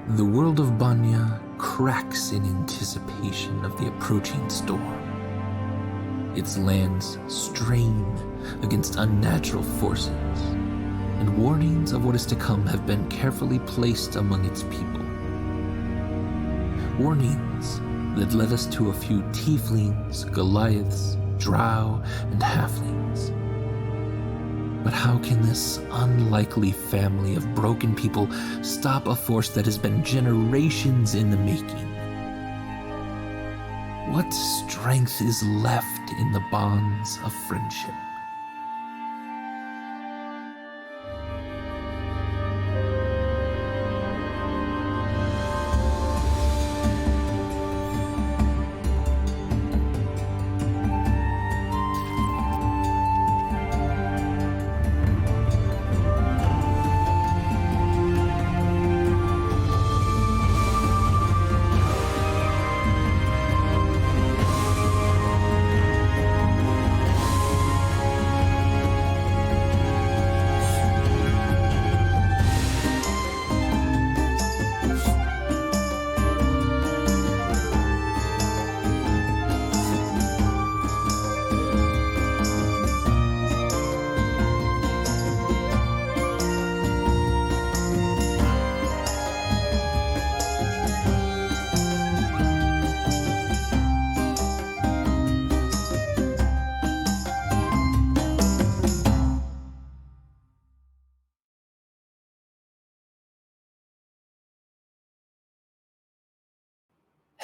The world of Banya cracks in anticipation of the approaching storm. Its lands strain against unnatural forces, and warnings of what is to come have been carefully placed among its people. Warnings that led us to a few tieflings, Goliaths, drow, and halflings. But how can this unlikely family of broken people stop a force that has been generations in the making? What strength is left in the bonds of friendship?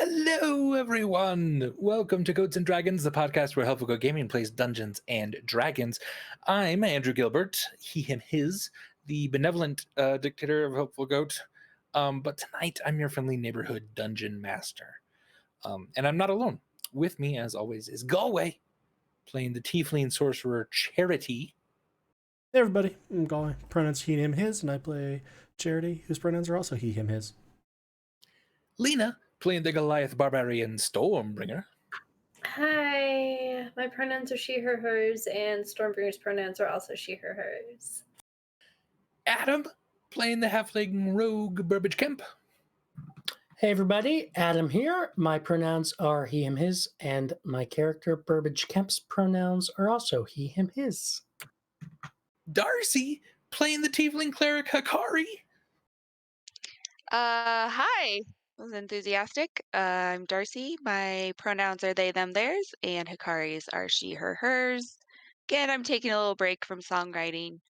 Hello, everyone! Welcome to Goats and Dragons, the podcast where Helpful Goat Gaming plays Dungeons and Dragons. I'm Andrew Gilbert, he, him, his, the benevolent dictator of Helpful Goat. But tonight, I'm your friendly neighborhood dungeon master. And I'm not alone. With me, as always, is Galway, playing the tiefling sorcerer Charity. Hey everybody, I'm Galway. Pronouns he, him, his, and I play Charity, whose pronouns are also he, him, his. Lena, playing the Goliath barbarian Stormbringer. Hi, my pronouns are she, her, hers, and Stormbringer's pronouns are also she, her, hers. Adam, playing the halfling rogue Burbage Kemp. Hey everybody, Adam here. My pronouns are he, him, his, and my character Burbage Kemp's pronouns are also he, him, his. Darcy, playing the tiefling cleric Hikari. Hi. I was enthusiastic. I'm Darcy. My pronouns are they, them, theirs, and Hikari's are she, her, hers. Again, I'm taking a little break from songwriting.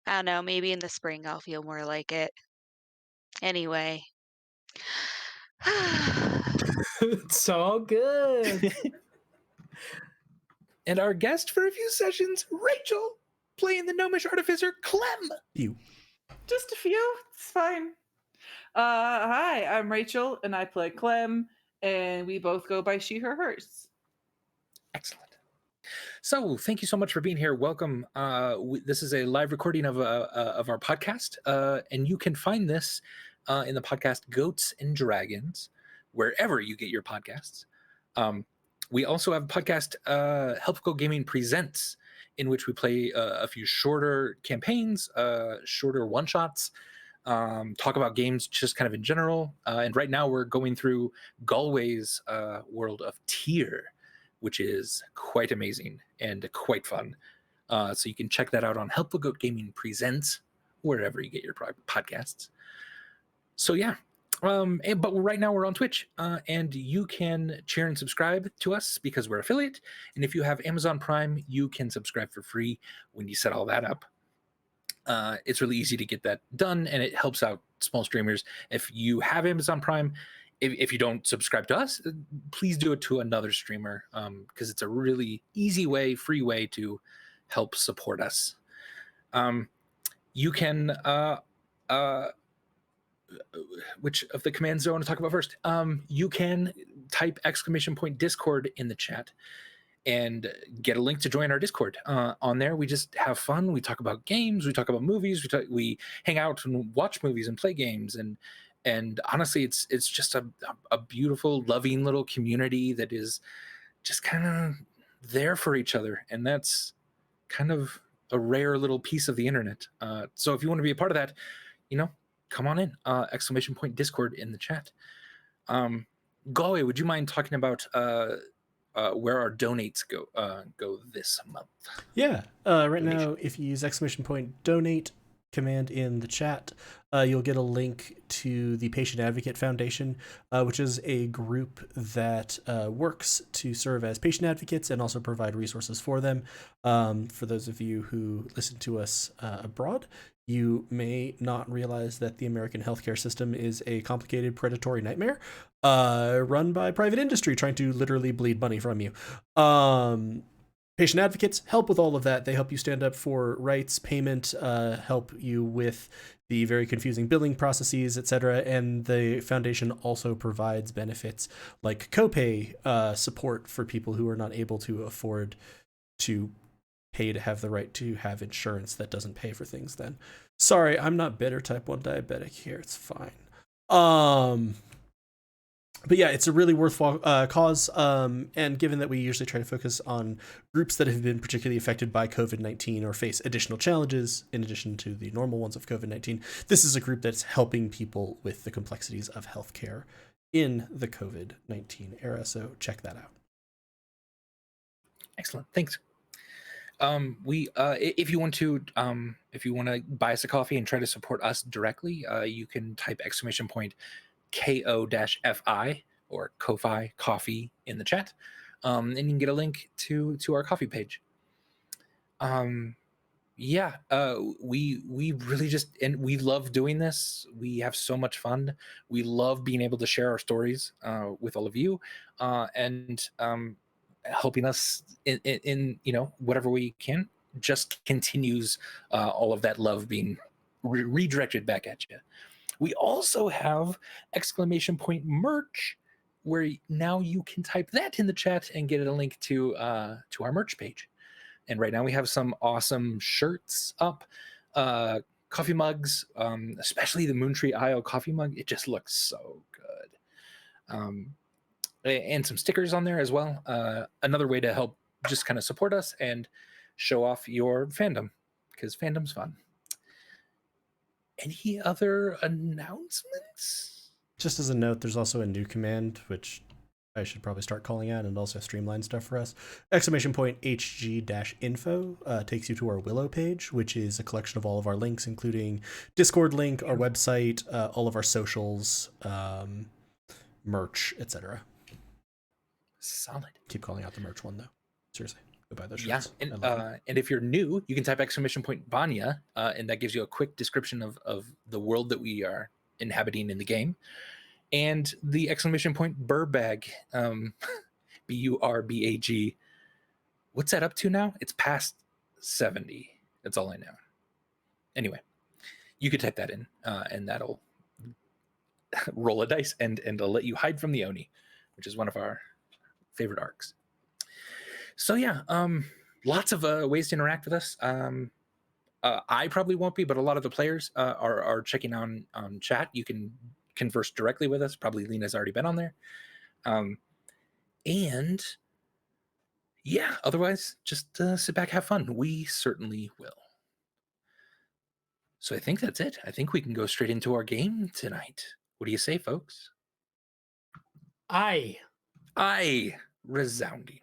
I don't know, maybe in the spring I'll feel more like it. Anyway. It's all good. And our guest for a few sessions, Rachel, playing the gnomish artificer Clem. You. Just a few. It's fine. Hi, I'm Rachel, and I play Clem, and we both go by she, her, hers. Excellent. So, thank you so much for being here. Welcome. This is a live recording of our podcast, and you can find this in the podcast Goats and Dragons, wherever you get your podcasts. We also have a podcast, Helpful Goat Gaming Presents, in which we play a few shorter campaigns, shorter one-shots, talk about games just kind of in general. And right now we're going through Galway's World of Tyr, which is quite amazing and quite fun. So you can check that out on Helpful Goat Gaming Presents, wherever you get your podcasts. So yeah, but right now we're on Twitch, and you can share and subscribe to us because we're affiliate. And if you have Amazon Prime, you can subscribe for free when you set all that up. It's really easy to get that done, and it helps out small streamers. If you have Amazon Prime, if you don't subscribe to us, please do it to another streamer, because it's a really easy way, free way to help support us. You can, which of the commands do I want to talk about first? You can type !Discord in the chat and get a link to join our Discord. On there, we just have fun. We talk about games. We talk about movies. We hang out and watch movies and play games. And honestly, it's just a beautiful, loving little community that is just kind of there for each other. And that's kind of a rare little piece of the internet. So if you want to be a part of that, come on in. Exclamation point Discord in the chat. Galway, would you mind talking about where our donates go this month? Yeah. Right Donation. now, if you use exclamation point donate command in the chat, you'll get a link to the Patient Advocate Foundation, which is a group that works to serve as patient advocates and also provide resources for them. For those of you who listen to us abroad, you may not realize that the American healthcare system is a complicated, predatory nightmare run by private industry trying to literally bleed money from you. Patient advocates help with all of that. They help you stand up for rights, payment, help you with the very confusing billing processes, etc. And the foundation also provides benefits like copay support for people who are not able to afford to pay to have the right to have insurance that doesn't pay for things then. Sorry, I'm not bitter type 1 diabetic here. It's fine. But yeah, it's a really worthwhile cause. And given that we usually try to focus on groups that have been particularly affected by COVID-19 or face additional challenges in addition to the normal ones of COVID-19, this is a group that's helping people with the complexities of healthcare in the COVID-19 era. So check that out. Excellent. Thanks. If you want to buy us a coffee and try to support us directly, you can type exclamation point KO-FI or Ko-Fi coffee in the chat, and you can get a link to our coffee page. We really and we love doing this. We have so much fun. We love being able to share our stories with all of you, and helping us in whatever we can. Just continues all of that love being redirected back at you. We also have exclamation point merch, where now you can type that in the chat and get a link to our merch page. And right now we have some awesome shirts up, coffee mugs, especially the Moontree Isle coffee mug. It just looks so good. And some stickers on there as well. Another way to help just kind of support us and show off your fandom, because fandom's fun. Any other announcements? Just as a note, there's also a new command, which I should probably start calling out and also streamline stuff for us. Exclamation point HG-info takes you to our Willow page, which is a collection of all of our links, including Discord link, our website, all of our socials, merch, etc. Solid. Keep calling out the merch one, though. Seriously. Go buy those Yeah, shirts. and if you're new, you can type exclamation point Vanya, and that gives you a quick description of the world that we are inhabiting in the game. And the exclamation point Burbag, B-U-R-B-A-G. What's that up to now? It's past 70. That's all I know. Anyway, you could type that in, and that'll roll a dice, and it'll let you hide from the Oni, which is one of our favorite arcs. So yeah, lots of ways to interact with us. I probably won't be, but a lot of the players are checking on chat. You can converse directly with us. Probably Lena's already been on there. And yeah, otherwise, just sit back, have fun. We certainly will. So I think that's it. I think we can go straight into our game tonight. What do you say, folks? Aye. Resounding.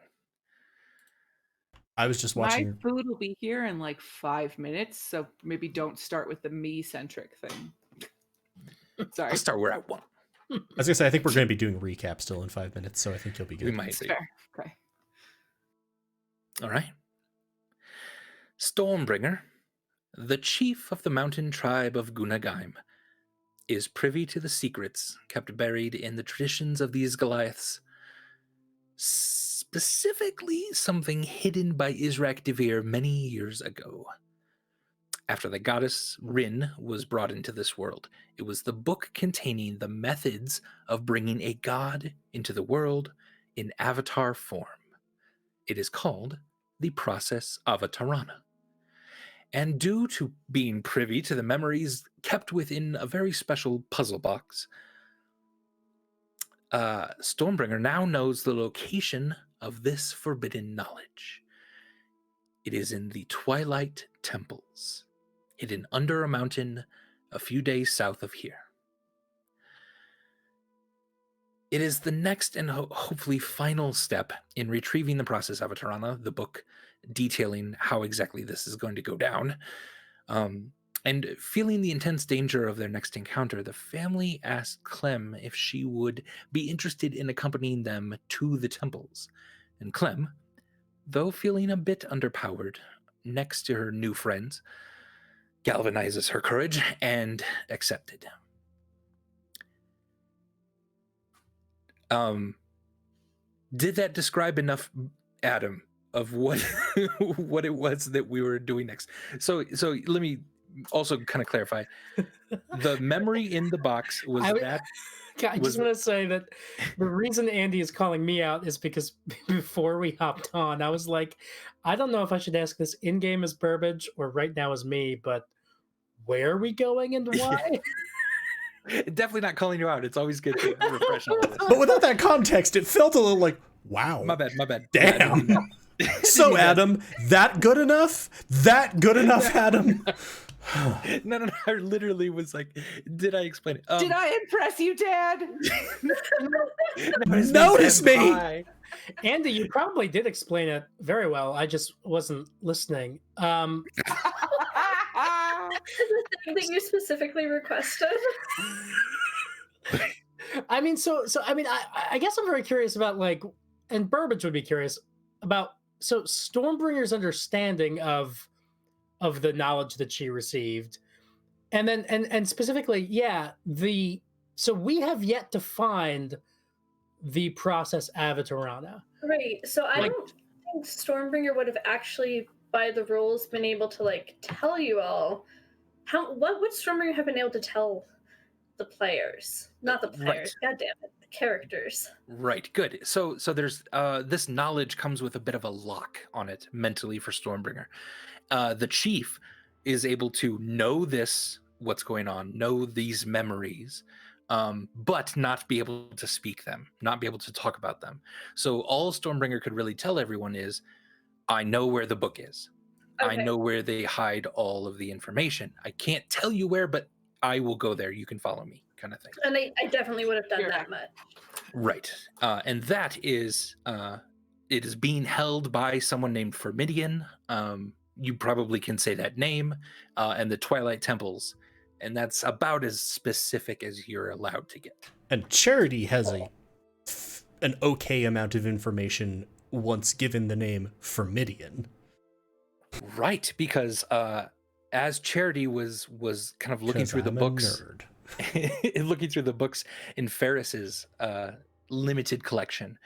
I was just watching. My food will be here in like 5 minutes, so maybe don't start with the me-centric thing. Sorry. I'll start where I want. I was gonna say, I think we're gonna be doing recap still in 5 minutes, so I think you'll be good. We might see. Fair. Okay. All right. Stormbringer, the chief of the mountain tribe of Gunagaim, is privy to the secrets kept buried in the traditions of these Goliaths. Specifically, something hidden by Israk Devere many years ago. After the goddess Rin was brought into this world, it was the book containing the methods of bringing a god into the world in avatar form. It is called the process Avatarana. And due to being privy to the memories kept within a very special puzzle box, Stormbringer now knows the location of this forbidden knowledge. It is in the Twilight temples, hidden under a mountain a few days south of here. It is the next and hopefully final step in retrieving the process Avatarana, the book detailing how exactly this is going to go down. And feeling the intense danger of their next encounter, the family asked Clem if she would be interested in accompanying them to the temples. And Clem, though feeling a bit underpowered next to her new friends, galvanizes her courage and accepted. Did that describe enough, Adam, of what what it was that we were doing next? So let me also kind of clarify. The memory in the box was I was just want to say that the reason Andy is calling me out is because before we hopped on, I was like, I don't know if I should ask this in game as Burbage or right now as me, but where are we going and why? definitely not calling you out. It's always good to refresh all of this. But without that context, it felt a little like, wow. My bad. Damn. So, Adam, that good enough? That good enough, Adam? No. I literally was like, did I explain it? Did I impress you, Dad? Notice me! Bye. Andy, you probably did explain it very well. I just wasn't listening. The thing that you specifically requested. I mean, I guess I'm very curious about and Burbage would be curious about Stormbringer's understanding of the knowledge that she received, and then and specifically, so we have yet to find the process Avatarana. Right. So I don't think Stormbringer would have actually, by the rules, been able to tell you all what would Stormbringer have been able to tell the players, not the players. Right. God damn it, the characters. Right. Good. So there's this knowledge comes with a bit of a lock on it mentally for Stormbringer. The chief is able to know what's going on, know these memories, but not be able to speak them, not be able to talk about them. So all Stormbringer could really tell everyone is, I know where the book is. Okay. I know where they hide all of the information. I can't tell you where, but I will go there. You can follow me, kind of thing. And I definitely would have done that much. Right. And that is, it is being held by someone named Formidian. You probably can say that name, and the Twilight Temples. And that's about as specific as you're allowed to get. And Charity has an okay amount of information once given the name Formidian. Right, because as Charity was kind of looking through the books, looking through the books in Ferris's limited collection,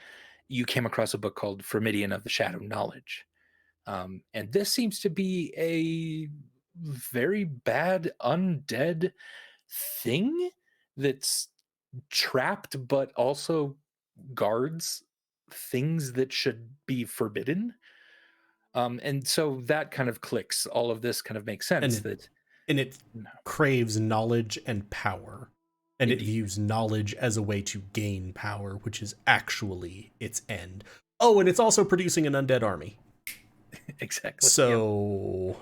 you came across a book called Formidian of the Shadow Knowledge. And this seems to be a very bad undead thing that's trapped but also guards things that should be forbidden. And so that kind of clicks. All of this kind of makes sense. And it craves knowledge and power. And Indeed. It views knowledge as a way to gain power, which is actually its end. Oh, and it's also producing an undead army. Exactly. So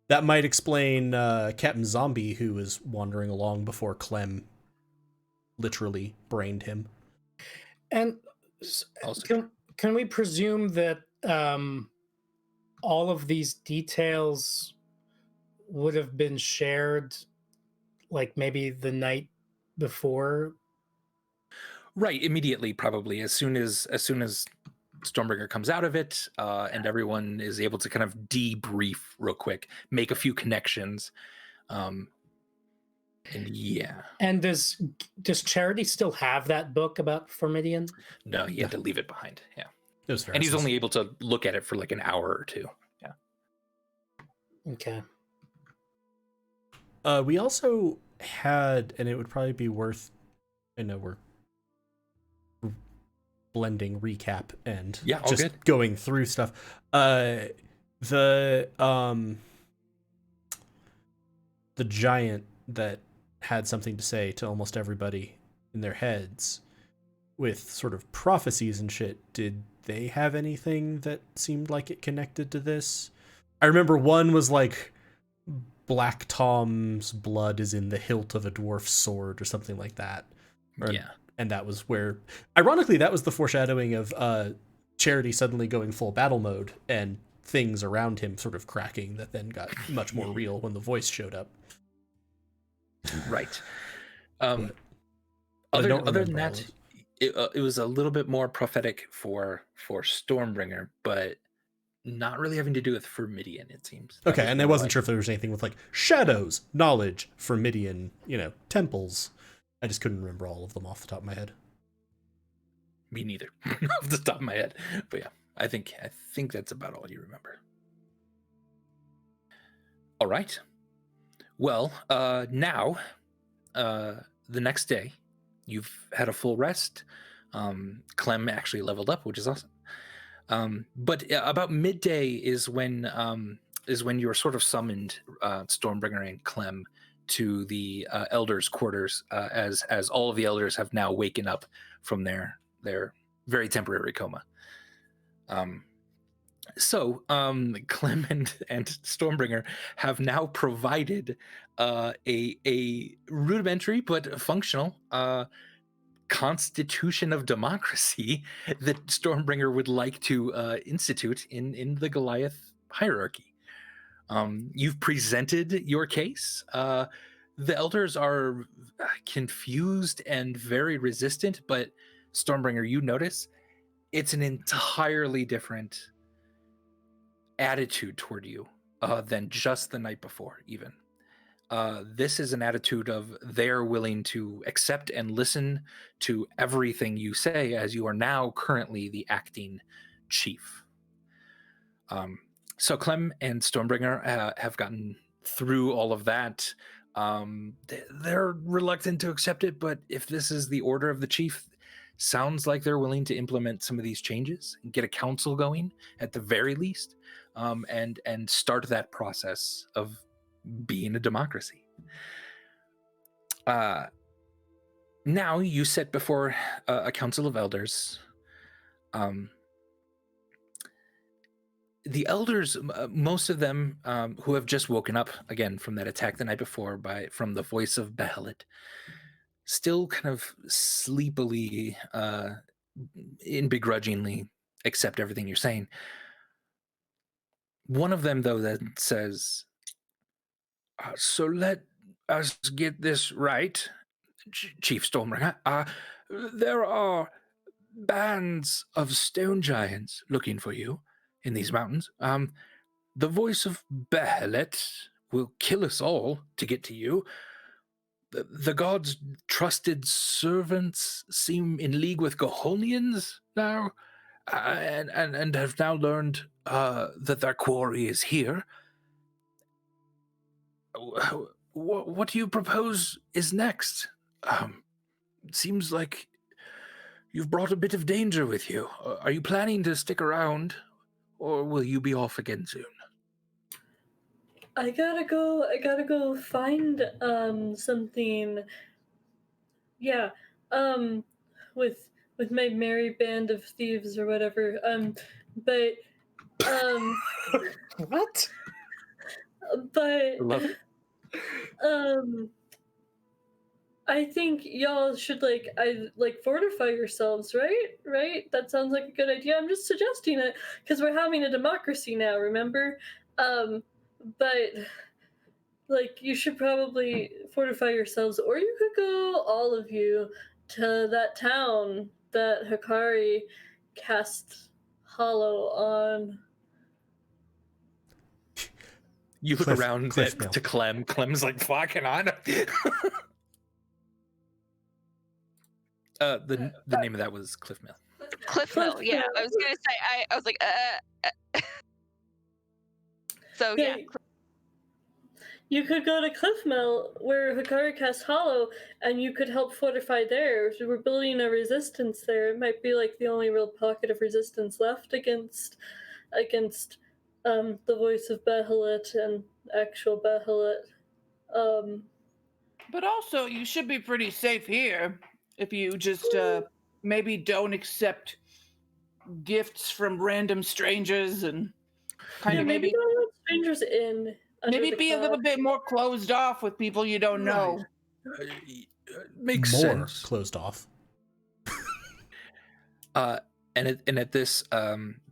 that might explain Captain Zombie, who was wandering along before Clem literally brained him. And can we presume that all of these details would have been shared maybe the night before? Right, immediately, probably as soon as Stormbringer comes out of it, and everyone is able to kind of debrief real quick, make a few connections, and yeah. And does Charity still have that book about Formidian? No, he had to leave it behind. Yeah, it was fair. And he's only able to look at it for an hour or two. Yeah. Okay. We also had, and it would probably be worth, I know we're blending recap and just going through stuff. The giant that had something to say to almost everybody in their heads with sort of prophecies and shit, did they have anything that seemed like it connected to this? I remember one was Black Tom's blood is in the hilt of a dwarf's sword or something like that. Yeah. And that was where, ironically, that was the foreshadowing of Charity suddenly going full battle mode and things around him sort of cracking that then got much more real when the voice showed up. Right. But I Other don't than remember all that, of it was a little bit more prophetic for Stormbringer, but not really having to do with Firmidian, it seems. That Okay, was and I more wasn't like- sure if there was anything with like shadows, knowledge, Firmidian, temples. I just couldn't remember all of them off the top of my head. Me neither, off the top of my head. But yeah, I think that's about all you remember. All right. Well, now, the next day, you've had a full rest. Clem actually leveled up, which is awesome. But about midday is when you're sort of summoned, Stormbringer and Clem, to the elders' quarters, as all of the elders have now waken up from their very temporary coma. So Clem and Stormbringer have now provided a rudimentary but functional constitution of democracy that Stormbringer would like to institute in the Goliath hierarchy. You've presented your case. The elders are confused and very resistant, but Stormbringer, you notice it's an entirely different attitude toward you than just the night before, even. This is an attitude of they're willing to accept and listen to everything you say, as you are now currently the acting chief. So Clem and Stormbringer have gotten through all of that. They're reluctant to accept it, but if this is the order of the chief, sounds like they're willing to implement some of these changes and get a council going at the very least, and start that process of being a democracy. Now you sit before a council of elders. The elders, most of them, who have just woken up again from that attack the night before from the voice of Behelit, still kind of sleepily and begrudgingly accept everything you're saying. One of them, though, that says, so let us get this right, Chief Stormbringer. There are bands of stone giants looking for you in these mountains. The voice of Behelit will kill us all to get to you. The gods' trusted servants seem in league with Gohonians now, and have now learned that their quarry is here. What do you propose is next? Seems like you've brought a bit of danger with you. Are you planning to stick around, or will you be off again soon? I gotta go find something. Yeah. With my merry band of thieves or whatever. But What? but Love it. I think y'all should fortify yourselves, right? That sounds like a good idea. I'm just suggesting it because we're having a democracy now, remember? But you should probably fortify yourselves, or you could go, all of you, to that town that Hikari cast Hollow on. You look around Cliffmill. to Clem. Clem's like, fucking on. The name of that was Cliffmill. Cliffmill. Yeah, I was gonna say. I was like, So yeah. You could go to Cliffmill, where Hikari cast Hollow, and you could help fortify there. We're building a resistance there. It might be the only real pocket of resistance left against the voice of Behelit and actual Behelit. But also, you should be pretty safe here if you just maybe don't accept gifts from random strangers and kind of maybe maybe. don't let strangers in. Under Maybe the be a little cloud. bit more closed off with people you don't know. Makes More sense. closed off. And at this,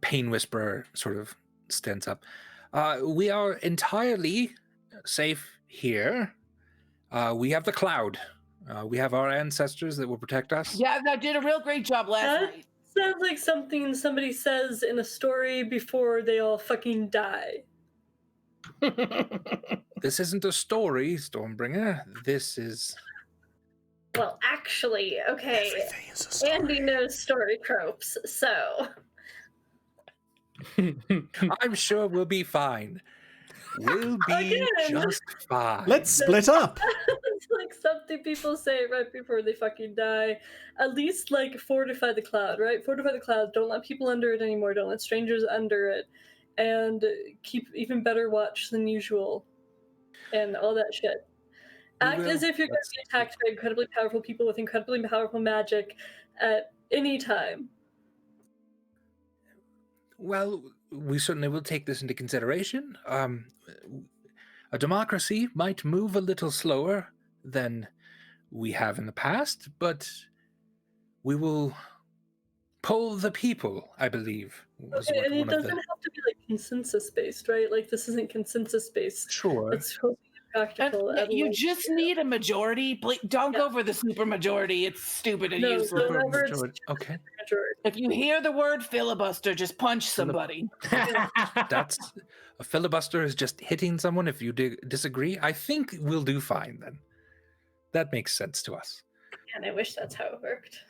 Pain Whisperer sort of stands up. We are entirely safe here. We have the cloud. We have our ancestors that will protect us. Yeah, that did a real great job last That night. sounds like something somebody says in a story before they all fucking die. This isn't a story, Stormbringer. This is... Well, actually, okay, Everything is a story. Andy knows story tropes, so I'm sure we'll be fine. We'll be Again. just fine. Let's split up. it's like something people say right before they fucking die. At least like fortify the cloud, right? Fortify the cloud. Don't let people under it anymore. Don't let strangers under it, and keep even better watch than usual, and all that shit. Act as if you're going to be attacked by incredibly powerful people with incredibly powerful magic at any time. Well, we certainly will take this into consideration. A democracy might move a little slower than we have in the past, but we will poll the people, I believe. Was Okay, what and it one of doesn't have to be like consensus based, right? Like this isn't consensus based. Sure. It's totally And practical. at you like- just need a majority. Don't go for the super majority. It's stupid and No, useless. so whenever it's Okay. majority. If you hear the word filibuster, just punch somebody. That's a filibuster is just hitting someone if you disagree. I think we'll do fine then. That makes sense to us. And I wish that's how it worked.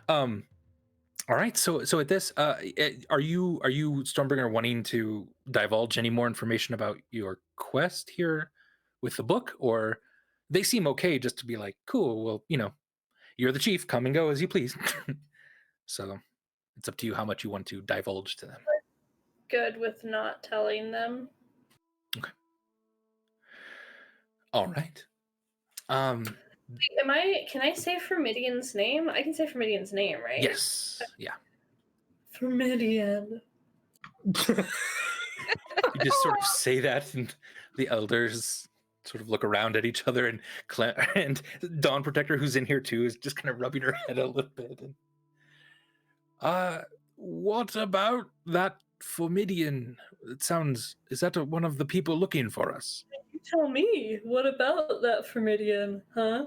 All right. So at this, are you Stormbringer wanting to divulge any more information about your quest here with the book, or they seem okay just to be like, cool. Well, you're the chief. Come and go as you please. So it's up to you how much you want to divulge to them. Good with not telling them. All right. Can I say Firmidian's name? I can say Firmidian's name, right? Yes. Yeah. Firmidian. You just sort of say that, and the elders sort of look around at each other, and and Dawn Protector, who's in here too, is just kind of rubbing her head a little bit. And, what about that Formidian? Is that one of the people looking for us? You tell me. What about that Firmidian, huh?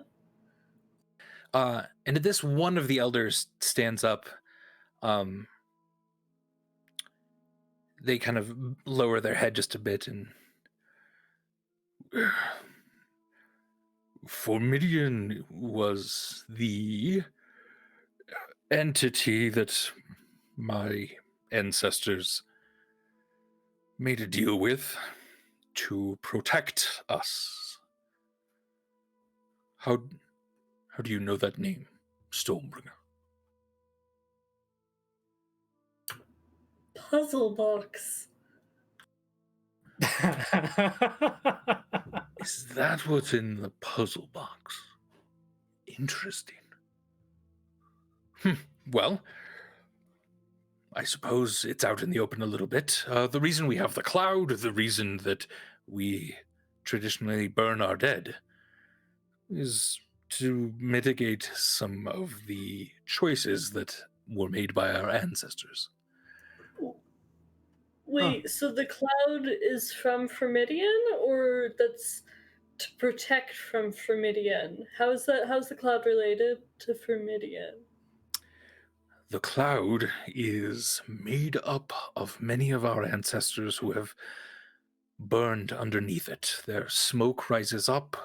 And at this, one of the elders stands up. They kind of lower their head just a bit, and Formidian was the entity that my ancestors made a deal with to protect us. How do you know that name, Stormbringer? Puzzle box. Is that what's in the puzzle box? Interesting. Well, I suppose it's out in the open a little bit. The reason we have the cloud, the reason that we traditionally burn our dead, is to mitigate some of the choices that were made by our ancestors. Wait, so the cloud is from Firmidian, or that's to protect from Firmidian? How's the cloud related to Firmidian? The cloud is made up of many of our ancestors who have burned underneath it. Their smoke rises up,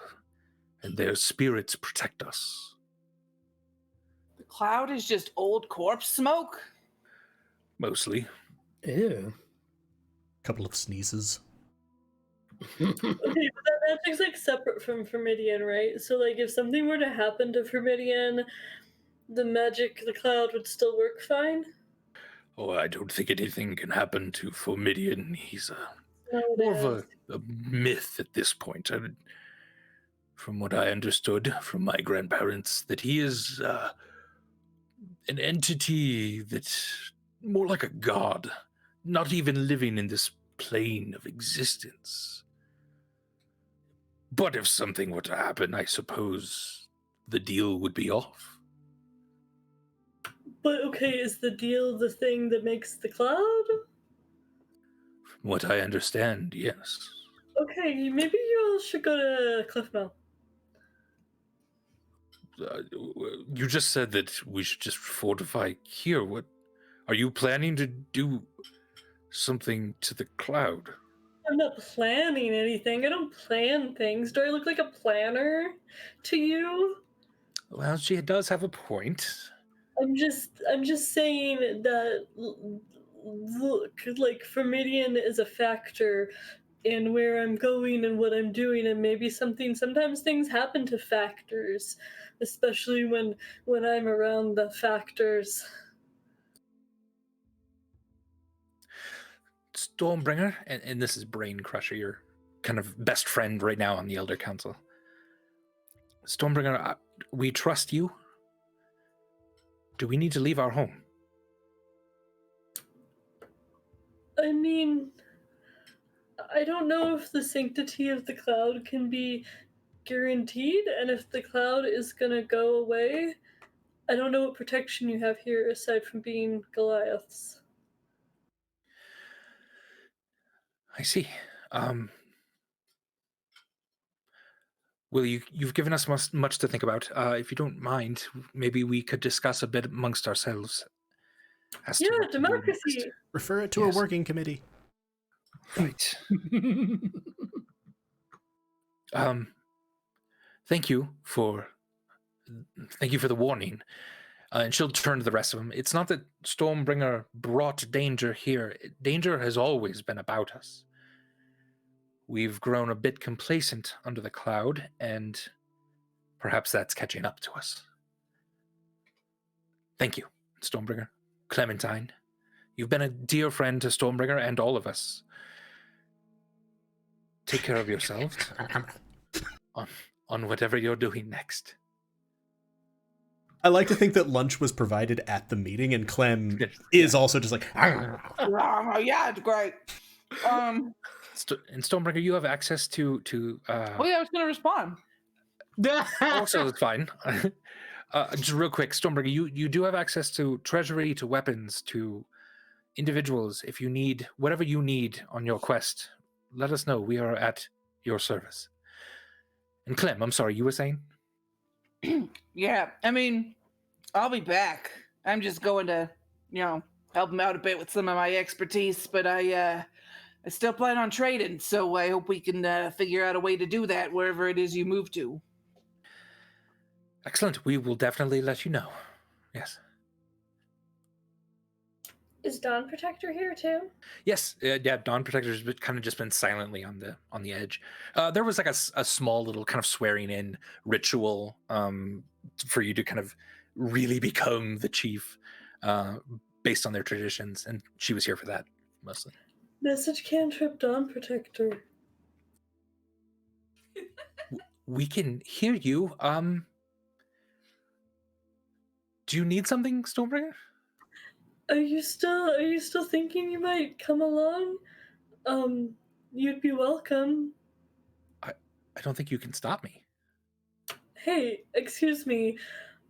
and their spirits protect us. The cloud is just old corpse smoke. Mostly. Ew. Couple of sneezes. Okay, but that magic's like separate from Firmidian, right? So like if something were to happen to Firmidian, the cloud would still work fine? Oh, I don't think anything can happen to Formidian. He's No, it more of is. a myth at this point. From what I understood from my grandparents, that he is an entity that's more like a god, not even living in this plane of existence. But if something were to happen, I suppose the deal would be off. But okay, is the deal the thing that makes the cloud? From what I understand, yes. Okay, maybe you all should go to Cliffmill. You just said that we should just fortify here. What are you planning to do? Something to the cloud? I'm not planning anything. I don't plan things. Do I look like a planner to you? Well, she does have a point. I'm just saying that look, like Formidian is a factor in where I'm going and what I'm doing, and maybe sometimes things happen to factors, especially when I'm around the factors. Stormbringer, and this is Brain Crusher, your kind of best friend right now on the Elder Council. Stormbringer, we trust you. Do we need to leave our home? I mean, I don't know if the sanctity of the cloud can be guaranteed, and if the cloud is gonna go away, I don't know what protection you have here aside from being Goliaths. I see. Well, you've given us much to think about. If you don't mind, maybe we could discuss a bit amongst ourselves. As to Yeah, what to do democracy. next. Refer it to Yes. a working committee. Right. Thank you for the warning. And she'll turn to the rest of them. It's not that Stormbringer brought danger here. Danger has always been about us. We've grown a bit complacent under the cloud, and perhaps that's catching up to us. Thank you, Stormbringer. Clementine, you've been a dear friend to Stormbringer and all of us. Take care of yourselves on whatever you're doing next. I like to think that lunch was provided at the meeting, and Clem is also just like, Yeah, it's great. And Stormbringer, you have access to Oh yeah, I was gonna respond. also it's fine. Just real quick, Stormbringer, you do have access to treasury, to weapons, to individuals. If you need whatever you need on your quest, let us know. We are at your service. And Clem, I'm sorry, you were saying? Yeah, I mean, I'll be back. I'm just going to, help him out a bit with some of my expertise, but I still plan on trading, so I hope we can figure out a way to do that wherever it is you move to. Excellent. We will definitely let you know. Yes. Is Dawn Protector here too? Yes. Yeah. Dawn Protector's kind of just been silently on the edge. There was like a small little kind of swearing in ritual for you to kind of really become the chief based on their traditions, and she was here for that mostly. Message Cantrip, Dawn Protector. We can hear you. Do you need something, Stormbringer? Are you still thinking you might come along? You'd be welcome. I don't think you can stop me. Hey, excuse me.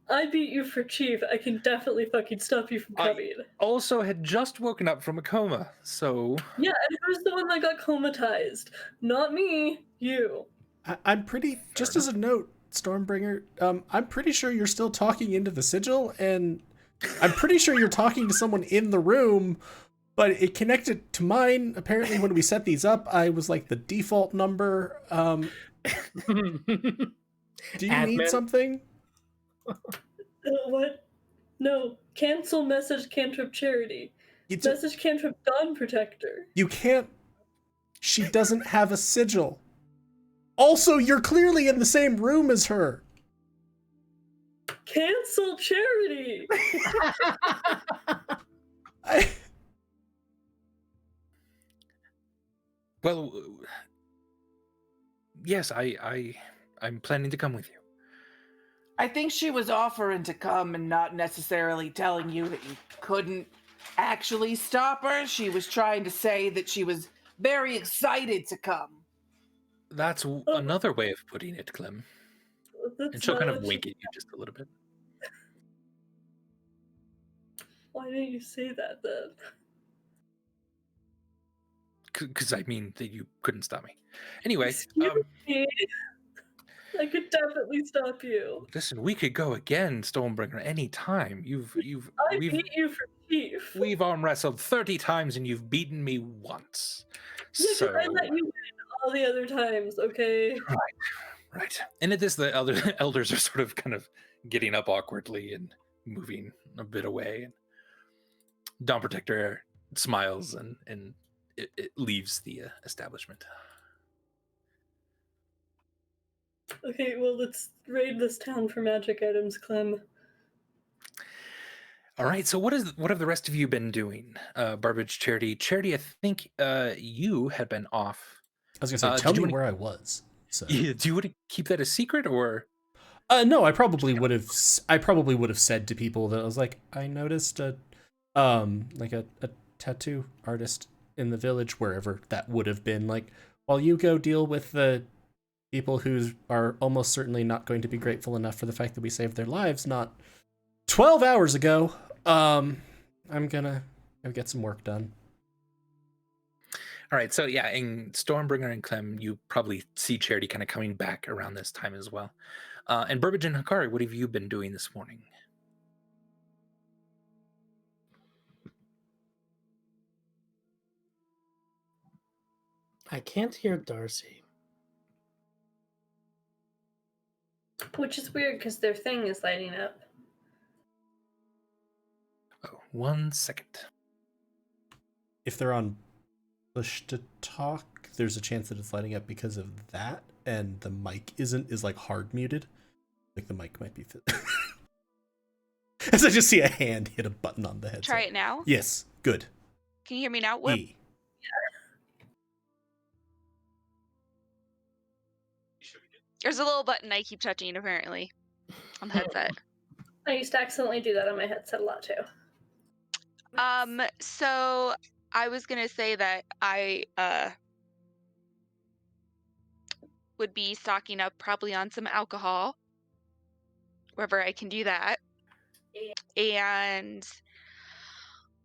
I beat you for chief. I can definitely fucking stop you from coming. Also had just woken up from a coma, so... Yeah, and who's the one that got comatized? Not me, you. I'm pretty, just as a note, Stormbringer, I'm pretty sure you're still talking into the sigil, and I'm pretty sure you're talking to someone in the room, but it connected to mine. Apparently when we set these up, I was like the default number. Do you need something? What? No, cancel message Cantrip Charity. Message Cantrip Dawn Protector. You can't. She doesn't have a sigil. Also, you're clearly in the same room as her. Cancel Charity. Well, yes, I'm planning to come with you. I think she was offering to come and not necessarily telling you that you couldn't actually stop her. She was trying to say that she was very excited to come. That's another way of putting it, Clem. That's And she'll kind of not- wink at you just a little bit. Why didn't you say that then? Because I mean that you couldn't stop me. Anyway, Excuse me. I could definitely stop you. listen, we could go again, Stonebringer, anytime. I beat you for chief. We've arm wrestled 30 times and you've beaten me once. Yeah, 'cause So I let you win all the other times, okay? right. And at this, the elders are sort of kind of getting up awkwardly and moving a bit away. And Dawn Protector smiles and it leaves the establishment. Okay, well, let's raid this town for magic items, Clem. All right. So what have the rest of you been doing? Barbage, Charity. Charity, I think you had been off. I was gonna say, tell me where I was. So. Yeah, do you want to keep that a secret or? No, I probably would have. I probably would have said to people that I was like, I noticed a tattoo artist in the village, wherever that would have been. Like, while you go deal with the people who are almost certainly not going to be grateful enough for the fact that we saved their lives not 12 hours ago, I'm gonna go get some work done. All right, so yeah, in Stormbringer and Clem, you probably see Charity kind of coming back around this time as well. And Burbage and Hikari, what have you been doing this morning? I can't hear Darcy. Which is weird because their thing is lighting up. Oh, 1 second. If they're on push to talk, there's a chance that it's lighting up because of that, and the mic is like hard muted. Like the mic might be fit. As I just see a hand hit a button on the headset. Try it now. Yes, good. Can you hear me now? Whip? E. There's a little button I keep touching apparently on the headset. I used to accidentally do that on my headset a lot too. So I was gonna say that I would be stocking up probably on some alcohol wherever I can do that. And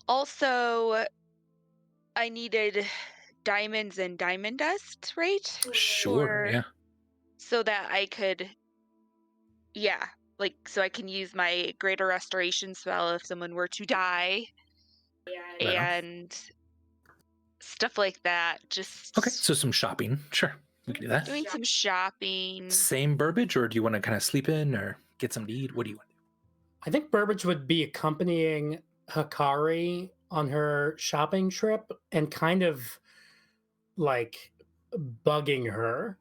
also I needed diamonds and diamond dust, right? Sure, yeah. So that I could, so I can use my greater restoration spell if someone were to die. Right on. And stuff like that. Just Okay, so some shopping. Sure, we can do that. doing some shopping. Same Burbage, or do you want to kind of sleep in or get something to eat? What do you want to do? I think Burbage would be accompanying Hikari on her shopping trip and kind of like bugging her.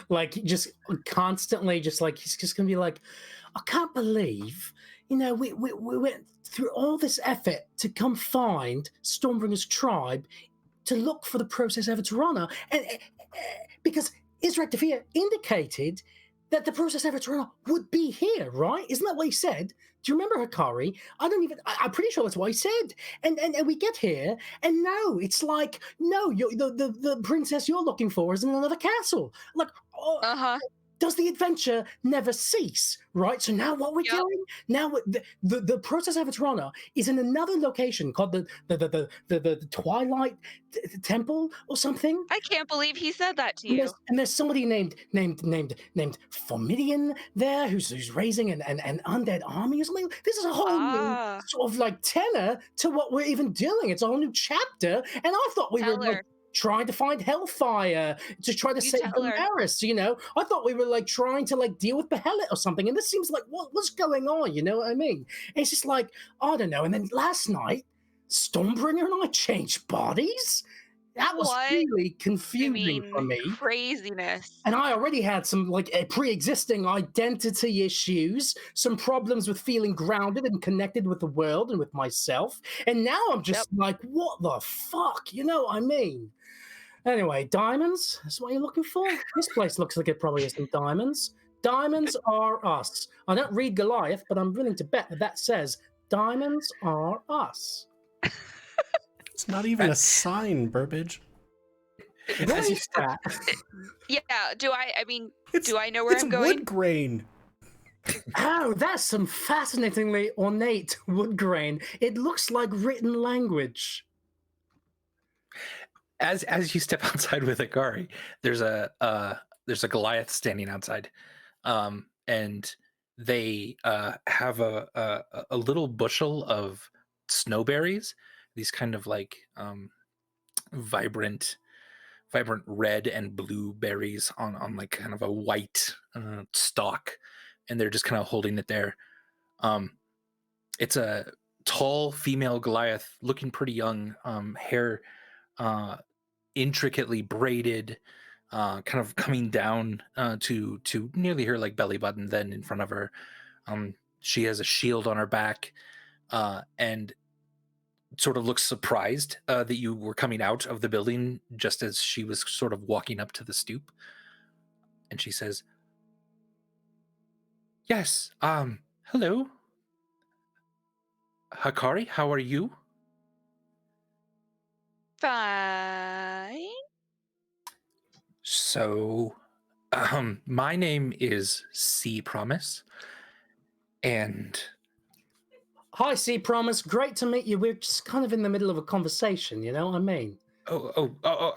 Like just constantly just like he's just gonna be like, I can't believe, we went through all this effort to come find Stormbringer's tribe to look for the process of its runner, and because Israel Defia indicated that the process of its runner would be here, right? Isn't that what he said? Do you remember, Hikari? I'm pretty sure that's what he said. And we get here, and no, it's like, no, the princess you're looking for is in another castle. Like, does the adventure never cease, right? So now what we're doing, now the process of its runner is in another location called the Twilight Temple or something. I can't believe he said that to you. And there's somebody named Formidian there who's raising an undead army or something. This is a whole new sort of like tenor to what we're even doing. It's a whole new chapter, and I thought we were like, trying to find Hellfire to try to save Daenerys, I thought we were like trying to like deal with Behelit or something, and this seems like what's going on, you know what I mean? And it's just like, I don't know. And then last night, Stormbringer and I changed bodies. That was really confusing for me. Craziness. And I already had some like pre-existing identity issues, some problems with feeling grounded and connected with the world and with myself. And now I'm just like, what the fuck? You know what I mean? Anyway, diamonds? That's what you're looking for? This place looks like it probably has some diamonds. Diamonds are us. I don't read Goliath, but I'm willing to bet that says diamonds are us. It's not even a sign, Burbage. What As you is step, that? Yeah. I mean, It's do I know where it's I'm going? wood grain. Oh, that's some fascinatingly ornate wood grain. It looks like written language. as you step outside with Akari, there's a Goliath standing outside, and they have a little bushel of snowberries, these kind of like vibrant red and blue berries on like kind of a white stalk, and they're just kind of holding it there. It's a tall female Goliath, looking pretty young, hair intricately braided, kind of coming down to nearly her like belly button. Then in front of her, she has a shield on her back, and sort of looks surprised that you were coming out of the building just as she was sort of walking up to the stoop. And she says, "Yes, hello, Hakari. How are you?" Fine. So, my name is C Promise, and Hi, C. Promise. Great to meet you. We're just kind of in the middle of a conversation, you know what I mean?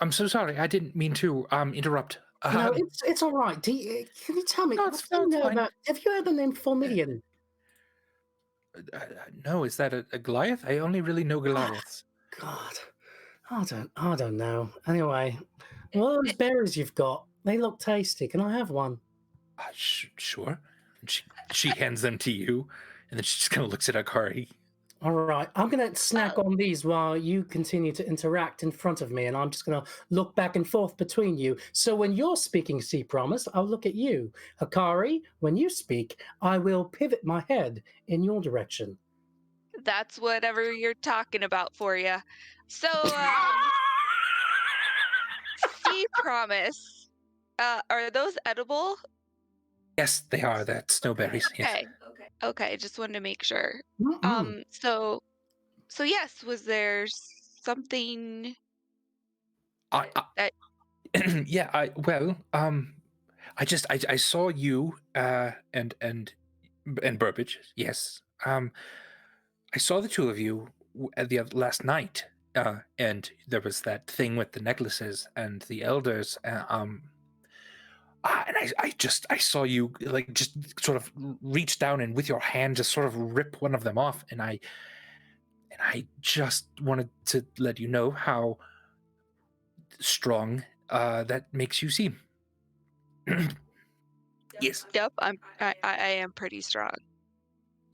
I'm so sorry. I didn't mean to interrupt. No, it's all right. Can you tell me, No, what it's do you know fine. about... Have you heard the name Formilian? No, is that a Goliath? I only really know Goliaths. God, I don't know. Anyway, what are those berries you've got? They look tasty. Can I have one? Sure. And she hands them to you, and then she just kind of looks at Akari. All right, I'm going to snack on these while you continue to interact in front of me, and I'm just going to look back and forth between you. So when you're speaking, C Promise, I'll look at you. Hakari, when you speak, I will pivot my head in your direction. That's whatever you're talking about for you. So, see, promise. Are those edible? Yes, they are. That snowberries. Yes. Okay. Okay. Just wanted to make sure. Mm-mm. So yes, was there something I that yeah. I saw you and Burbage. Yes. I saw the two of you at the last night, and there was that thing with the necklaces and the elders. And I saw you like just sort of reach down and with your hand just sort of rip one of them off, and I just wanted to let you know how strong that makes you seem. Yes. Yep, I am pretty strong.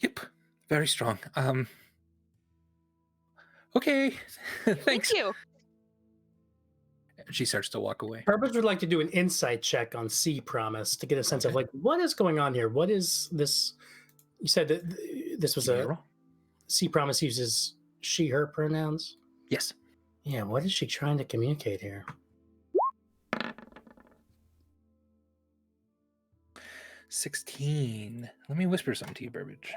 Yep. Very strong. Okay. Thank Thanks. you. She starts to walk away. Herbert would like to do an insight check on C Promise to get a sense of like, what is going on here? What is this? You said that this was a C Promise uses she, her pronouns. Yes. Yeah, what is she trying to communicate here? 16. Let me whisper something to you, Burbage.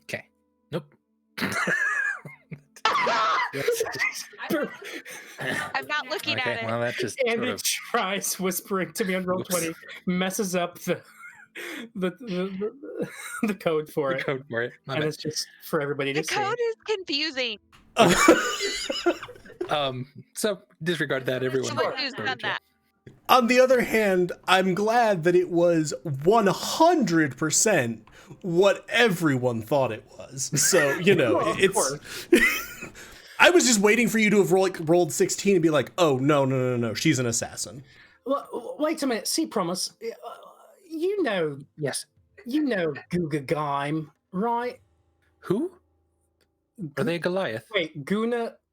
Okay. Nope. I'm not looking at it. Well, that just And sort it of... tries whispering to me on roll Whoops. 20, messes up the code for the it. code for it. My And bad. it's just for everybody to The see. code is confusing. So disregard that, everyone. Someone who's done that. On the other hand, I'm glad that it was 100% what everyone thought it was. So, you know, Well, of it's... course. I was just waiting for you to have rolled 16 and be like, oh, no, she's an assassin. Well, wait a minute. See, Promise, you know Yes. Guga Gaim, right? Who? Are they a Goliath?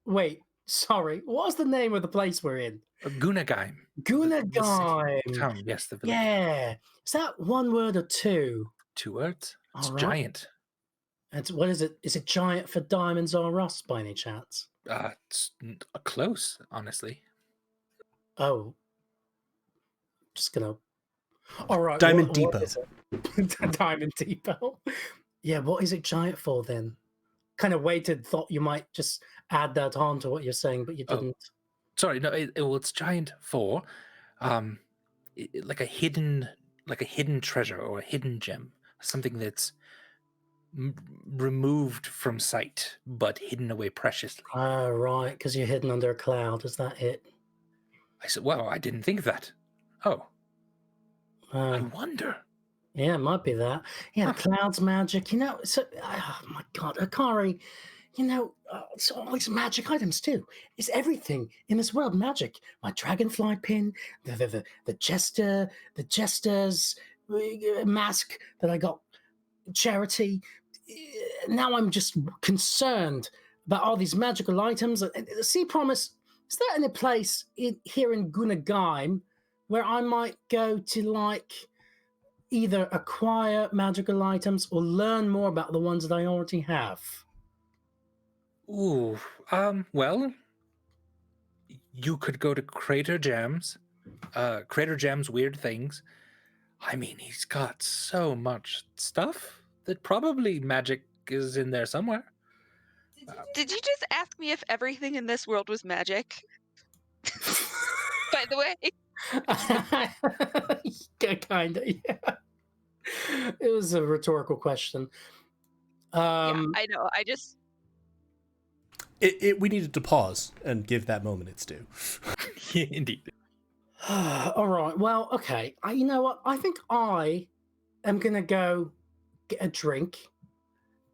Wait, sorry. What was the name of the place we're in? Gunagaim. Guna The city, Gaim. town. Yes, the village. Yeah. Is that one word or two? 2 words. It's All right. giant. And what is it? Is it giant for diamonds or rust by any chance? It's close, honestly. Oh. Just gonna All right. Diamond what Depot. is it? Diamond Depot. Yeah, what is it giant for then? Kind of waited, thought you might just add that on to what you're saying, but you Oh. didn't. Sorry, no. Well, it's giant for, like a hidden treasure or a hidden gem, something that's removed from sight but hidden away preciously. Oh, right, because you're hidden under a cloud. Is that it? I said, well, I didn't think of that. Oh, I Uh, wonder. yeah, it might be that. Yeah, the clouds magic. So oh my God, Akari. It's all these magic items too. It's everything in this world magic. My dragonfly pin, the jester's mask that I got charity. Now I'm just concerned about all these magical items. The Sea Promise, is there any place here in Gunagaim where I might go to either acquire magical items or learn more about the ones that I already have? Ooh, well, you could go to Crater Gems. Crater Gems, Weird Things. I mean, he's got so much stuff that probably magic is in there somewhere. Did you just ask me if everything in this world was magic? By the way, Kind of, yeah. It was a rhetorical question. yeah, I know. We needed to pause and give that moment its due. Yeah, indeed. All right. Well, okay. You know what? I think I am gonna go get a drink.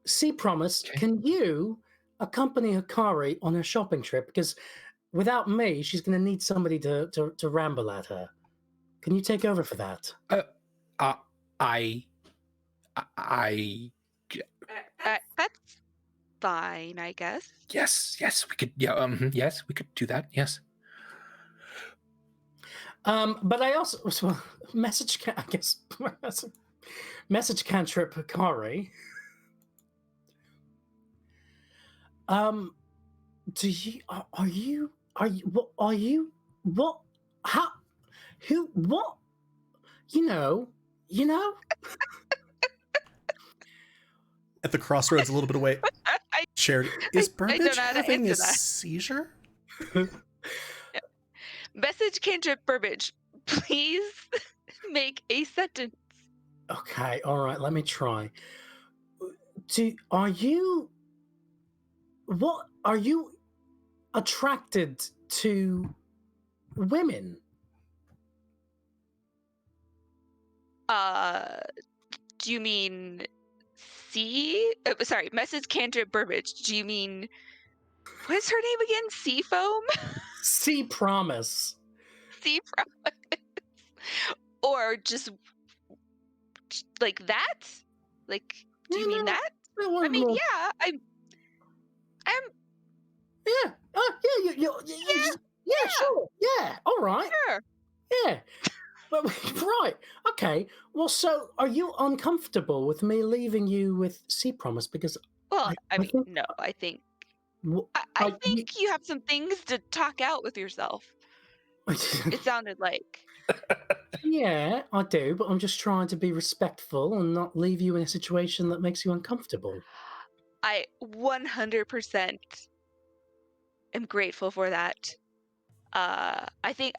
Sea Promise, Okay. can you accompany Hikari on her shopping trip? Because without me, she's gonna need somebody to ramble at her. Can you take over for that? That's fine, I guess. Yes, we could. Yeah, yes, we could do that. Yes. But I also message Cantrip Hikari. Do you are you what how who what you know At the crossroads, a little bit away. I Charity, is I don't Burbage know how to having a answer that. seizure? Message Cantrip Burbage. Please make a sentence. Okay, all right, let me try. Are you attracted to women? Do you mean sorry, Message Cantrip Burbage. Do you mean what's her name again? Seafoam? Sea Promise. Sea Promise. Or just like that? Like, do you mean that? I mean, yeah, I'm Yeah. Yeah. Sure. Yeah. All right. sure. Yeah. But right. Okay. Well, so are you uncomfortable with me leaving you with Sea Promise? Because Well, I mean, think- no, I think w- I think you have some things to talk out with yourself. It sounded like. yeah, I do, but I'm just trying to be respectful and not leave you in a situation that makes you uncomfortable. I 100% am grateful for that. I think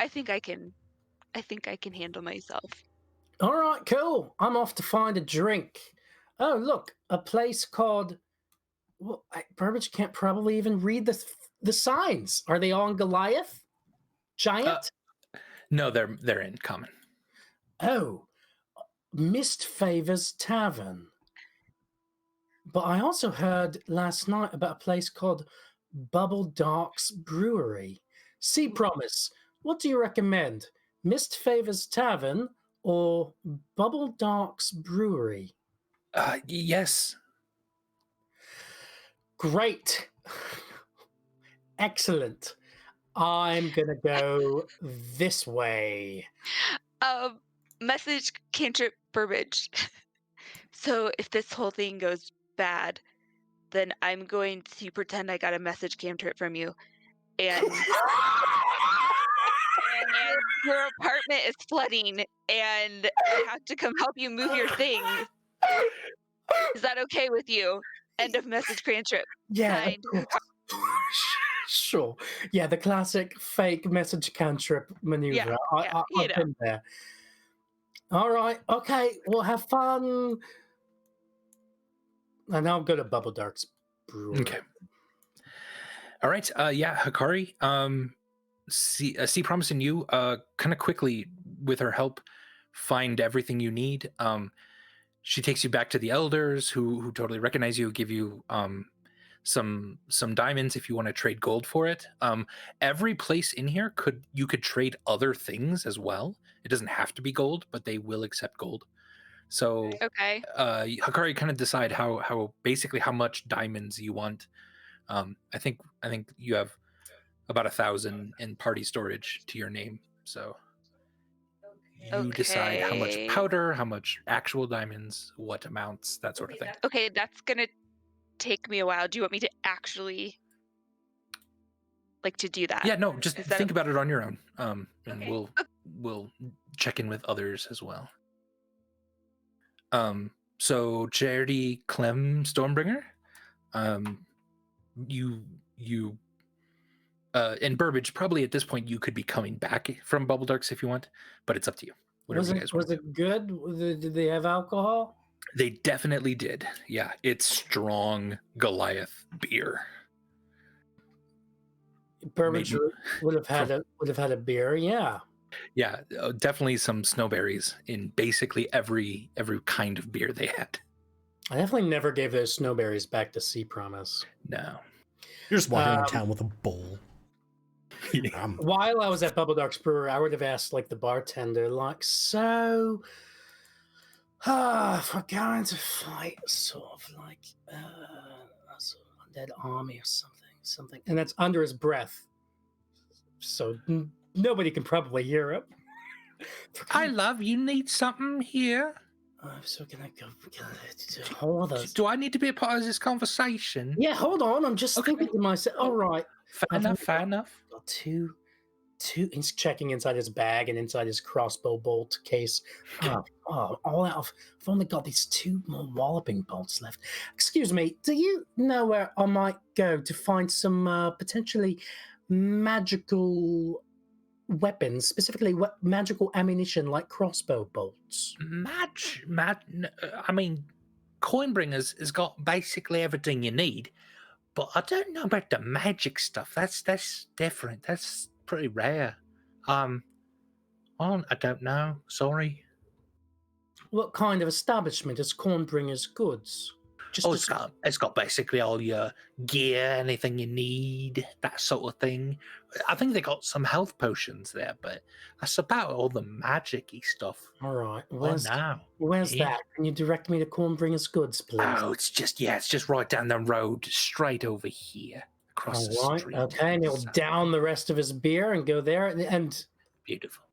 I can handle myself. All right, cool. I'm off to find a drink. Oh, look, a place called. Well, Burbage can't probably even read the signs. Are they on Goliath? Giant? No, they're in common. Oh, Mist Favors Tavern. But I also heard last night about a place called Bubble Dark's Brewery. Sea Promise, what do you recommend? Mist Favors Tavern or Bubble Dark's Brewery? Yes. Great. Excellent. I'm going to go this way. Message Cantrip Burbage. So if this whole thing goes bad, then I'm going to pretend I got a message cantrip from you, and and your apartment is flooding, and I have to come help you move your things. Is that okay with you? End of message, Cantrip. Yeah, Signed, of course. Sure. Yeah, the classic fake message cantrip maneuver. Yeah, I've been there. All right. Okay. Well, have fun. And now I'll go to Bubble Dark's brewery. Okay. All right. Yeah, Hikari. See, promising you. Kind of quickly with her help, find everything you need. She takes you back to the elders, who totally recognize you. Give you some diamonds if you want to trade gold for it. Every place in here you could trade other things as well. It doesn't have to be gold, but they will accept gold. So Okay. Hikari, kind of decide how basically how much diamonds you want. I think you have about 1,000 in party storage to your name. So you decide how much Okay. powder, how much actual diamonds, what amounts, that sort of thing. Okay, that's gonna take me a while. Do you want me to actually to do that? Yeah, no, just Is that think about it on your own. And we'll check in with others as well. So Charity Clem Stormbringer, you and Burbage, probably at this point you could be coming back from Bubble Darks if you want, but it's up to you. Whatever you guys want. Was it good? Did they have alcohol? They definitely did. Yeah, it's strong Goliath beer. Burbage would have had a beer. Yeah. Yeah, definitely some snowberries in basically every kind of beer they had. I definitely never gave those snowberries back to Sea Promise. No. You're just walking around town with a bowl. While I was at Bubble Dark's Brewery, I would have asked the bartender, so if we're going to fight sort of a undead army or something, and that's under his breath, so nobody can probably hear him. I love you. Need something here? I'm so gonna go. Hold on. Do I need to be a part of this conversation? Yeah, hold on. I'm just thinking to myself. All right. Fair enough. Got two. He's checking inside his bag and inside his crossbow bolt case. All out of. I've only got these 2 more walloping bolts left. Excuse me. Do you know where I might go to find some potentially magical weapons, specifically magical ammunition like crossbow bolts? I mean, Coinbringer's has got basically everything you need, but I don't know about the magic stuff. That's different. That's pretty rare. I don't know. Sorry. What kind of establishment is Cornbringer's Goods? It's got basically all your gear, anything you need, that sort of thing. I think they got some health potions there, but that's about all the magic-y stuff. All right. Where's that? Can you direct me to Cornbringer's Goods, please? Oh, it's just right down the road, straight over here, across the street. Okay, and he'll down the rest of his beer and go there, and beautiful.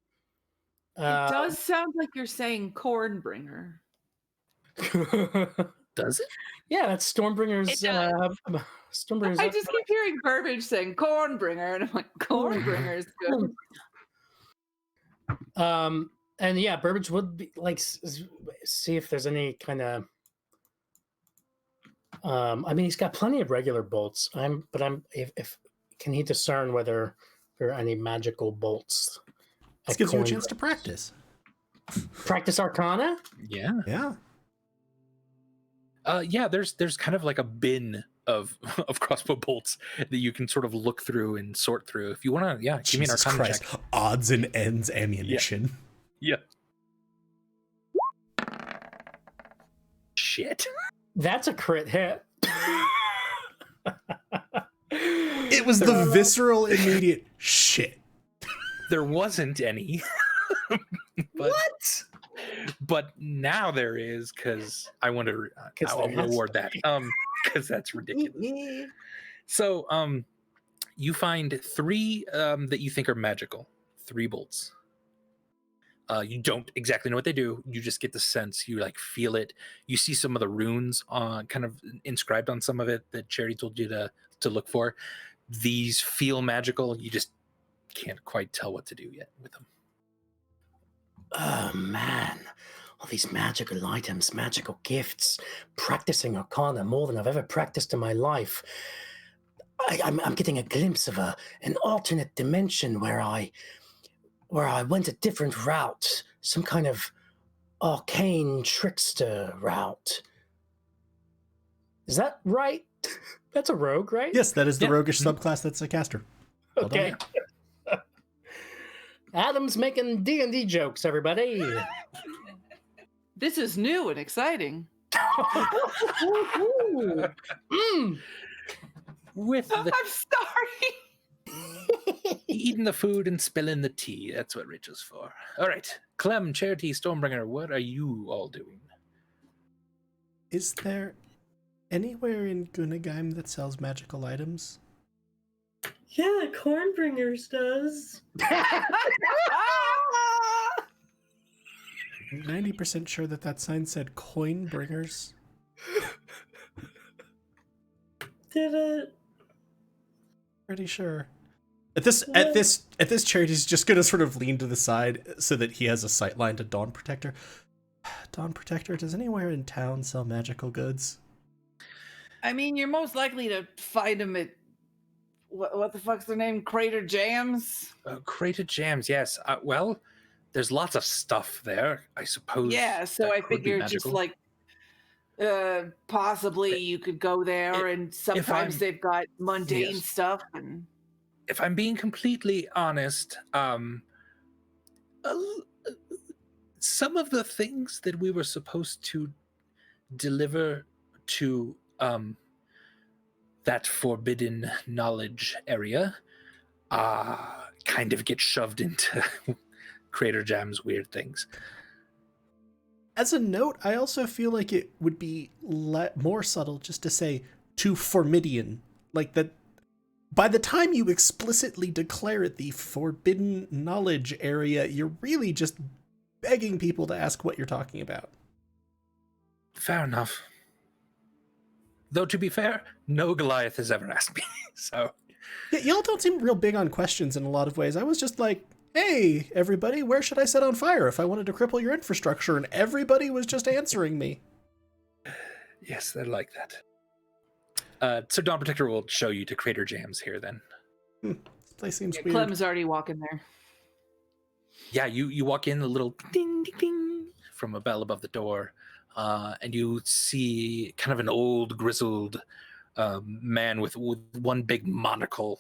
It does sound like you're saying Cornbringer. Does it? Yeah, that's Stormbringer's. Stormbringer's. I just keep hearing Burbage saying Cornbringer, and I'm like, Cornbringer is good. And yeah, Burbage would be see if there's any kind of. I mean, he's got plenty of regular bolts. If can he discern whether there are any magical bolts? This gives you a chance to practice. Practice Arcana? Yeah. Yeah, there's kind of like a bin of crossbow bolts that you can sort of look through and sort through. If you want to, give me an Arcana check. Odds and ends ammunition. Yeah. Shit. That's a crit hit. It was the visceral, immediate shit. There wasn't any. What? But now there is, because I want to. I'll reward that. Because that's ridiculous. So, you find 3 that you think are magical. 3 bolts. You don't exactly know what they do. You just get the sense. You feel it. You see some of the runes kind of inscribed on some of it that Charity told you to look for. These feel magical. You just can't quite tell what to do yet with them. Oh man, all these magical items, magical gifts, practicing Arcana more than I've ever practiced in my life. I'm getting a glimpse of an alternate dimension where I went a different route, some kind of arcane trickster route. Is that right? That's a rogue, right? Yes, that is the Yeah. roguish subclass that's a caster. Well done. Okay. Adam's making D&D jokes, everybody. This is new and exciting. Mm. With the I'm sorry. eating the food and spilling the tea. That's what Rich is for. All right. Clem, Charity, Stormbringer, what are you all doing? Is there anywhere in Gunageim that sells magical items? Yeah, Cornbringers does. I'm 90% sure that sign said coin bringers. Did it? Pretty sure. At this Charity's just gonna sort of lean to the side so that he has a sight line to Dawn Protector. Dawn Protector, does anywhere in town sell magical goods? I mean, you're most likely to find them at what the fuck's their name? Crater Jams. Crater Jams, yes. Well, there's lots of stuff there, I suppose. Yeah, so that I could be figure just magical. like possibly you could go there, and sometimes I'm- they've got mundane yes. stuff. And If I'm being completely honest, some of the things that we were supposed to deliver to that forbidden knowledge area kind of get shoved into Crater Jam's weird things. As a note, I also feel like it would be more subtle just to say to Formidian, like that. By the time you explicitly declare it the forbidden knowledge area, you're really just begging people to ask what you're talking about. Fair enough. Though, to be fair, no Goliath has ever asked me, so... Yeah, y'all don't seem real big on questions in a lot of ways. I was just like, hey, everybody, where should I set on fire if I wanted to cripple your infrastructure? And everybody was just answering me. Yes, they're like that. So Dawn Protector will show you to Crater Jams here, then. This place seems weird. Clem's already walking there. Yeah, you walk in, a little ding, ding, ding from a bell above the door, and you see kind of an old, grizzled man with one big monocle,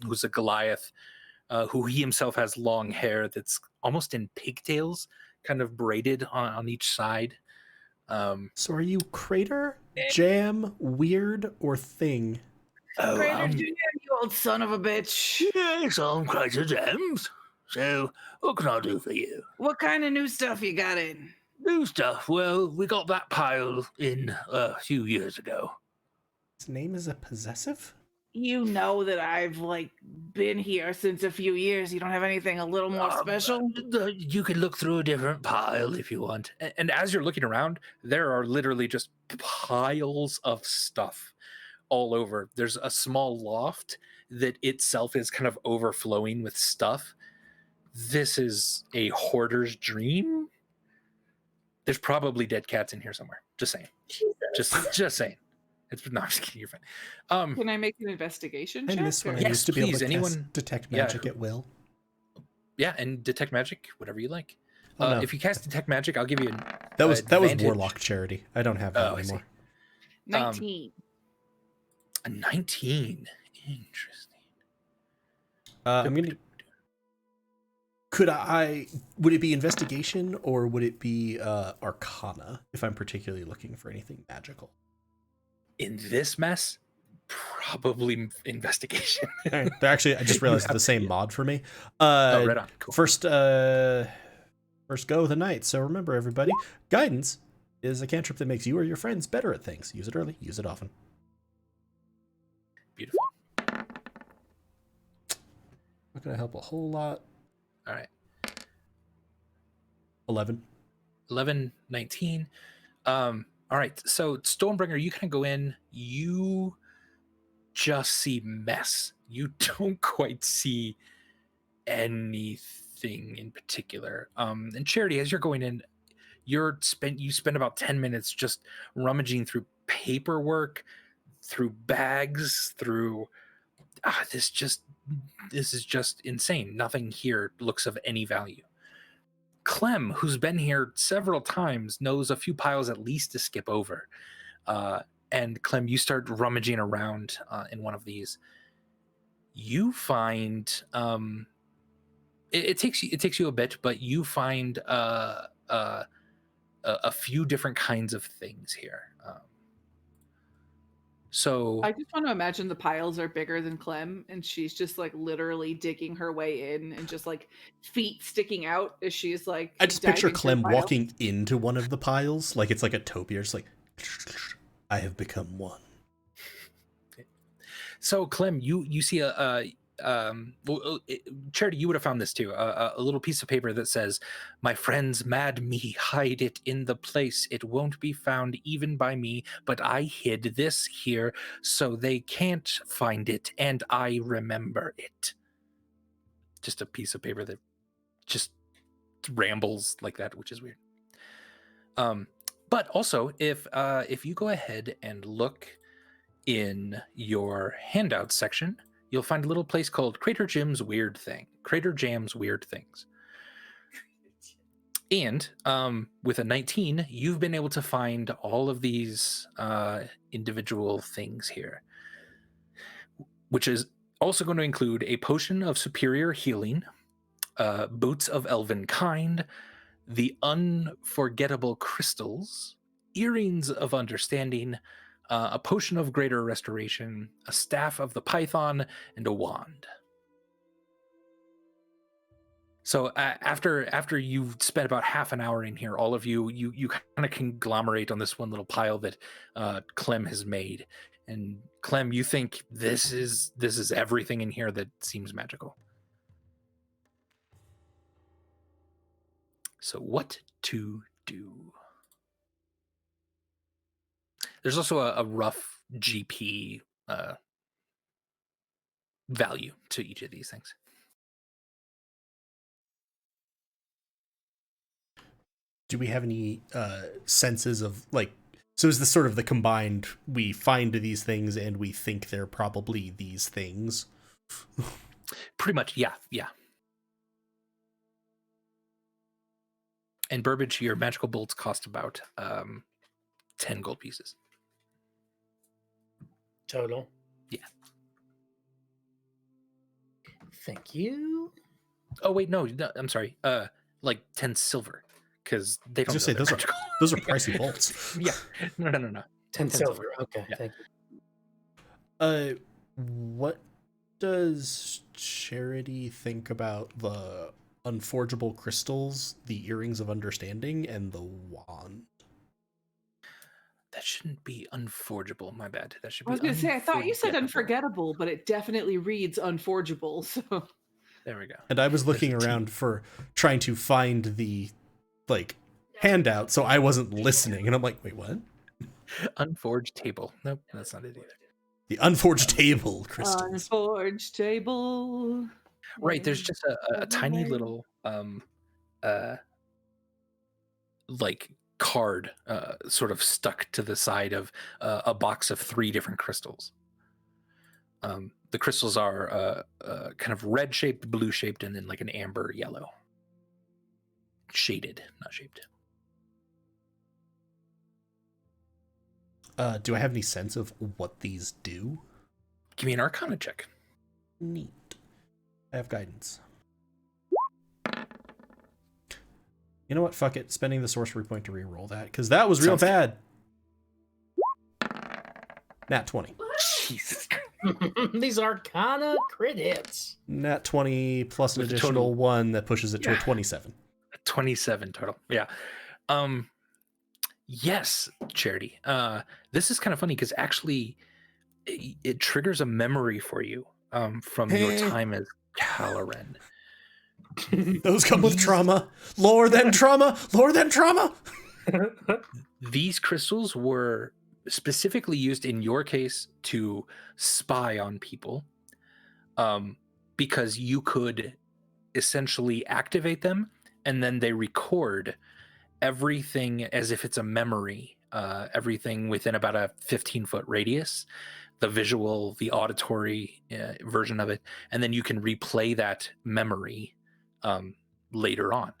who's a Goliath, who he himself has long hair that's almost in pigtails, kind of braided on each side. So are you Crater, Jam, Weird, or Thing? Crater Jam, you old son of a bitch. Yes, I'm Crater Jams. So, what can I do for you? What kind of new stuff you got in? New stuff. Well, we got that pile in a few years ago. His name is a possessive? You know that I've been here since a few years. You don't have anything a little more special? You can look through a different pile if you want. And as you're looking around, there are literally just piles of stuff all over. There's a small loft that itself is kind of overflowing with stuff. This is a hoarder's dream. There's probably dead cats in here somewhere. Just saying. Jesus. Just saying. No, I'm just kidding. You're fine. Can I make an investigation I check? miss when I Yes, used to be able please, to anyone- cast detect yeah, magic at will. Yeah, and detect magic, whatever you like. Oh, no. If you cast detect magic, I'll give you an That was advantage. Warlock Charity. I don't have that Oh, I see. anymore. 19. A 19. Interesting. I'm gonna. Would it be investigation or would it be Arcana if I'm particularly looking for anything magical? In this mess, probably investigation. All right. They're actually, I just realized You the same have- mod for me. Oh, right on. Cool. First go of the night. So remember, everybody, guidance is a cantrip that makes you or your friends better at things. Use it early, use it often. Beautiful. Not gonna help a whole lot. All right. 11. 11, 19. All right. So Stormbringer, you kind of go in. You just see mess. You don't quite see anything in particular. And Charity, as you're going in, you spend about 10 minutes just rummaging through paperwork, through bags, through this is just insane. Nothing here looks of any value. Clem, who's been here several times, knows a few piles at least to skip over. And Clem, you start rummaging around in one of these. You find it takes you a bit, but you find a few different kinds of things here. So I just want to imagine the piles are bigger than Clem, and she's just like literally digging her way in, and just like feet sticking out as she's like. I just picture diving through Clem piles. walking into one of the piles, like it's like a topiary, just like, I have become one. So Clem, you see Charity, you would have found this too. A little piece of paper that says, "My friends mad me hide it in the place. It won't be found even by me, but I hid this here so they can't find it, and I remember it." Just a piece of paper that just rambles like that, which is weird. But also, if you go ahead and look in your handout section, you'll find a little place called Crater Jam's Weird Things. And with a 19, you've been able to find all of these individual things here, which is also going to include a potion of superior healing, boots of elven kind, the unforgettable crystals, earrings of understanding, a potion of greater restoration, a staff of the python, and a wand. So after you've spent about half an hour in here, all of you kind of conglomerate on this one little pile that Clem has made. And Clem, you think this is everything in here that seems magical. So what to do? There's also a rough GP value to each of these things. Do we have any senses of, like, so is this sort of the combined, we find these things and we think they're probably these things? Pretty much, yeah. And Burbage, your magical bolts cost about 10 gold pieces. Total. Yeah. Thank you. Oh wait, no, I'm sorry. Like 10 silver, because they don't. I was gonna say those are pricey bolts. Yeah. No. 10 silver. Okay, Yeah. thank you. What does Charity think about the unforgeable crystals, the earrings of understanding, and the wand? That shouldn't be unforgeable. My bad. That should be. I was going to say, I thought you said unforgettable. unforgettable, but it definitely reads unforgeable. So There we go. And I was looking There's a T. around for trying to find the handout, so I wasn't listening, and I'm like, wait, what? Unforged table. Nope, that's not it either. The unforged table crystals. unforged table. Right, there's just a tiny little like card sort of stuck to the side of a box of 3 different crystals. The crystals are kind of red shaped, blue shaped, and then like an amber yellow. Shaded, not shaped. Do I have any sense of what these do? Give me an Arcana check. Neat. I have guidance. You know what? Fuck it. Spending the sorcery point to reroll that, because that was real Sounds bad. Nat 20. Jesus. These Arcana crit hits. Nat 20 plus an With a additional total- 1 that pushes it to a 27. 27 total. Yeah. Yes, Charity. This is kind of funny because actually it triggers a memory for you from your time as Caloran. Those come with trauma. Lower than trauma. Lower than trauma. These crystals were specifically used in your case to spy on people, because you could essentially activate them, and then they record everything as if it's a memory, everything within about a 15-foot radius, the visual, the auditory version of it, and then you can replay that memory later on.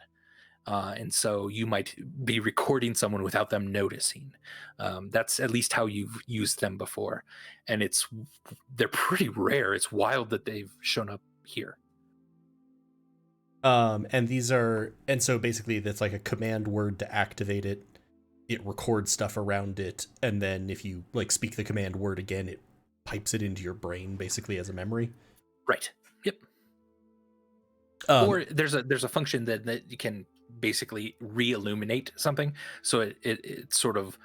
And so you might be recording someone without them noticing. That's at least how you've used them before, and they're pretty rare. It's wild that they've shown up here. And so basically that's like a command word to activate it. It records stuff around it, and then if you like speak the command word again, it pipes it into your brain basically as a memory. Right. Yep. Or there's a function that you can basically re-illuminate something, so it's sort of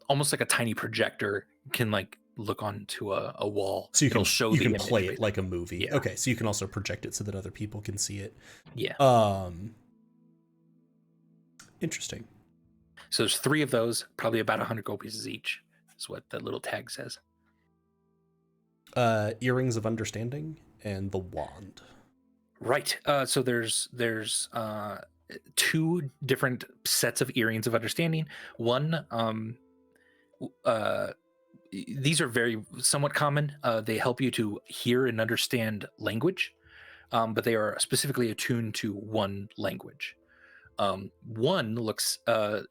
almost like a tiny projector can like look onto a wall. So you It'll can show you the can image, play it basically. like a movie. Yeah. Okay, so you can also project it so that other people can see it. Yeah. Interesting. So there's 3 of those, probably about 100 gold pieces each, is what the little tag says. Earrings of Understanding and the Wand. Right. So there's 2 different sets of earrings of understanding. One, these are very somewhat common. They help you to hear and understand language, but they are specifically attuned to one language. One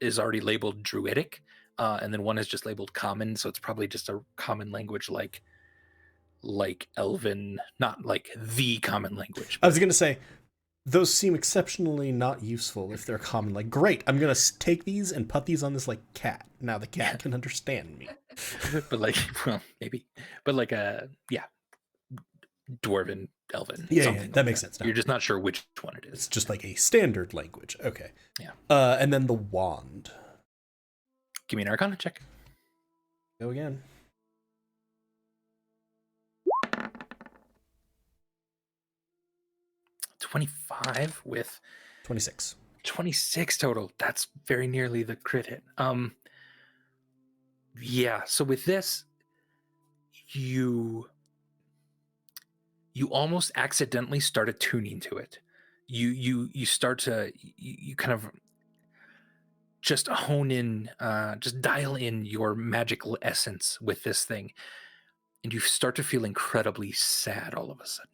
is already labeled Druidic, and then one is just labeled Common. So it's probably just a common language like Elven, not like the common language. I was going to say, those seem exceptionally not useful if they're common. Like, great, I'm going to take these and put these on this, like, cat. Now the cat can understand me. But like, well, maybe. But like, yeah, Dwarven, Elven. Yeah, something that like makes sense. No. You're just not sure which one it It's is. just like a standard language. Okay. Yeah. And then the Wand. Give me an Arcana check. Go again. 25 with 26. 26 total. That's very nearly the crit hit. Yeah, so with this, you almost accidentally start attuning to it. You start to you kind of just hone in, just dial in your magical essence with this thing, and you start to feel incredibly sad all of a sudden.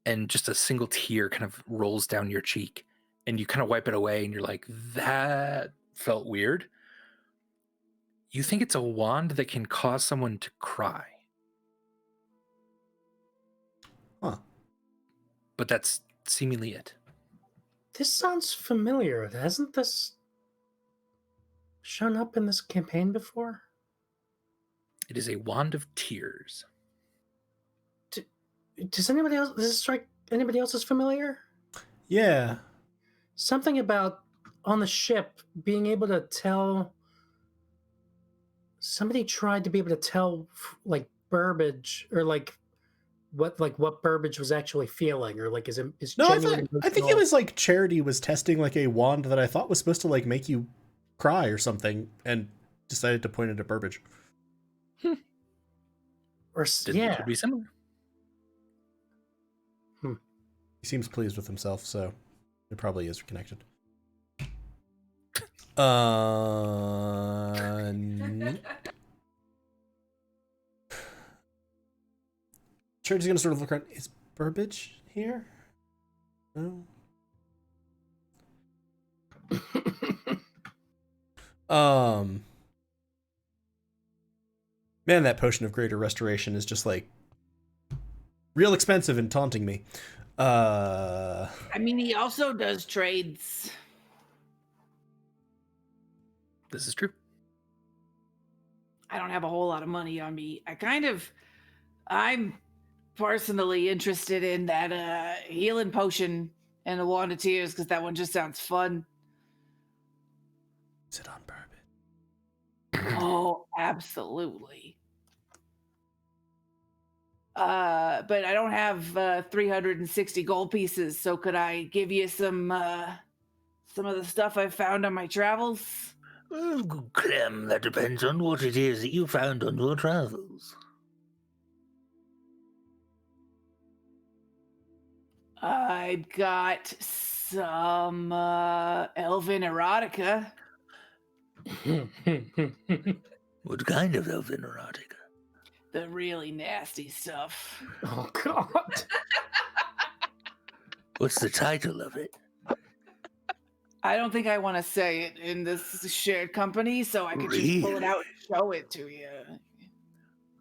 And just a single tear kind of rolls down your cheek, and you kind of wipe it away, and you're like, that felt weird. You think it's a wand that can cause someone to cry. Huh. But that's seemingly it. This sounds familiar. Hasn't this shown up in this campaign before? It is a wand of tears. Does this strike anybody else as familiar? Yeah. Something about on the ship being able to tell. Somebody tried to be able to tell like Burbage or like what Burbage was actually feeling, or like is No, genuine I think it was like Charity was testing like a wand that I thought was supposed to like make you cry or something, and decided to point it at Burbage. Or It could be similar. He seems pleased with himself, so it probably is connected. Charity's gonna sort of look around. Is Burbage here? No. Man, that potion of greater restoration is just like real expensive and taunting me. I mean, he also does trades. This is true. I don't have a whole lot of money on me. I'm personally interested in that healing potion and the wand of tears, because that one just sounds fun. Is it on Burbage? Oh, absolutely. But I don't have 360 gold pieces, so could I give you some of the stuff I found on my travels? Oh, good Clem, that depends on what it is that you found on your travels. I've got some elven erotica. What kind of elven erotica? The really nasty stuff. Oh God. What's the title of it? I don't think I want to say it in this shared company, so I could just pull it out and show it to you.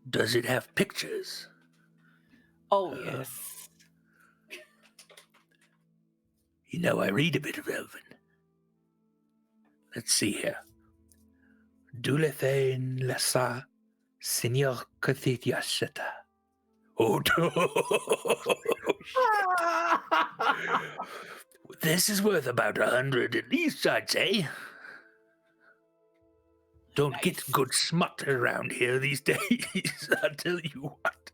Does it have pictures? Oh, yes. You know, I read a bit of Elven. Let's see here. Dulethain lasa senior cathetiaseta. Oh, this is worth about 100 at least, I'd say. Don't get good smut around here these days, I'll tell you what.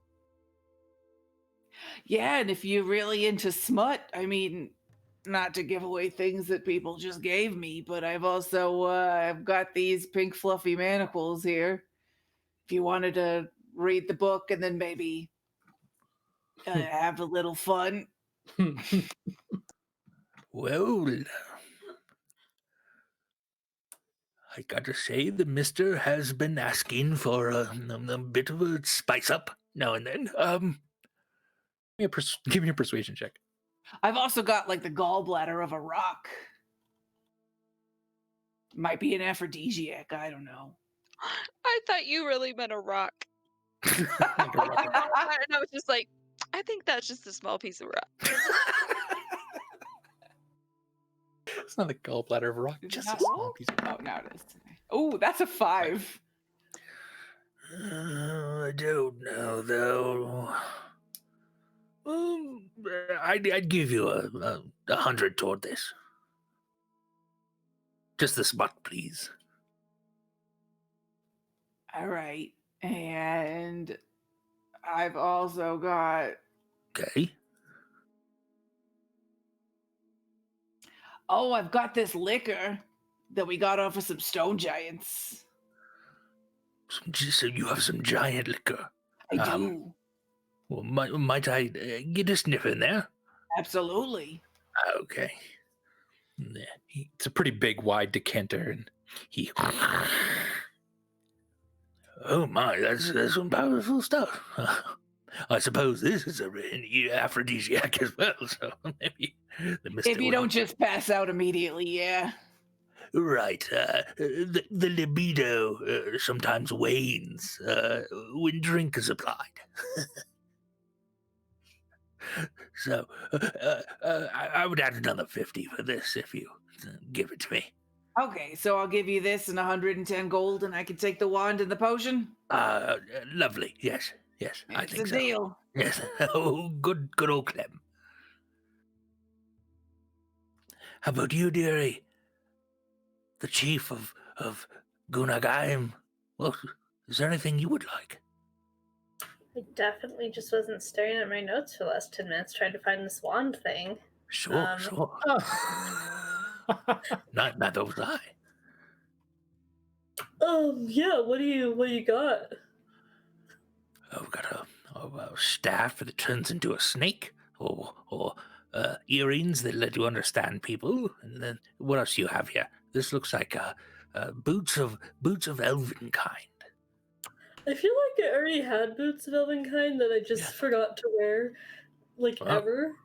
Yeah, and if you're really into smut, I mean, not to give away things that people just gave me, but I've also I've got these pink fluffy manacles here. If you wanted to read the book and then maybe have a little fun. Well, I gotta say, the mister has been asking for a bit of a spice up now and then. Give me a persuasion check. I've also got like the gallbladder of a rock. Might be an aphrodisiac, I don't know. I thought you really meant a rock. Like a rock. And I was just like, I think that's just a small piece of rock. It's not the gallbladder of a rock, Is it just not a small roll? piece of rock. Oh, now it is. Oh, that's a 5. I don't know, though. I'd give you a 100 toward this. Just the spot, please. All right. And I've also got... Okay. Oh, I've got this liquor that we got off of some stone giants. So you have some giant liquor. I do. Well, might I get a sniff in there? Absolutely. Okay. It's a pretty big, wide decanter, and he... Oh my, that's some powerful stuff. I suppose this is a aphrodisiac as well, so maybe the mister If you don't just pass out immediately, yeah. Right. The libido sometimes wanes when drink is applied. So I would add another 50 for this if you give it to me. Okay, so I'll give you this and 110 gold, and I can take the wand and the potion. Lovely. Yes. I It's think a so. deal. Yes. Oh, good old Clem. How about you, dearie? The chief of Gunagaim. Well, is there anything you would like? I definitely just wasn't staring at my notes for the last 10 minutes trying to find this wand thing. Sure. Oh. Neither was I. Yeah, what do you got? I've got a staff that turns into a snake, or earrings that let you understand people. And then what else do you have here? This looks like boots of elven kind. I feel like I already had boots of elven kind that I just forgot to wear, like ever.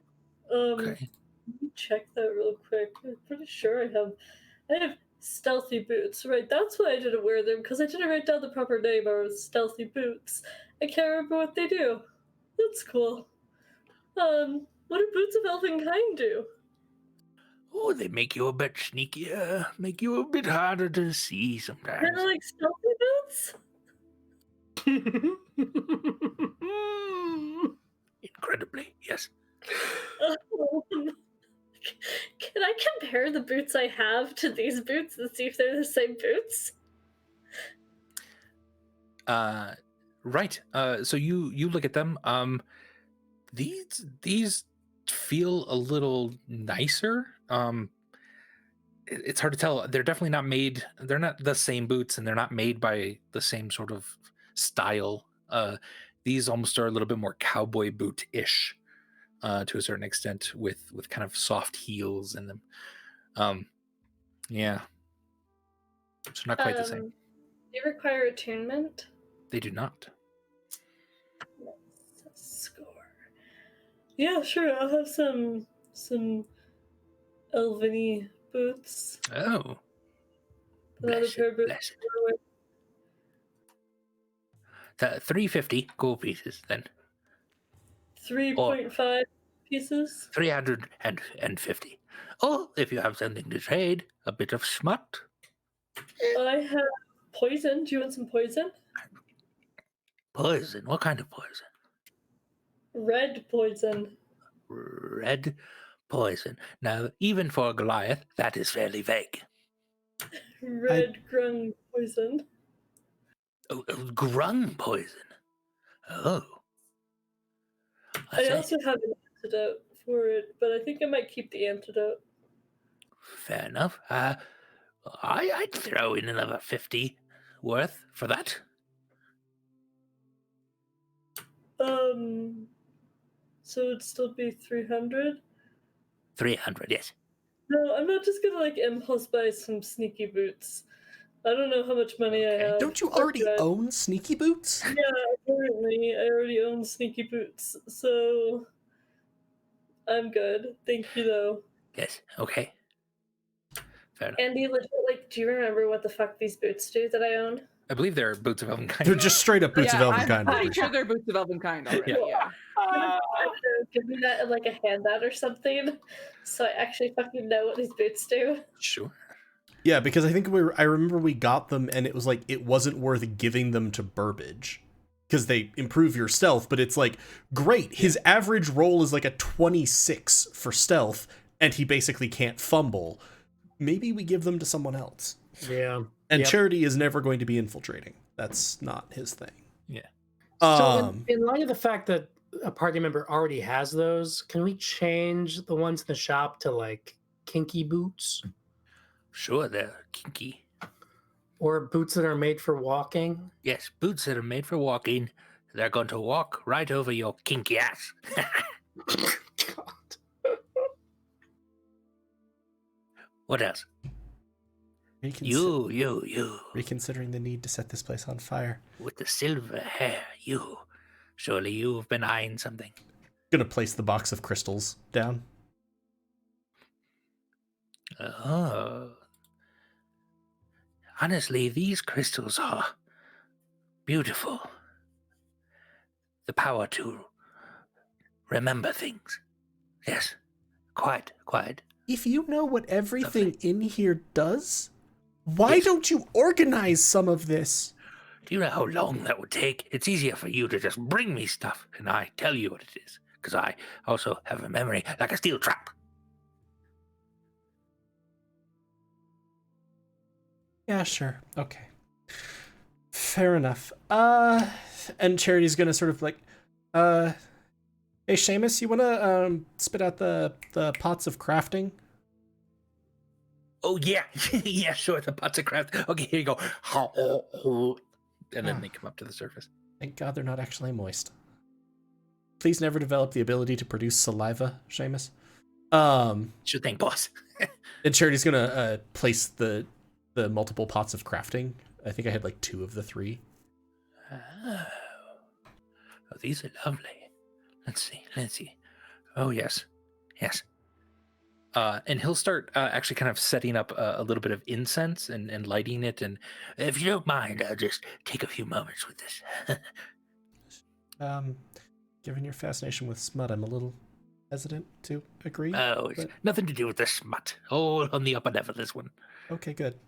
Okay. Let me check that real quick. I'm pretty sure I have stealthy boots, right? That's why I didn't wear them, because I didn't write down the proper name. I was stealthy boots. I can't remember what they do. That's cool. What do boots of elven kind do? Oh, they make you a bit sneakier, make you a bit harder to see sometimes. They're like stealthy boots? Incredibly, yes. Can I compare the boots I have to these boots and see if they're the same boots? Right. So you look at them. These feel a little nicer. It's hard to tell. They're definitely not made. They're not the same boots, and they're not made by the same sort of style. These almost are a little bit more cowboy boot-ish. to a certain extent with kind of soft heels in them. Yeah, it's not quite the same. They require attunement. They do not. Score. Yeah, sure. I'll have some elven boots. Oh, Another bless pair it, of boots. bless it. 350 gold pieces then. 3.5 pieces. 350. Or if you have something to trade, a bit of smut. I have poison. Do you want some poison? Poison? What kind of poison? Red poison. Red poison. Now, even for Goliath, that is fairly vague. Red grung poison. Oh, grung poison. Oh. I see. also have an antidote for it, but I think I might keep the antidote. Fair enough. I'd throw in another 50 worth for that. So it'd still be 300? 300, yes. No, I'm not just gonna impulse buy some sneaky boots. I don't know how much money I have. Don't you already own sneaky boots? Yeah, apparently I already own sneaky boots, so I'm good. Thank you, though. Yes, okay. Fair enough. Andy, legit, do you remember what the fuck these boots do that I own? I believe they're boots of Elvenkind. They're just straight up boots of I'm Elvenkind. pretty sure they're boots of Elvenkind already. Yeah. Give me that in a handout or something, so I actually fucking know what these boots do. Sure. Yeah, because I think I remember we got them and it was it wasn't worth giving them to Burbage because they improve your stealth, but it's great. His average roll is a 26 for stealth and he basically can't fumble. Maybe we give them to someone else. Yeah. And Charity is never going to be infiltrating. That's not his thing. Yeah. So in light of the fact that a party member already has those, can we change the ones in the shop to kinky boots? Sure, they're kinky. Or boots that are made for walking? Yes, boots that are made for walking. They're going to walk right over your kinky ass. What else? You. Reconsidering the need to set this place on fire. With the silver hair, you. Surely you've been eyeing something. Gonna place the box of crystals down. Oh. Honestly, these crystals are beautiful. The power to remember things. Yes, quite. If you know what everything in here does, why don't you organize some of this? Do you know how long that would take? It's easier for you to just bring me stuff and I tell you what it is. Because I also have a memory like a steel trap. Yeah, sure. Okay. Fair enough. And Charity's gonna sort of hey Seamus, you wanna spit out the pots of crafting? Oh yeah, yeah, sure. The pots of craft. Okay, here you go. And then they come up to the surface. Thank God they're not actually moist. Please never develop the ability to produce saliva, Seamus. Sure thing, boss. And Charity's gonna place the multiple pots of crafting. I think I had 2 of the 3. Oh, these are lovely. Let's see. Oh yes. And he'll start actually kind of setting up a little bit of incense and lighting it. And if you don't mind, I'll just take a few moments with this. Given your fascination with smut, I'm a little hesitant to agree. Oh, it's nothing to do with the smut. All on the upper level, this one. Okay, good.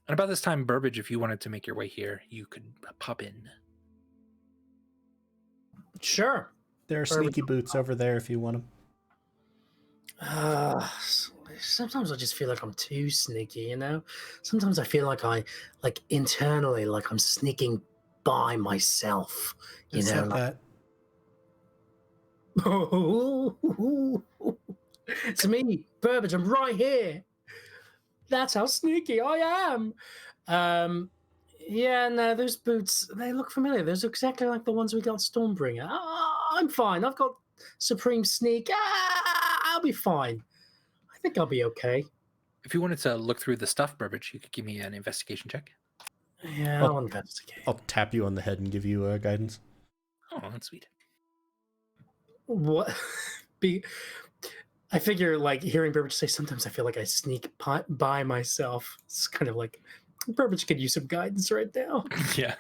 And about this time, Burbage, if you wanted to make your way here, you could pop in. Sure. There are sneaky boots over there if you want them. Sometimes I just feel like I'm too sneaky, you know? Sometimes I feel like internally, I'm sneaking by myself, you know? That. It's me, Burbage, I'm right here. That's how sneaky I am. Yeah, no, those boots, they look familiar. Those are exactly like the ones we got Stormbringer. I'm fine. I've got supreme sneak. I'll be fine. I think I'll be okay. If you wanted to look through the stuff, Burbage, you could give me an investigation check. Yeah, I'll investigate. I'll tap you on the head and give you guidance. Oh, that's sweet. What? I figure, like, hearing Burbage say, sometimes I feel like I sneak by myself. It's kind of like, Burbage could use some guidance right now. Yeah.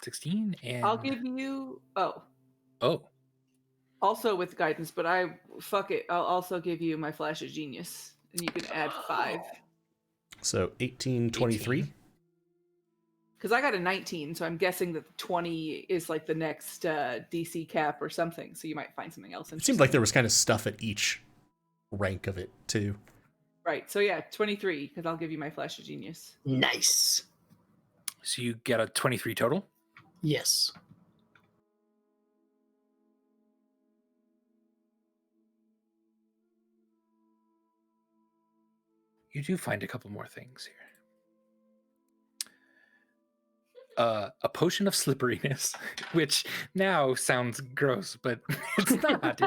$16 and I'll give you. Oh. Also with guidance, but fuck it. I'll also give you my flash of genius, and you can add 5. So 18, 23. 18. Because I got a 19, so I'm guessing that the 20 is like the next DC cap or something. So you might find something else. It seemed like there was kind of stuff at each rank of it too. Right. So yeah, 23, because I'll give you my flash of genius. Nice. So you get a 23 total? Yes. You do find a couple more things here. A potion of slipperiness, which now sounds gross, but it's not.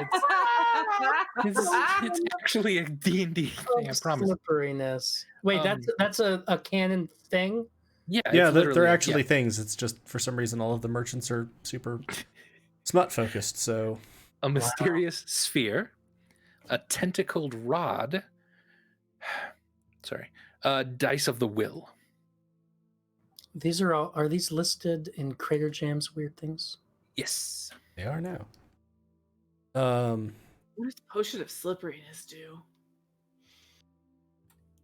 It's actually a D&D thing, I promise. Slipperiness. Wait, that's a canon thing? Yeah, they're actually things. It's just for some reason all of the merchants are super smut focused. So a mysterious sphere, a tentacled rod. Sorry, dice of the will. These are these listed in Crater Jam's weird things? Yes, they are now. What does potion of slipperiness do?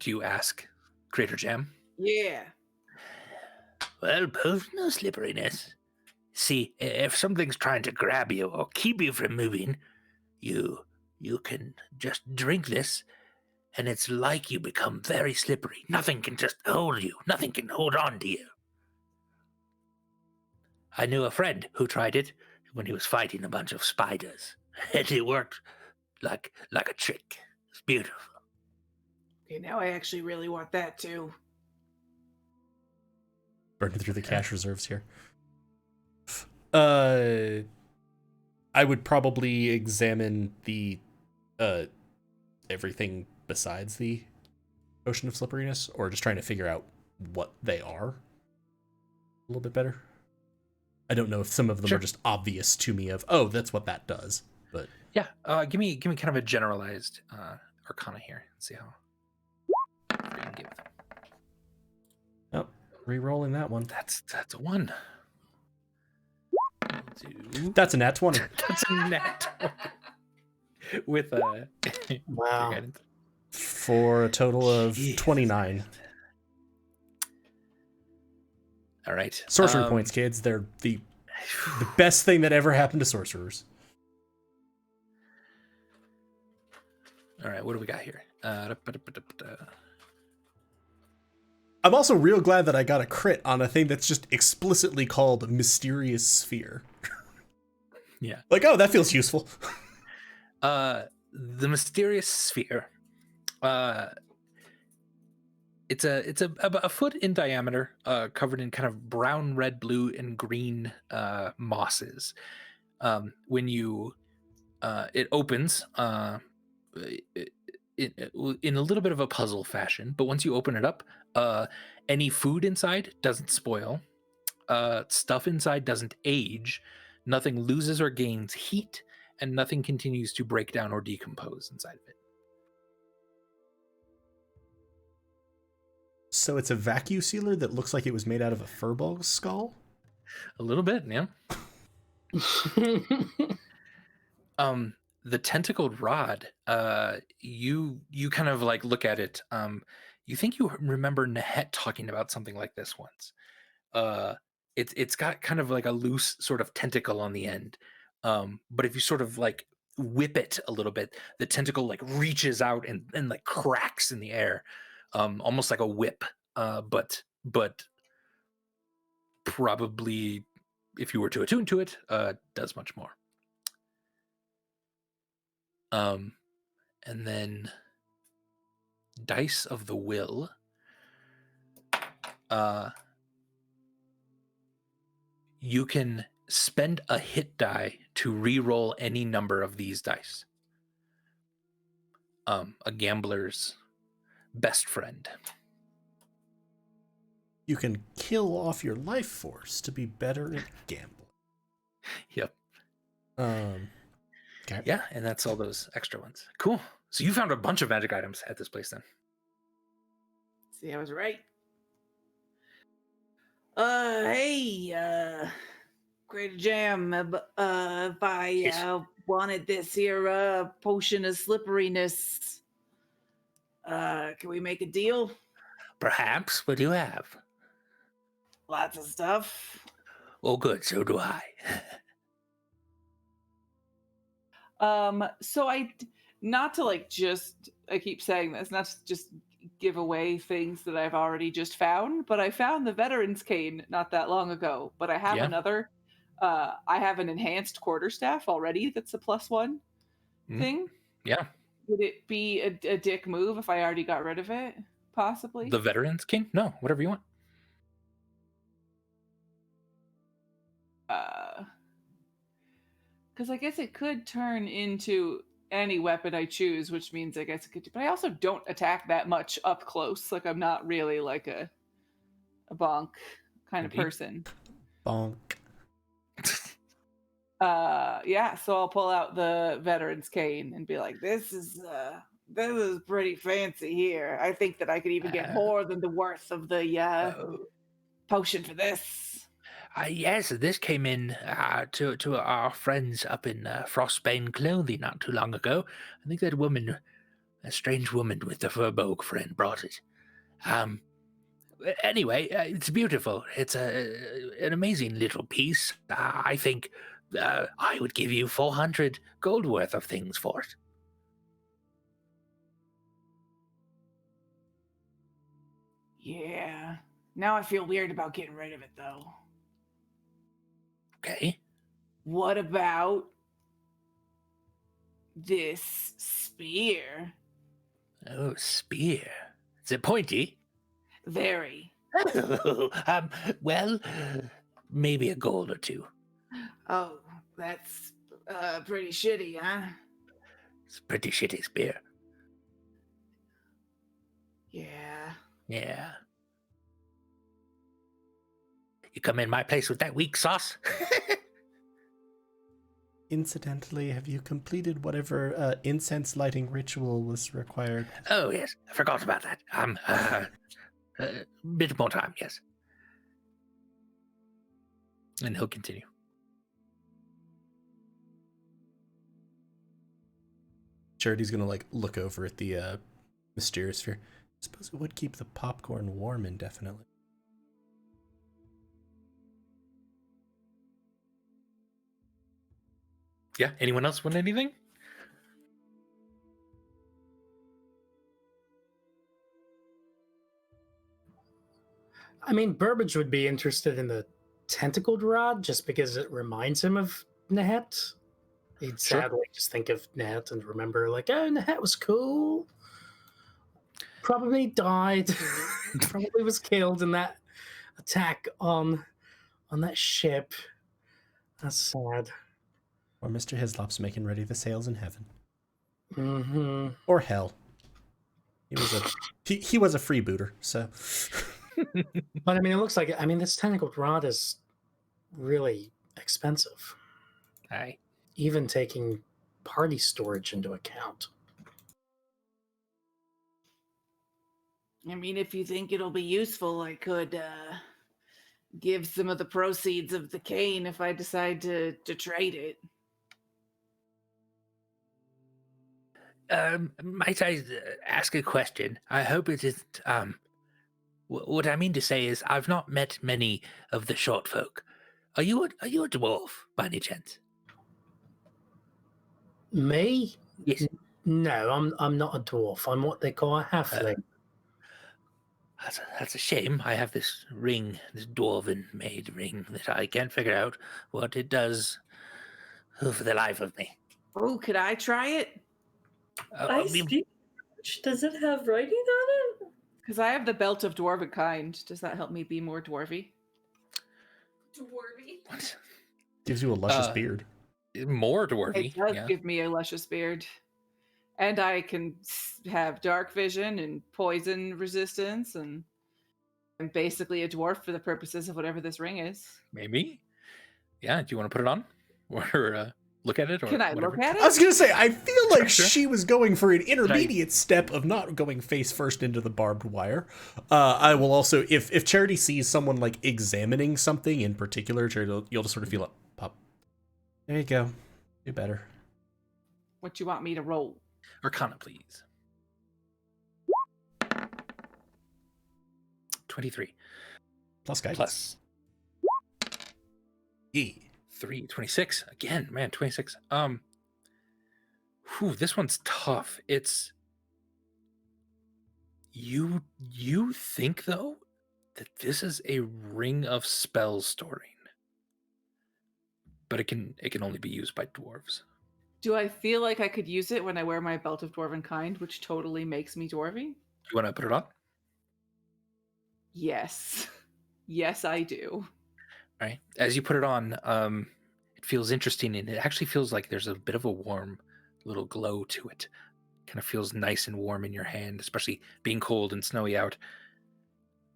Do you ask Crater Jam? Yeah. Well, potion of slipperiness. See, if something's trying to grab you or keep you from moving, you can just drink this, and it's like you become very slippery. Nothing can just hold you. Nothing can hold on to you. I knew a friend who tried it when he was fighting a bunch of spiders, and it worked like a trick. It's beautiful. Okay, now I actually really want that too. Burning through the cash reserves here. I would probably examine the everything besides the Ocean of Slipperiness, or just trying to figure out what they are a little bit better. I don't know if some of them are just obvious to me of, oh, that's what that does. But yeah, give me kind of a generalized arcana here. Let's see how you can give them. Oh, re-rolling that one. That's a 1. That's a nat 20. That's a nat 20. With a wow. For a total of 29. All right. Sorcery points, kids. They're the best thing that ever happened to sorcerers. All right, what do we got here? I'm also real glad that I got a crit on a thing that's just explicitly called Mysterious Sphere. Yeah. Like, oh, that feels useful. The Mysterious Sphere. It's about a foot in diameter, covered in kind of brown, red, blue, and green mosses. When you it opens in a little bit of a puzzle fashion, but once you open it up, any food inside doesn't spoil. Stuff inside doesn't age. Nothing loses or gains heat, and nothing continues to break down or decompose inside of it. So it's a vacuum sealer that looks like it was made out of a furball skull? A little bit, yeah. The tentacled rod, you kind of like look at it. You think you remember Nahet talking about something like this once. It's got kind of like a loose sort of tentacle on the end. But if you sort of like whip it a little bit, the tentacle like reaches out and like cracks in the air. Almost like a whip, but probably if you were to attune to it, does much more. And then Dice of the Will. you can spend a hit die to re-roll any number of these dice. A gambler's best friend. You can kill off your life force to be better at gambling. Yep. Okay. Yeah, and that's all those extra ones. Cool. So you found a bunch of magic items at this place then. See, I was right. Hey, Great Jam. If I wanted this here potion of slipperiness, can we make a deal? Perhaps. What do you have? Lots of stuff. Oh, good. So do I. So not to like just, I keep saying this, not to just give away things that I've already just found, but I found the Veteran's Cane not that long ago, but I have another, I have an enhanced quarterstaff already that's a +1 thing. Yeah. Would it be a dick move if I already got rid of it? Possibly. The Veteran's King? No, whatever you want. Because I guess it could turn into any weapon I choose, which means I guess it could. But I also don't attack that much up close. Like I'm not really like a bonk kind of person. Bonk. Yeah. So I'll pull out the Veteran's Cane and be like, "This is pretty fancy here. I think that I could even get more than the worth of the potion for this." Yes, this came in to our friends up in Frostbane Clothing not too long ago. I think that woman, a strange woman with the Furbolg friend, brought it. Anyway, it's beautiful. It's an amazing little piece. I think I would give you 400 gold worth of things for it. Yeah. Now I feel weird about getting rid of it, though. Okay. What about this spear? Oh, spear. Is it pointy? Very. Well, maybe a gold or two. Oh, that's pretty shitty, huh? It's a pretty shitty spear. Yeah. Yeah. You come in my place with that weak sauce? Incidentally, have you completed whatever incense lighting ritual was required? Oh, yes. I forgot about that. A bit more time, yes. And he'll continue. Charity's gonna like look over at the mysterious sphere. I suppose it would keep the popcorn warm indefinitely. Yeah, anyone else want anything? I mean, Burbage would be interested in the tentacled rod just because it reminds him of Nahet. He'd Sure. sadly just think of Nahet and remember, like, oh, Nahet was cool. Probably died. Probably was killed in that attack on that ship. That's sad. Or Mr. Hislop's making ready the sails in heaven. Mm-hmm. Or hell. He was a freebooter, so. But I mean, it looks like this tentacled rod is really expensive, Aye. even taking party storage into account. I mean, if you think it'll be useful, I could give some of the proceeds of the cane if I decide to trade it. Might I ask a question? I hope it isn't. What I mean to say is, I've not met many of the short folk. Are you a dwarf by any chance? Me? Yes. No, I'm not a dwarf. I'm what they call a halfling. That's a shame. I have this ring, this dwarven made ring, that I can't figure out what it does for the life of me. Oh, could I try it? I speak. Does it have writing on it? Because I have the belt of dwarven kind. Does that help me be more dwarvy? Dwarvy. What? Gives you a luscious beard. More dwarvy. It does Yeah. give me a luscious beard. And I can have dark vision and poison resistance, and I'm basically a dwarf for the purposes of whatever this ring is. Maybe. Yeah. Do you want to put it on, or look at it, or Can I whatever? look at it? I was gonna say, I feel like Sure. she was going for an intermediate step of not going face first into the barbed wire. I will also, if Charity sees someone like examining something in particular, Charity, you'll just sort of feel it pop. There you go. Do better. What you want me to roll? Arcana, please. 23 Plus guidance. plus E. 3, 26. Again, man, 26. This one's tough. It's you think though that this is a ring of spell storing, but it can only be used by dwarves. Do I feel like I could use it when I wear my belt of dwarven kind, which totally makes me dwarvy? You want to put it on? Yes. Yes, I do. Right. As you put it on, it feels interesting, and it actually feels like there's a bit of a warm little glow to it. Kind of feels nice and warm in your hand, especially being cold and snowy out.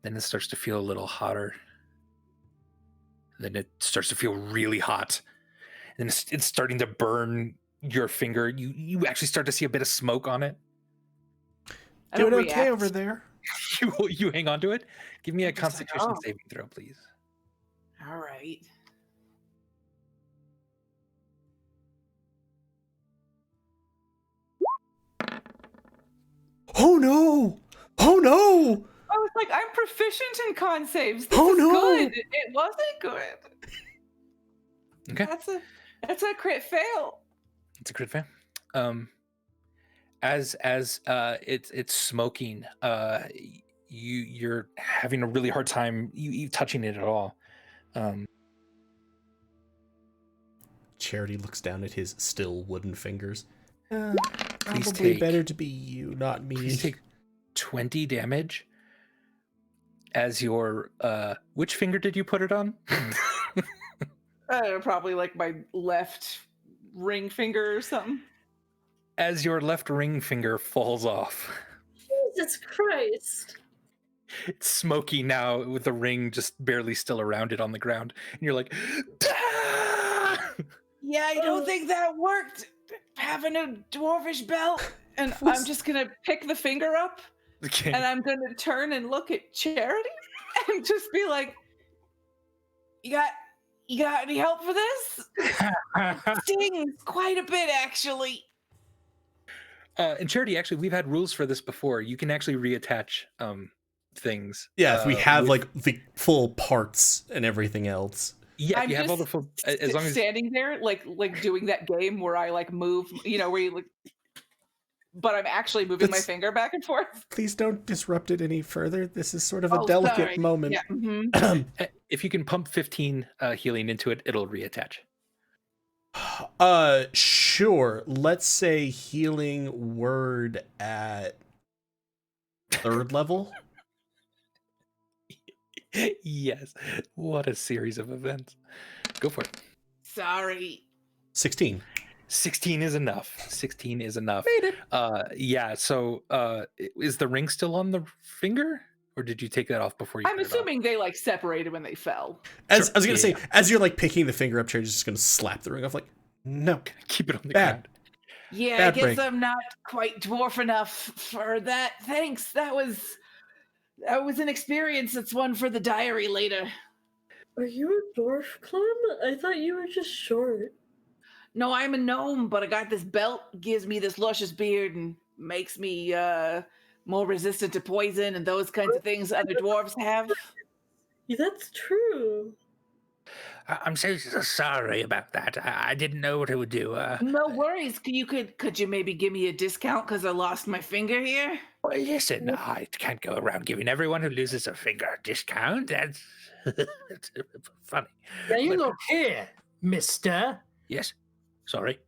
Then it starts to feel a little hotter. Then it starts to feel really hot. And it's starting to burn your finger. You actually start to see a bit of smoke on it. I Doing don't okay react. over there. You hang on to it. Give me a I'm just like, Constitution oh. saving throw, please. All right. Oh no! Oh no! I was like, I'm proficient in con saves. This Oh, is no. good. It wasn't good. Okay. That's a crit fail. It's a crit fail. As it's smoking, you're having a really hard time you touching it at all. Charity looks down at his still wooden fingers. Please Probably take- better to be you, not me. Please take 20 damage as your which finger did you put it on? Probably like my left ring finger or something. As your left ring finger falls off. Jesus Christ. It's smoky now with the ring just barely still around it on the ground. And you're like, "Ah!" Yeah, I don't think that worked. Having a dwarvish belt, and I'm just gonna pick the finger up, Okay. and I'm gonna turn and look at Charity, and just be like, "You got any help for this? Stings quite a bit, actually." And Charity, actually, we've had rules for this before. You can actually reattach things. Yeah, if we have with- like the full parts and everything else. yeah, if I'm you have all the just full, as long as standing there, like doing that game where I like move, where you like, but I'm actually moving my That's- finger back and forth. Please don't disrupt it any further. This is sort of a Oh, delicate sorry. moment. Yeah. mhm. if you can pump 15 healing into it, it'll reattach. Sure. Let's say healing word at 3rd level. Yes. What a series of events. Go for it. Sorry. 16. 16 is enough. 16 is enough. Made it. Yeah, so is the ring still on the finger? Or did you take that off before you I'm put it on? assuming they like separated when they fell. As Sure. I was gonna Yeah, say, as you're like picking the finger up, Charity's just gonna slap the ring off. Like, no, Keep it on the Bad. ground. Yeah, Bad I guess break. I'm not quite dwarf enough for that. Thanks. That was an experience. It's one for the diary later. Are you a dwarf, Clem? I thought you were just short. No, I'm a gnome, but I got this belt, gives me this luscious beard, and makes me more resistant to poison and those kinds of things other dwarves have. Yeah, that's true. I'm so sorry about that. I didn't know what it would do. No worries. Could you maybe give me a discount because I lost my finger here? Well, listen, I can't go around giving everyone who loses a finger a discount. That's funny. Now you But- look here, mister. Yes? Sorry.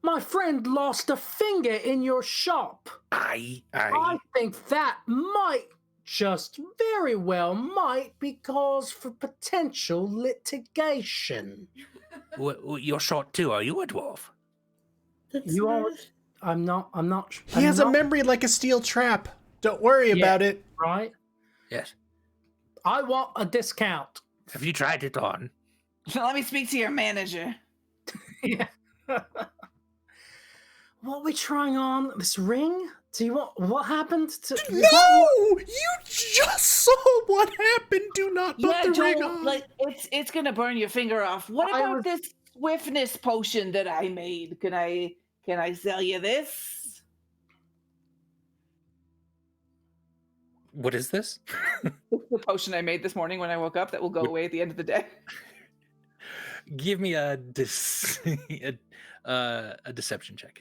My friend lost a finger in your shop. I I think that might just very well might be cause for potential litigation. You're short too, are you a dwarf? That's You are. nice. I'm not. He has a memory like a steel trap. Don't worry about it. Right. Yes. I want a discount. Have you tried it on? Let me speak to your manager. Yeah. What are we trying on? This ring? Do you want? What happened to? No! You just saw what happened. Do not put Yeah, the ring Joel, on. like it's gonna burn your finger off. What I about was- this swiftness potion that I made? Can I sell you this? What is this? It's the potion I made this morning when I woke up that will go away at the end of the day. Give me a deception check.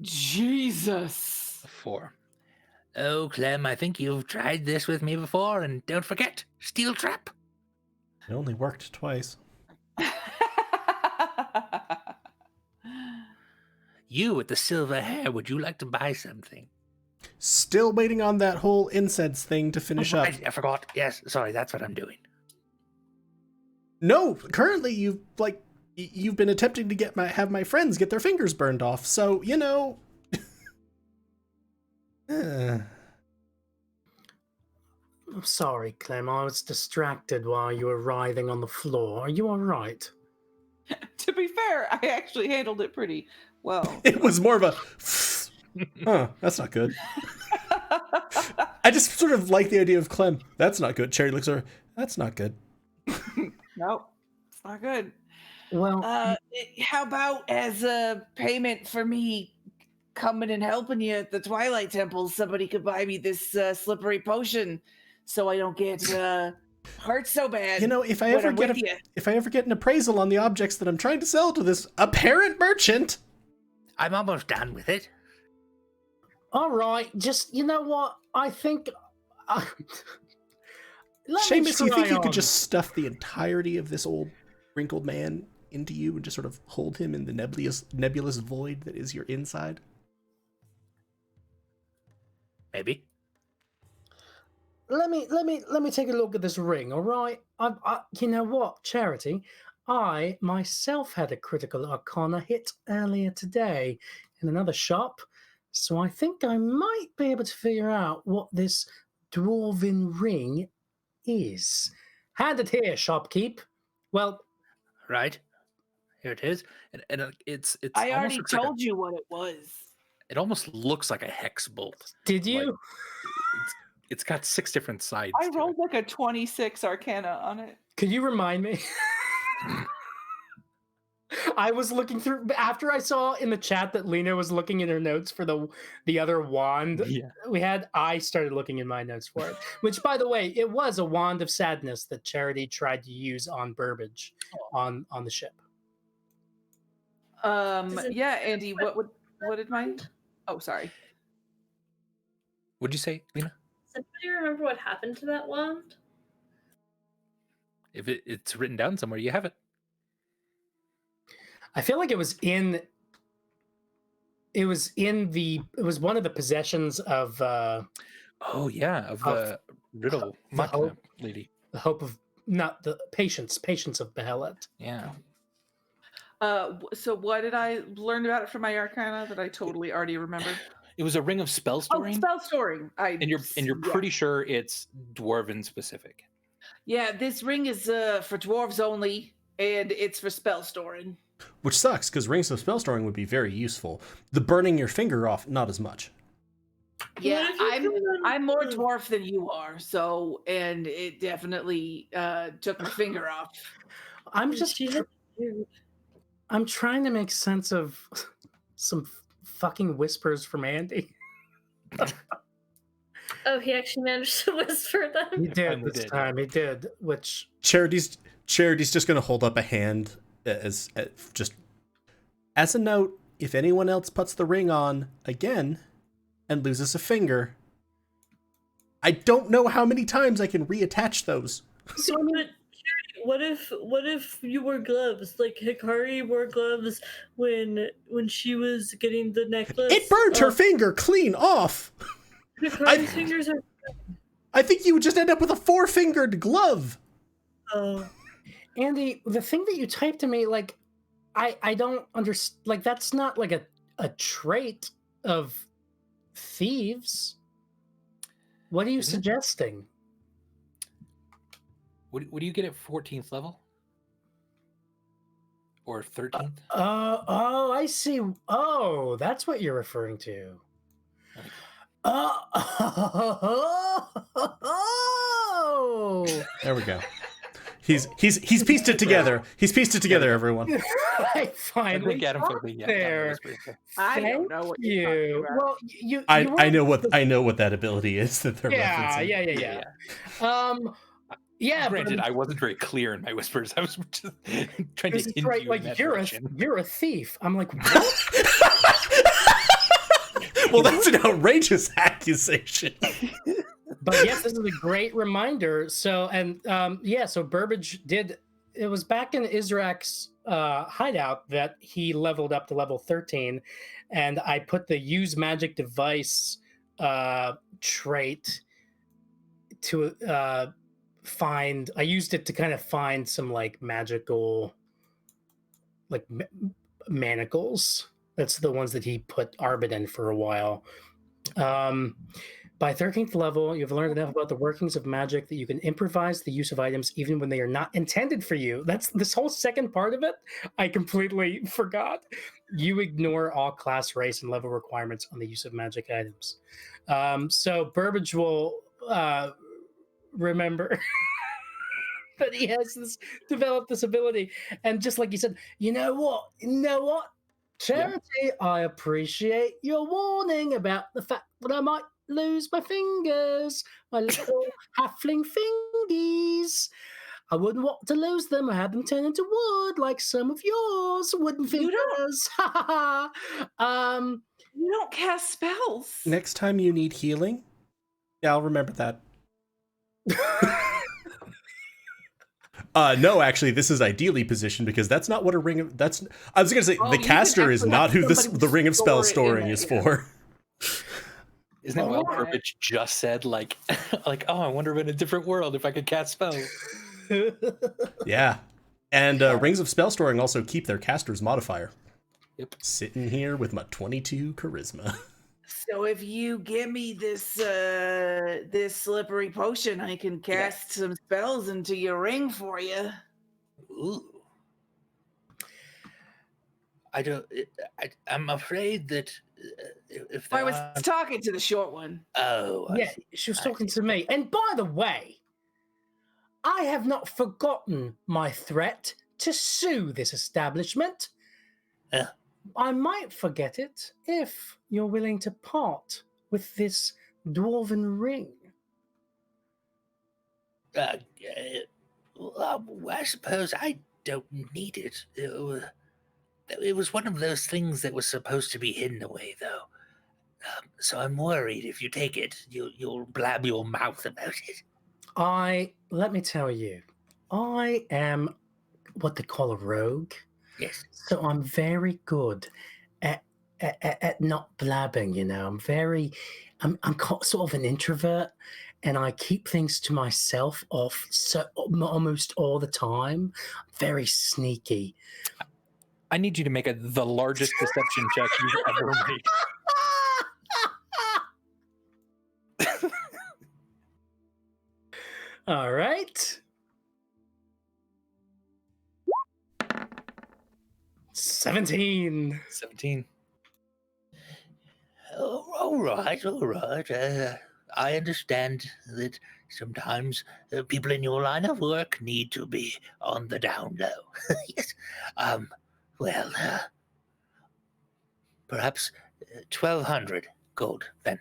Jesus. 4. Oh, Clem, I think you've tried this with me before, and don't forget, steel trap. It only worked twice. You with the silver hair, would you like to buy something? Still waiting on that whole incense thing to finish up. I forgot. Yes, sorry, that's what I'm doing. No, currently you've been attempting to have my friends get their fingers burned off. So, you know. I'm sorry, Clem. I was distracted while you were writhing on the floor. Are you all right? To be fair, I actually handled it pretty well. It was more of a that's not good. I just sort of like the idea of Clem. That's not good. Cherry looks at her. That's not good. Nope, it's not good. Well, How about as a payment for me coming and helping you at the Twilight Temple, somebody could buy me this slippery potion so I don't get hurt so bad. You know, if I when ever I'm get with you. if I ever get an appraisal on the objects that I'm trying to sell to this apparent merchant, I'm almost done with it. all right. Just, you know what? I think. Let me Seamus, you think try you could on. just stuff the entirety of this old wrinkled man into you and just sort of hold him in the nebulous void that is your inside? Maybe. Let me take a look at this ring. All right. You know what, Charity? I myself had a critical arcana hit earlier today in another shop, so I think I might be able to figure out what this dwarven ring is. Hand it here, shopkeep. Well, Right. Here it is. And it's I almost already looks like told you what it was. it almost looks like a hex bolt. did you? Like, it's got 6 different sides. I to rolled it. like a 26 Arcana on it. Could you remind me? I was looking through after I saw in the chat that Lena was looking in her notes for the other wand Yeah. we had. I started looking in my notes for it, which, by the way, it was a wand of sadness that Charity tried to use on Burbage on the ship. Yeah, Andy, what did mine? Oh, sorry. What'd you say, Lena? Does anybody remember what happened to that wand? If it's written down somewhere, you have it. I feel like it was one of the possessions of Oh yeah, of the riddle the Machina hope. lady. the hope of not the patience of Behelit. Yeah. So what did I learn about it from my Arcana that I totally already remembered? It was a ring of spell Oh, storing, spell storing. and you're yeah. pretty sure it's dwarven specific. Yeah, this ring is for dwarves only, and it's for spell storing. Which sucks, because rings of spell storing would be very useful. The burning your finger off, not as much. Yeah, What if you I'm more dwarf than you are, so and it definitely took my finger off. I'm just She looked weird. I'm trying to make sense of some fucking whispers from Andy. Oh, he actually managed to whisper them. He did finally this did. time. He did, which Charity's just going to hold up a hand as just as a note. If anyone else puts the ring on again and loses a finger, I don't know how many times I can reattach those. So, but what if you wore gloves? Like Hikari wore gloves when she was getting the necklace. It burned her finger clean off. Hikari's fingers are. I think you would just end up with a 4-fingered glove. Oh. Andy, the thing that you typed to me, like, I don't understand. Like, that's not like a trait of thieves. What are you suggesting? What do you get at 14th level? Or 13th? Oh, I see. Oh, that's what you're referring to. Oh. There we go. He's pieced it together. He's pieced it together, everyone. I finally get him got there. I don't Thank know what you're talking about. Well, I know what that ability is that they're referencing. Yeah. Granted, I wasn't very clear in my whispers. I was just trying to hint right. you Like in that you're direction. you're a thief. I'm like, what? Well, that's an outrageous accusation. But yes, this is a great reminder. So so Burbage did. It was back in Israk's hideout that he leveled up to level 13, and I put the use magic device trait to find. I used it to kind of find some like magical, like manacles. That's the ones that he put Arbit in for a while. By 13th level, you've learned enough about the workings of magic that you can improvise the use of items even when they are not intended for you. That's this whole second part of it. I completely forgot. You ignore all class, race, and level requirements on the use of magic items. So Burbage will remember that he has developed this ability. And just like you said, you know what? Charity, yeah. I appreciate your warning about the fact that I might lose my fingers, my little halfling fingies. I wouldn't want to lose them or have them turn into wood like some of yours wooden fingers. You don't cast spells. Next time you need healing, yeah, I'll remember that. No, actually, this is ideally positioned because that's not what a ring of... I was going to say, the caster is not who the Ring of Spell Storing is for. Isn't that what Burbage just said? Like, oh, I wonder in a different world if I could cast spells. Yeah. And Rings of Spell Storing also keep their caster's modifier. Yep. Sitting here with my 22 charisma. So if you give me this this slippery potion, I can cast some spells into your ring for you. Ooh. I'm afraid that if I was talking to the short one. Oh, yeah, she was talking to me. And by the way, I have not forgotten my threat to sue this establishment. I might forget it if you're willing to part with this dwarven ring. I suppose I don't need it. It was one of those things that was supposed to be hidden away, though. So I'm worried if you take it, you'll blab your mouth about it. Let me tell you, I am what they call a rogue. Yes. So I'm very good at not blabbing, you know. I'm sort of an introvert, and I keep things to myself almost all the time. Very sneaky. I need you to make the largest deception check you've ever made. All right. 17. All right. I understand that sometimes people in your line of work need to be on the down low. Yes. Well, perhaps 1,200 gold then.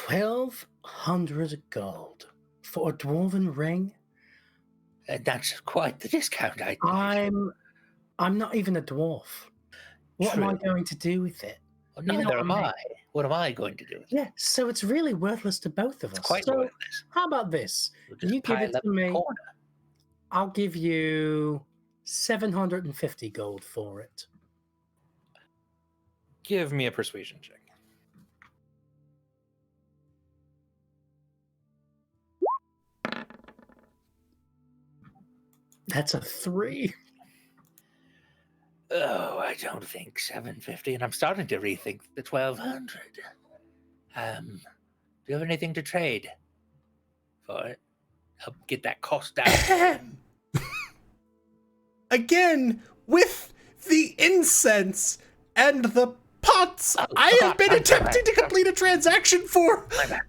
1,200 gold for a dwarven ring? That's quite the discount. I'm not even a dwarf. What am I going to do with it? Neither am I. what am I going to do with it? Yeah, so it's really worthless to both of us. It's quite So worthless. how about this? We'll just You give pile it up to in the me. corner. I'll give you 750 gold for it. Give me a persuasion check. That's a 3. Oh, I don't think 750, and I'm starting to rethink the 1200. Do you have anything to trade for it? Help get that cost down. Again, with the incense and the pots, Oh, I have been I'm attempting to sorry. complete a transaction for My bad.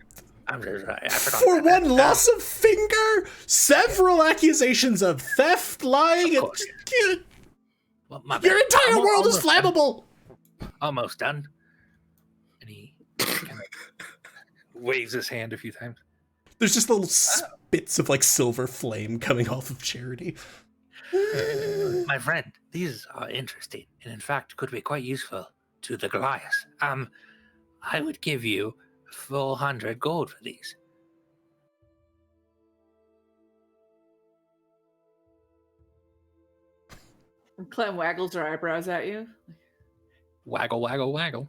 I'm so sorry. I forgot for about one that. loss of finger, several accusations of theft, lying, Of and course. Well, my your bad. entire I'm world is almost done. flammable. Almost done. And he kind of waves his hand a few times. There's just little spits of like silver flame coming off of Charity. My friend, these are interesting, and in fact could be quite useful to the Goliath. I would give you 400 gold for these. And Clem waggles her eyebrows at you Waggle, waggle, waggle.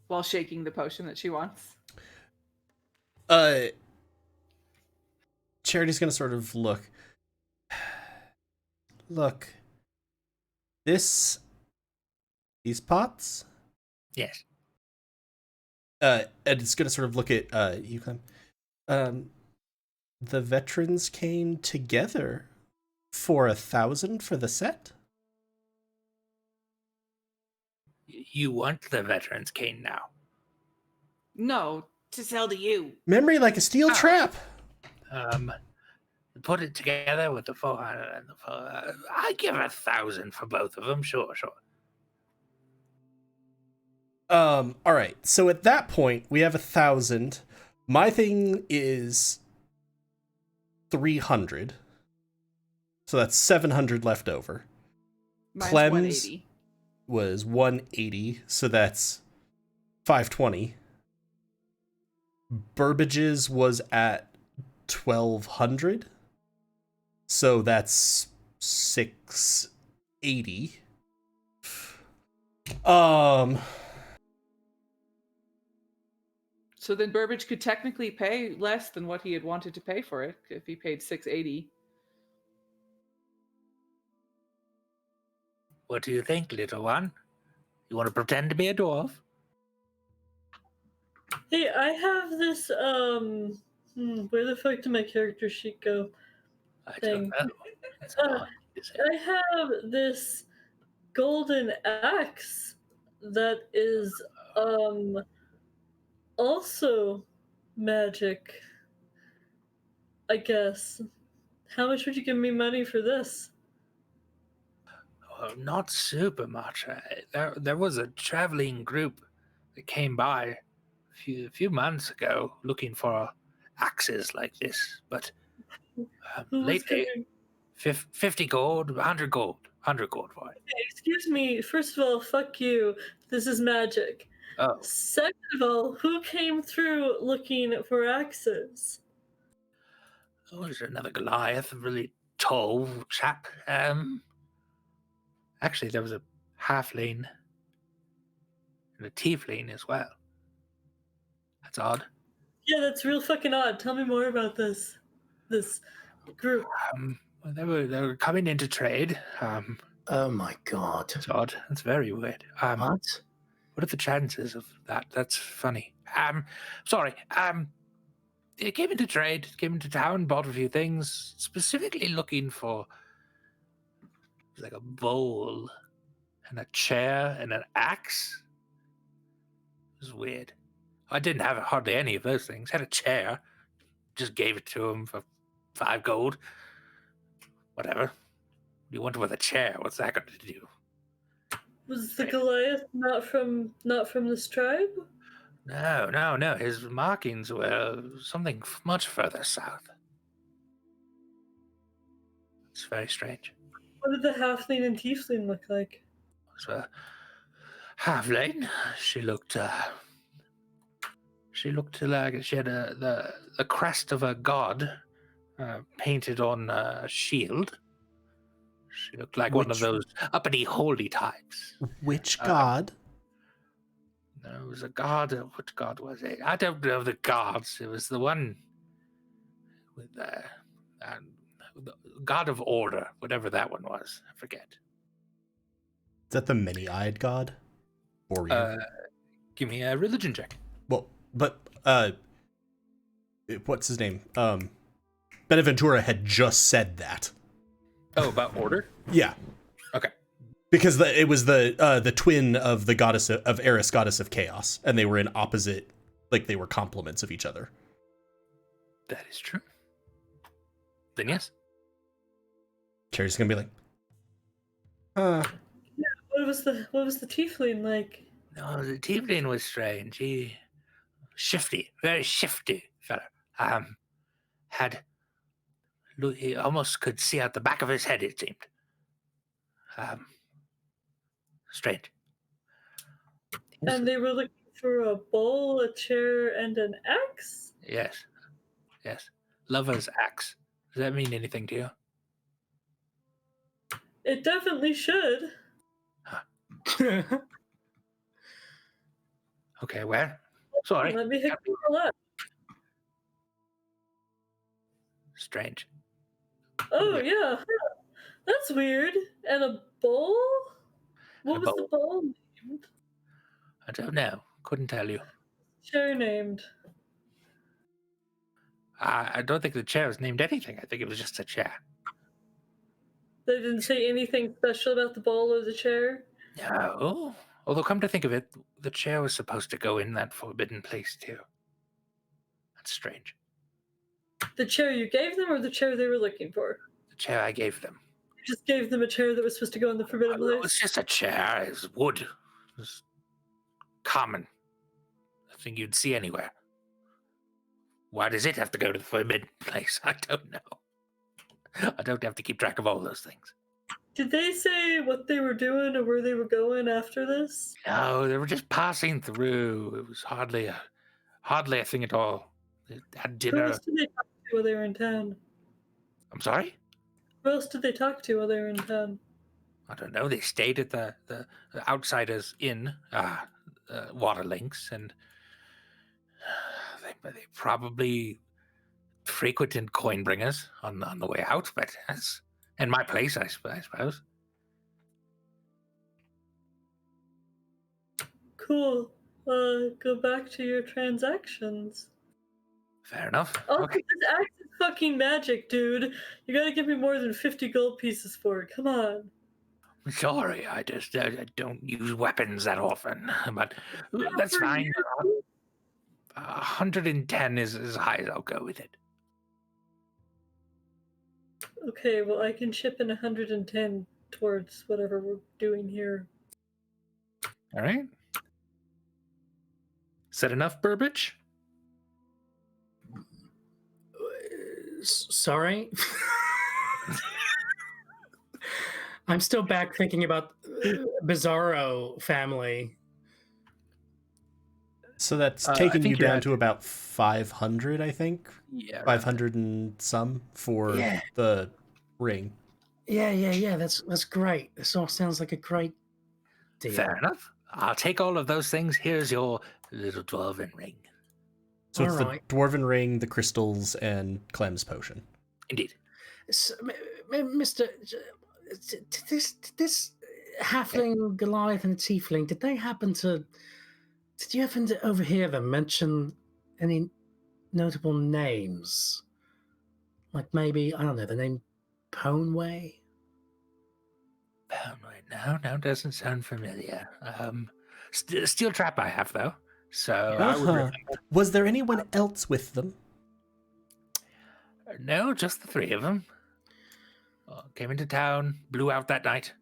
while shaking the potion that she wants. Charity's gonna sort of look. Look. These pots? Yes. And it's gonna sort of look at you, Clem. The veterans came together for 1,000 for the set. You want the veteran's cane now. No, to sell to you. Memory like a steel trap. Put it together with the 400 and the 4. I give 1,000 for both of them. Sure. All right. So at that point, we have 1,000. My thing is 300. So that's 700 left over. Mine's Clem's 180. was 180, so that's 520. Burbage's was at 1,200, so that's 680. So then Burbage could technically pay less than what he had wanted to pay for it if he paid 680. What do you think, little one? You want to pretend to be a dwarf? Hey, I have this where the fuck did my character sheet go? I Thing. don't know. That's Uh, odd, is it? I have this golden axe that is also magic, I guess. How much would you give me money for this? Well, not super much. There was a traveling group that came by a few months ago looking for axes like this, but Who was lately, giving... 50 gold, 100 gold, 100 gold for it. Excuse me, first of all, fuck you. This is magic. Oh, Second of all, who came through looking for axes? there's another Goliath, a really tall chap. Actually, there was a halfling and a tiefling as well. That's odd. Yeah, that's real fucking odd. Tell me more about this group. Well, they were coming into trade. Oh my god. It's odd. It's very weird. What? What are the chances of that? That's funny. Sorry. They came into trade, came into town, bought a few things, specifically looking for like a bowl and a chair and an axe. It was weird. I didn't have hardly any of those things. Had a chair, just gave it to him for 5 gold. Whatever. What do you want with a chair? What's that got to do? Was the Goliath not from this tribe? No. His markings were something much further south. It's very strange. What did the halfling and tiefling look like? So, halfling. She looked like she had the crest of a god painted on a shield. She looked like one of those uppity holy types. Which god? There was a god. Which god was it? I don't know the gods. It was the one with the god of order, whatever that one was. I forget. Is that the many-eyed god? Or Give me a religion check. well, but what's his name? Benaventura had just said that. Oh, about order? Yeah. Okay. Because it was the twin of the goddess of Eris, goddess of chaos, and they were in opposite, like they were complements of each other. That is true. Then yes. Carrie's gonna be like, What was the tiefling like? No, the tiefling was strange. He shifty, very shifty fella. He almost could see out the back of his head. It seemed. Strange. And they were looking for a bowl, a chair, and an axe? Yes. Lover's axe. Does that mean anything to you? It definitely should. Okay, well, sorry. Let me hook people up. Strange. Oh, yeah. That's weird. And a bowl? What A was the bowl named? I don't know. Couldn't tell you. Chair named. I don't think the chair was named anything. I think it was just a chair. They didn't say anything special about the bowl or the chair? No. Although, come to think of it, the chair was supposed to go in that forbidden place, too. That's strange. The chair you gave them or the chair they were looking for? The chair I gave them. You just gave them a chair that was supposed to go in the forbidden It place? was just a chair. It was wood. It was common. Nothing you'd see anywhere. Why does it have to go to the forbidden place? I don't know. I don't have to keep track of all those things. Did they say what they were doing or where they were going after this? No, they were just passing through. It was hardly a thing at all. They had Who dinner. else did they talk to while they were in town? I'm sorry? Who else did they talk to while they were in town? I don't know. They stayed at the Outsiders Inn, Waterlinks, and they probably frequented Coinbringers on the way out, but that's in my place, I suppose. Cool. Go back to your transactions. Fair enough. Also, Okay. this axe is fucking magic, dude. You gotta give me more than 50 gold pieces for it. Come on. Sorry, I don't use weapons that often, but that's for fine. you. 110 is as high as I'll go with it. Okay, well, I can chip in 110 towards whatever we're doing here. All right. Is that enough, Burbage? Sorry. I'm still back thinking about Bizarro family. so that's I taking think you you're down at- to about 500, I think. Yeah. 500 and some for Yeah. the ring. Yeah. That's great. This all sounds like a great deal. Fair enough. I'll take all of those things. Here's your little dwarven ring. So it's Alright. the dwarven ring, the crystals, and Clem's potion. Indeed. Mr. This halfling, Goliath, and tiefling, did you happen to overhear them mention any notable names? Like maybe, I don't know, the name Poneway? No, doesn't sound familiar. Steel trap I have, though. So I would Uh-huh. Was there anyone else with them? No, just the three of them. Came into town, blew out that night.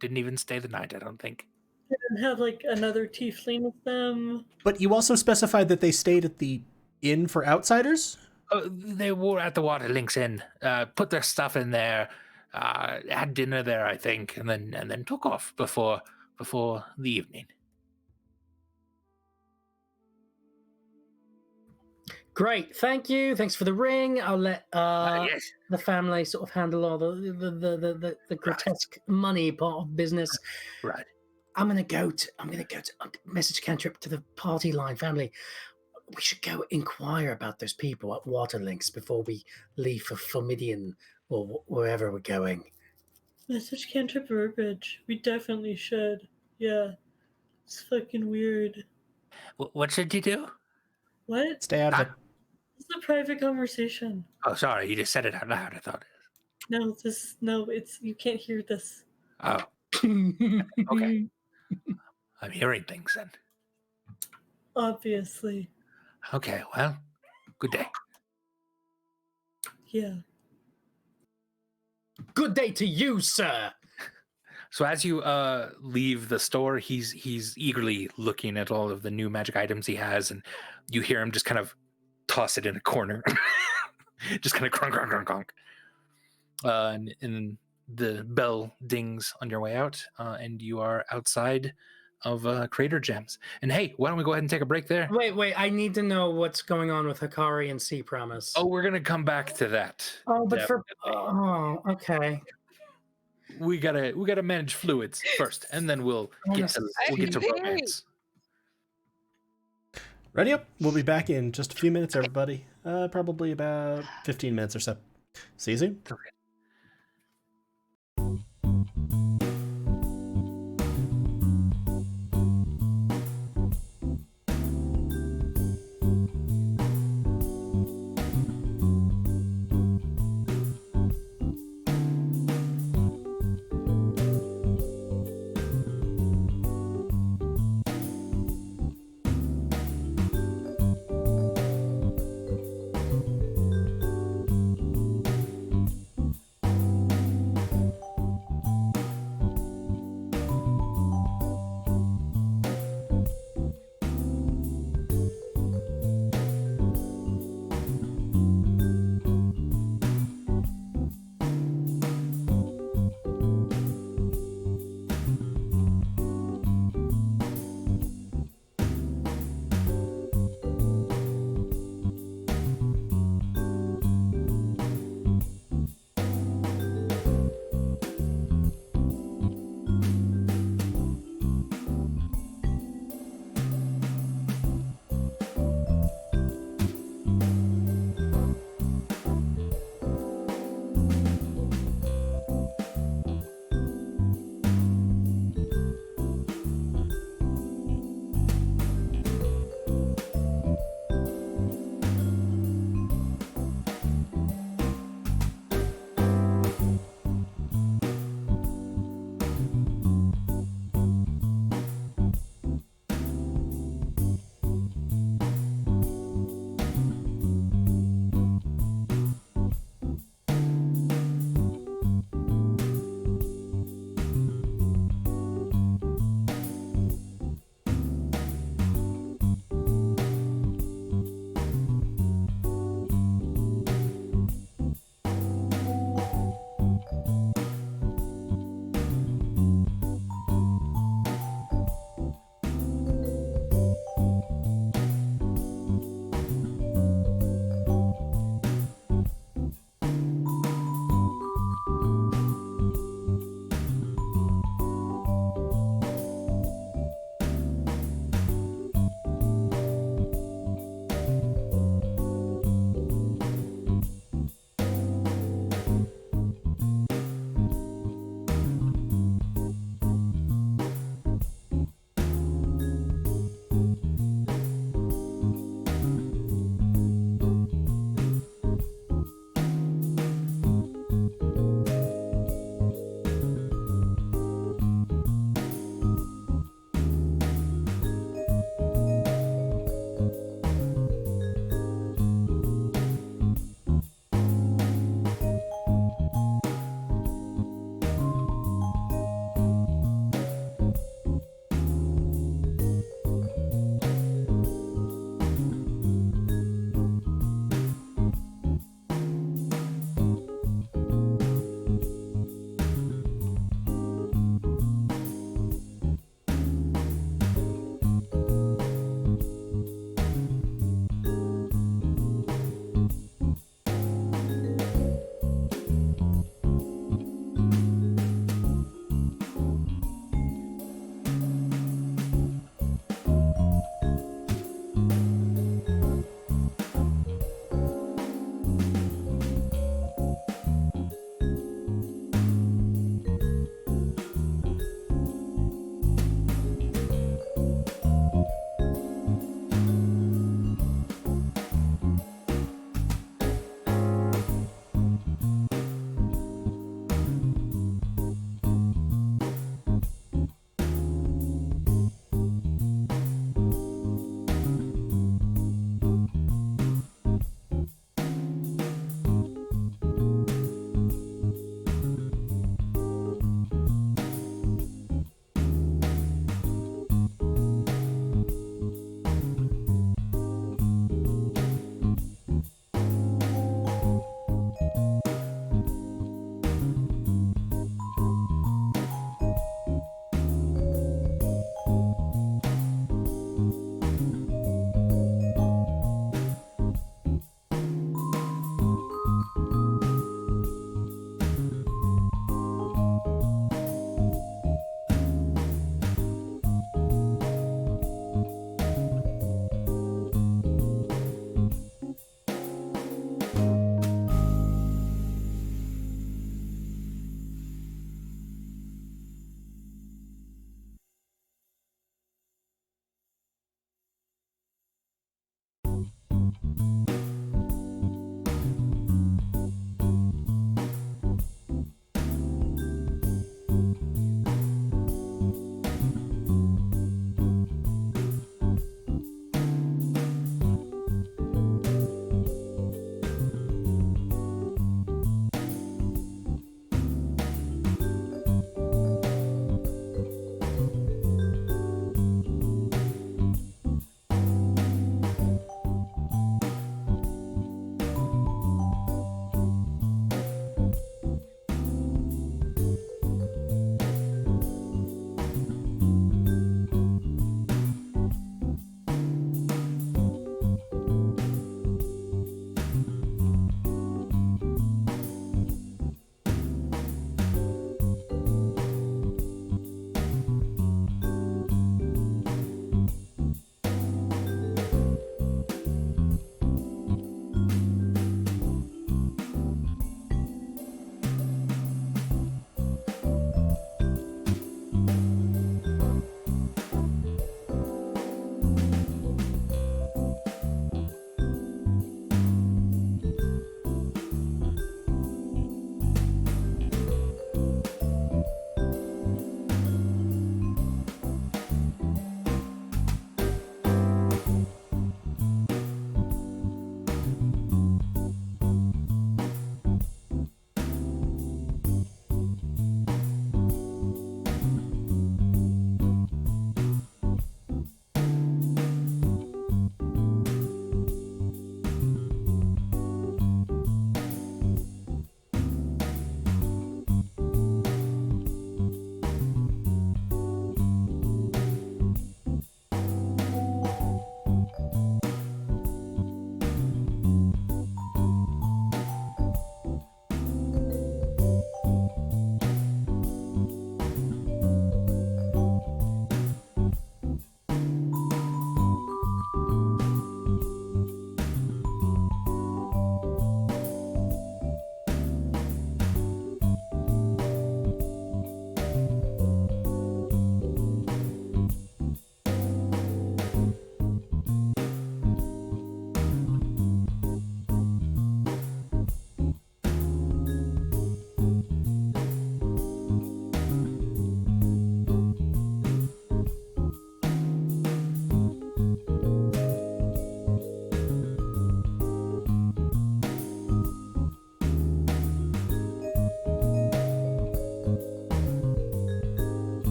Didn't even stay the night, I don't think. They didn't have like another tiefling with them. But you also specified that they stayed at the inn for outsiders? They were at the Waterlinks Inn, put their stuff in there, had dinner there, I think, and then took off before the evening. Great, thank you. Thanks for the ring. I'll let Yes. the family sort of handle all the grotesque money part of business. Right. I'm gonna go to message Cantrip to the party line family. We should go inquire about those people at Waterlinks before we leave for Formidian or wherever we're going. Message Cantrip Burbage. We definitely should. Yeah. It's fucking weird. What should you do? What? Stay out of it. It's a private conversation. Oh, sorry. You just said it out loud. I thought. No, it's you can't hear this. Oh, okay. I'm hearing things then. Obviously. Okay. Well, good day. Yeah. Good day to you, sir. So as you leave the store, he's eagerly looking at all of the new magic items he has, and you hear him just kind of toss it in a corner, just kind of cronk, cronk, cronk, cronk. And the bell dings on your way out, and you are outside of Crater Gems. And hey, why don't we go ahead and take a break there? Wait, I need to know what's going on with Hikari and Sea Promise. Oh, we're gonna come back to that. Oh, but Definitely. okay. We gotta manage fluids first, and then we'll get to romance. Ready up. We'll be back in just a few minutes, everybody. Probably about 15 minutes or so. See you soon. Okay.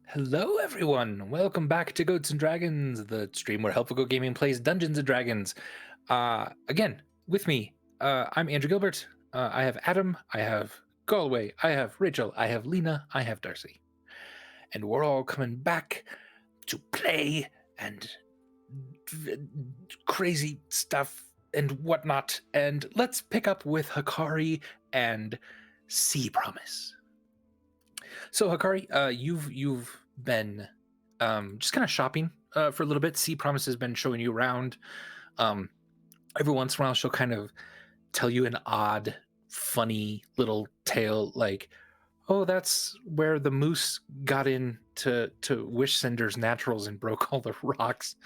Hello, everyone. Welcome back to Goats and Dragons, the stream where Helpful Goat Gaming plays Dungeons and Dragons. Again, with me, I'm Andrew Gilbert. I have Adam, I have Galway, I have Rachel, I have Lena, I have Darcy. And we're all coming back to play and crazy stuff and whatnot. And let's pick up with Hikari and Sea Promise. So Hikari, you've been just kind of shopping for a little bit. Sea Promise has been showing you around. Every once in a while, she'll kind of tell you an odd, funny little tale, like, "Oh, that's where the moose got in to Wish Sender's Naturals and broke all the rocks.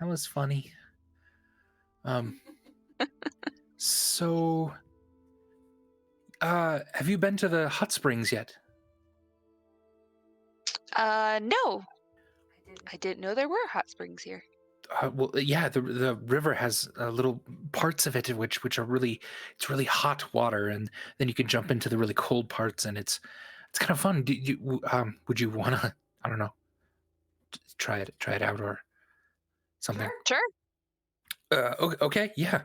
That was funny." So, have you been to the hot springs yet? No. I didn't know there were hot springs here. Well, yeah, the river has little parts of it which are it's really hot water, and then you can jump into the really cold parts, and it's kind of fun. Would you want to, I don't know, try it out or something? Sure. Okay, yeah.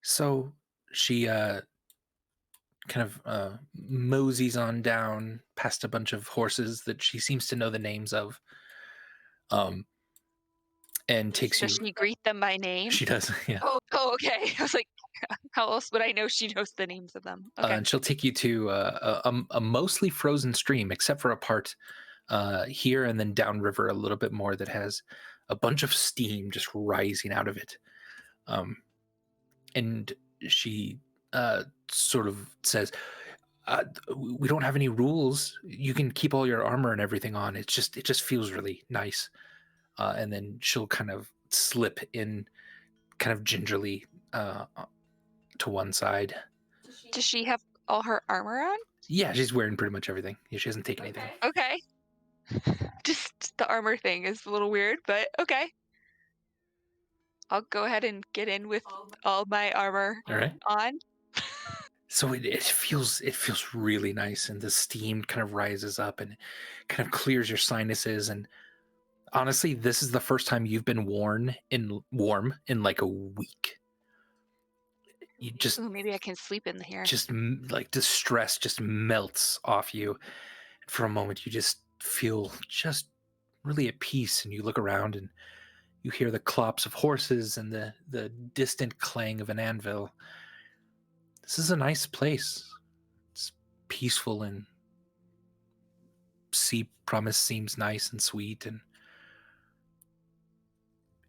So she kind of moseys on down past a bunch of horses that she seems to know the names of. And takes you. Does she greet them by name? She does, yeah. Oh, okay. I was like, how else would I know she knows the names of them? Okay. And she'll take you to a mostly frozen stream, except for a part here and then downriver a little bit more that has a bunch of steam just rising out of it. And she sort of says, "We don't have any rules. You can keep all your armor and everything on. It just feels really nice." And then she'll kind of slip in kind of gingerly to one side. Does she have all her armor on? Yeah, she's wearing pretty much everything. Yeah, she hasn't taken anything. Okay. Just the armor thing is a little weird, but okay. I'll go ahead and get in with all my armor All right. on. So it feels really nice, and the steam kind of rises up and kind of clears your sinuses. And honestly, this is the first time you've been warm in like a week. You just maybe I can sleep in here. Just like distress just melts off you. And for a moment, you just feel just really at peace, and you look around and you hear the clops of horses and the distant clang of an anvil. This is a nice place. It's peaceful, and Sea Promise seems nice and sweet, and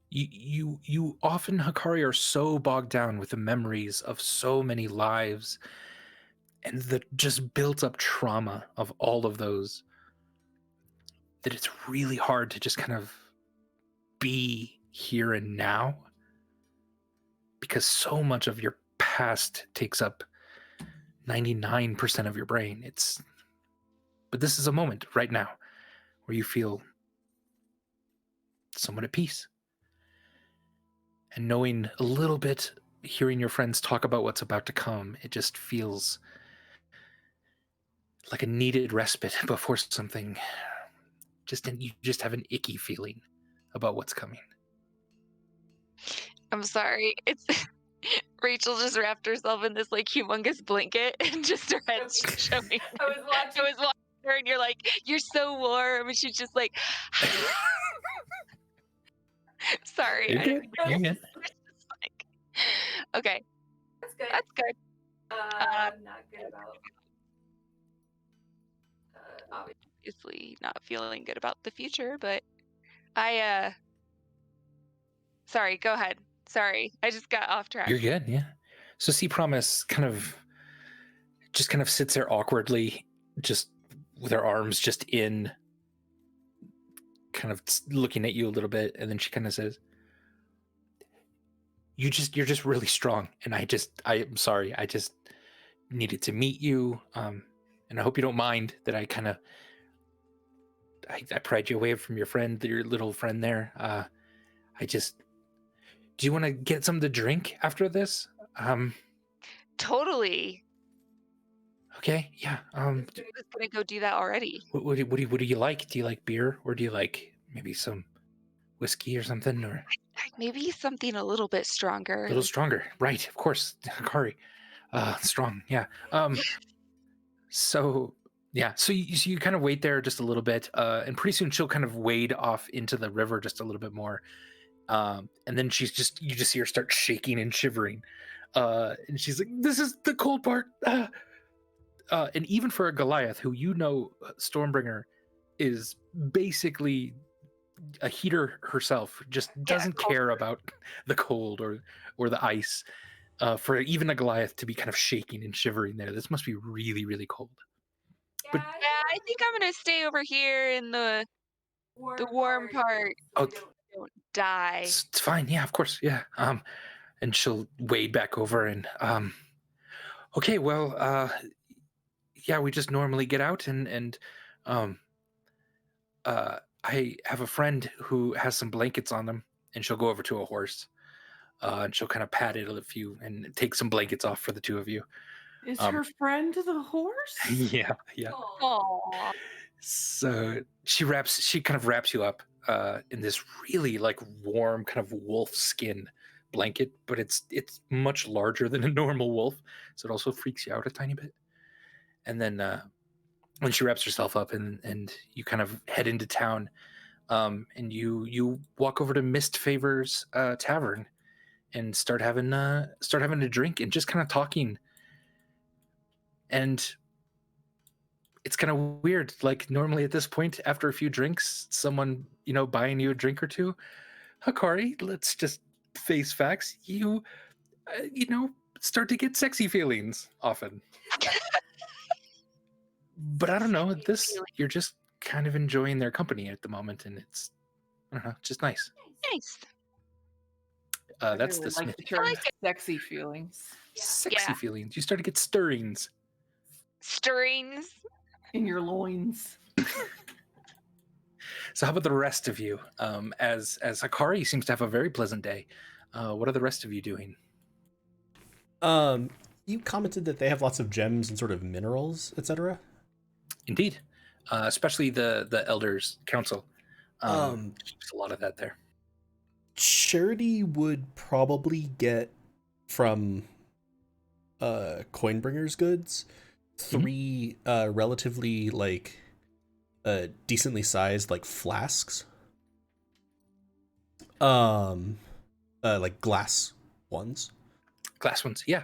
you often, Hikari, are so bogged down with the memories of so many lives and the just built up trauma of all of those that it's really hard to just kind of be here and now, because so much of your past takes up 99% of your brain. But this is a moment right now where you feel somewhat at peace. And knowing a little bit, hearing your friends talk about what's about to come, it just feels like a needed respite before something. You just have an icky feeling about what's coming. I'm sorry. It's Rachel just wrapped herself in this like humongous blanket and just her head's showing. I was watching her, and you're like, "You're so warm," and she's just like, "Sorry." You're good. You're good. Like, okay, That's good. that's good. Not good about. Obviously, not feeling good about the future, but sorry. Go ahead. Sorry, I just got off track. You're good, yeah. So Sea Promise kind of sits there awkwardly, just with her arms just in, kind of looking at you a little bit, and then she kind of says, you're just really strong, and I'm sorry, I just needed to meet you, and I hope you don't mind that I kind of I pried you away from your little friend there. Do you want to get something to drink after this? Totally. Okay, yeah. I was gonna go do that already. What do you like? Do you like beer, or do you like maybe some whiskey or something, or Maybe something a little bit a stronger. little stronger? Right, of course, Hikari. Strong, yeah. So yeah, so you kind of wait there just a little bit, and pretty soon she'll kind of wade off into the river just a little bit more, and then you just see her start shaking and shivering, and she's like, "This is the cold part." And even for a Goliath, who Stormbringer is basically a heater herself, just doesn't cold care about the cold or the ice. For even a Goliath to be kind of shaking and shivering there, this must be really, really cold. But Yeah, I think I'm gonna stay over here in the warm part. oh, Don't die. it's fine. Yeah, of course. Yeah. And she'll wade back over and okay, well, yeah, we just normally get out and um I have a friend who has some blankets on them, and she'll go over to a horse, and she'll kind of pat it a few and take some blankets off for the two of you. Is Um, her friend the horse? yeah, yeah. Aw. So she kind of wraps you up in this really like warm kind of wolf skin blanket, but it's much larger than a normal wolf, so it also freaks you out a tiny bit. And then when she wraps herself up and you kind of head into town, and you walk over to Mist Favor's tavern and start having a drink and just kind of talking. And it's kind of weird. Like normally at this point, after a few drinks, someone buying you a drink or two, Hikari, let's just face facts. Start to get sexy feelings often. But I don't know. You're just kind of enjoying their company at the moment, and it's I don't know, just nice. Nice. That's I the like the smith. term like it. sexy feelings Sexy Yeah. feelings. You start to get stirrings. Stirrings. in your loins. So how about the rest of you? As Hikari seems to have a very pleasant day. What are the rest of you doing? You commented that they have lots of gems and sort of minerals, etc. Indeed, especially the Elders Council. Keeps a lot of that there. Charity would probably get from Coinbringer's goods 3 relatively like decently sized like flasks, like glass ones. Glass ones, yeah.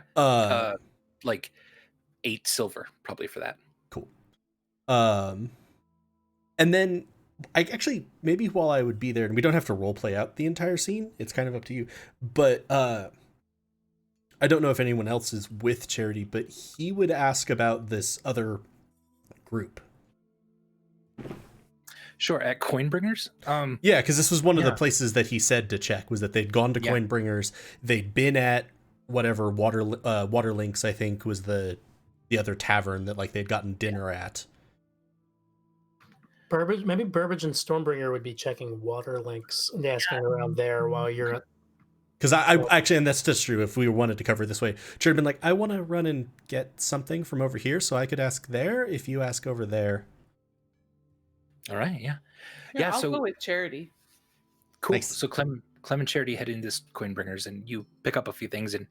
Like 8 silver probably for that. Cool. And then I actually, maybe while I would be there, and we don't have to role play out the entire scene, it's kind of up to you, but I don't know if anyone else is with Charity, but he would ask about this other group. Sure, at Coinbringers. Yeah, because this was one of the Yeah. places that he said to check, was that they'd gone to Yeah. Coinbringers, they'd been at whatever Waterlinks, I think was the other tavern that like they'd gotten dinner at. Maybe Burbage and Stormbringer would be checking water links and asking around there while you're at. Because I actually, and that's just true, if we wanted to cover it this way, Jared been like, I want to run and get something from over here, so I could ask there if you ask over there. All right, yeah. Yeah, I'll so go with Charity. cool. Nice. So Clem and Charity head into this Coinbringers, and you pick up a few things, and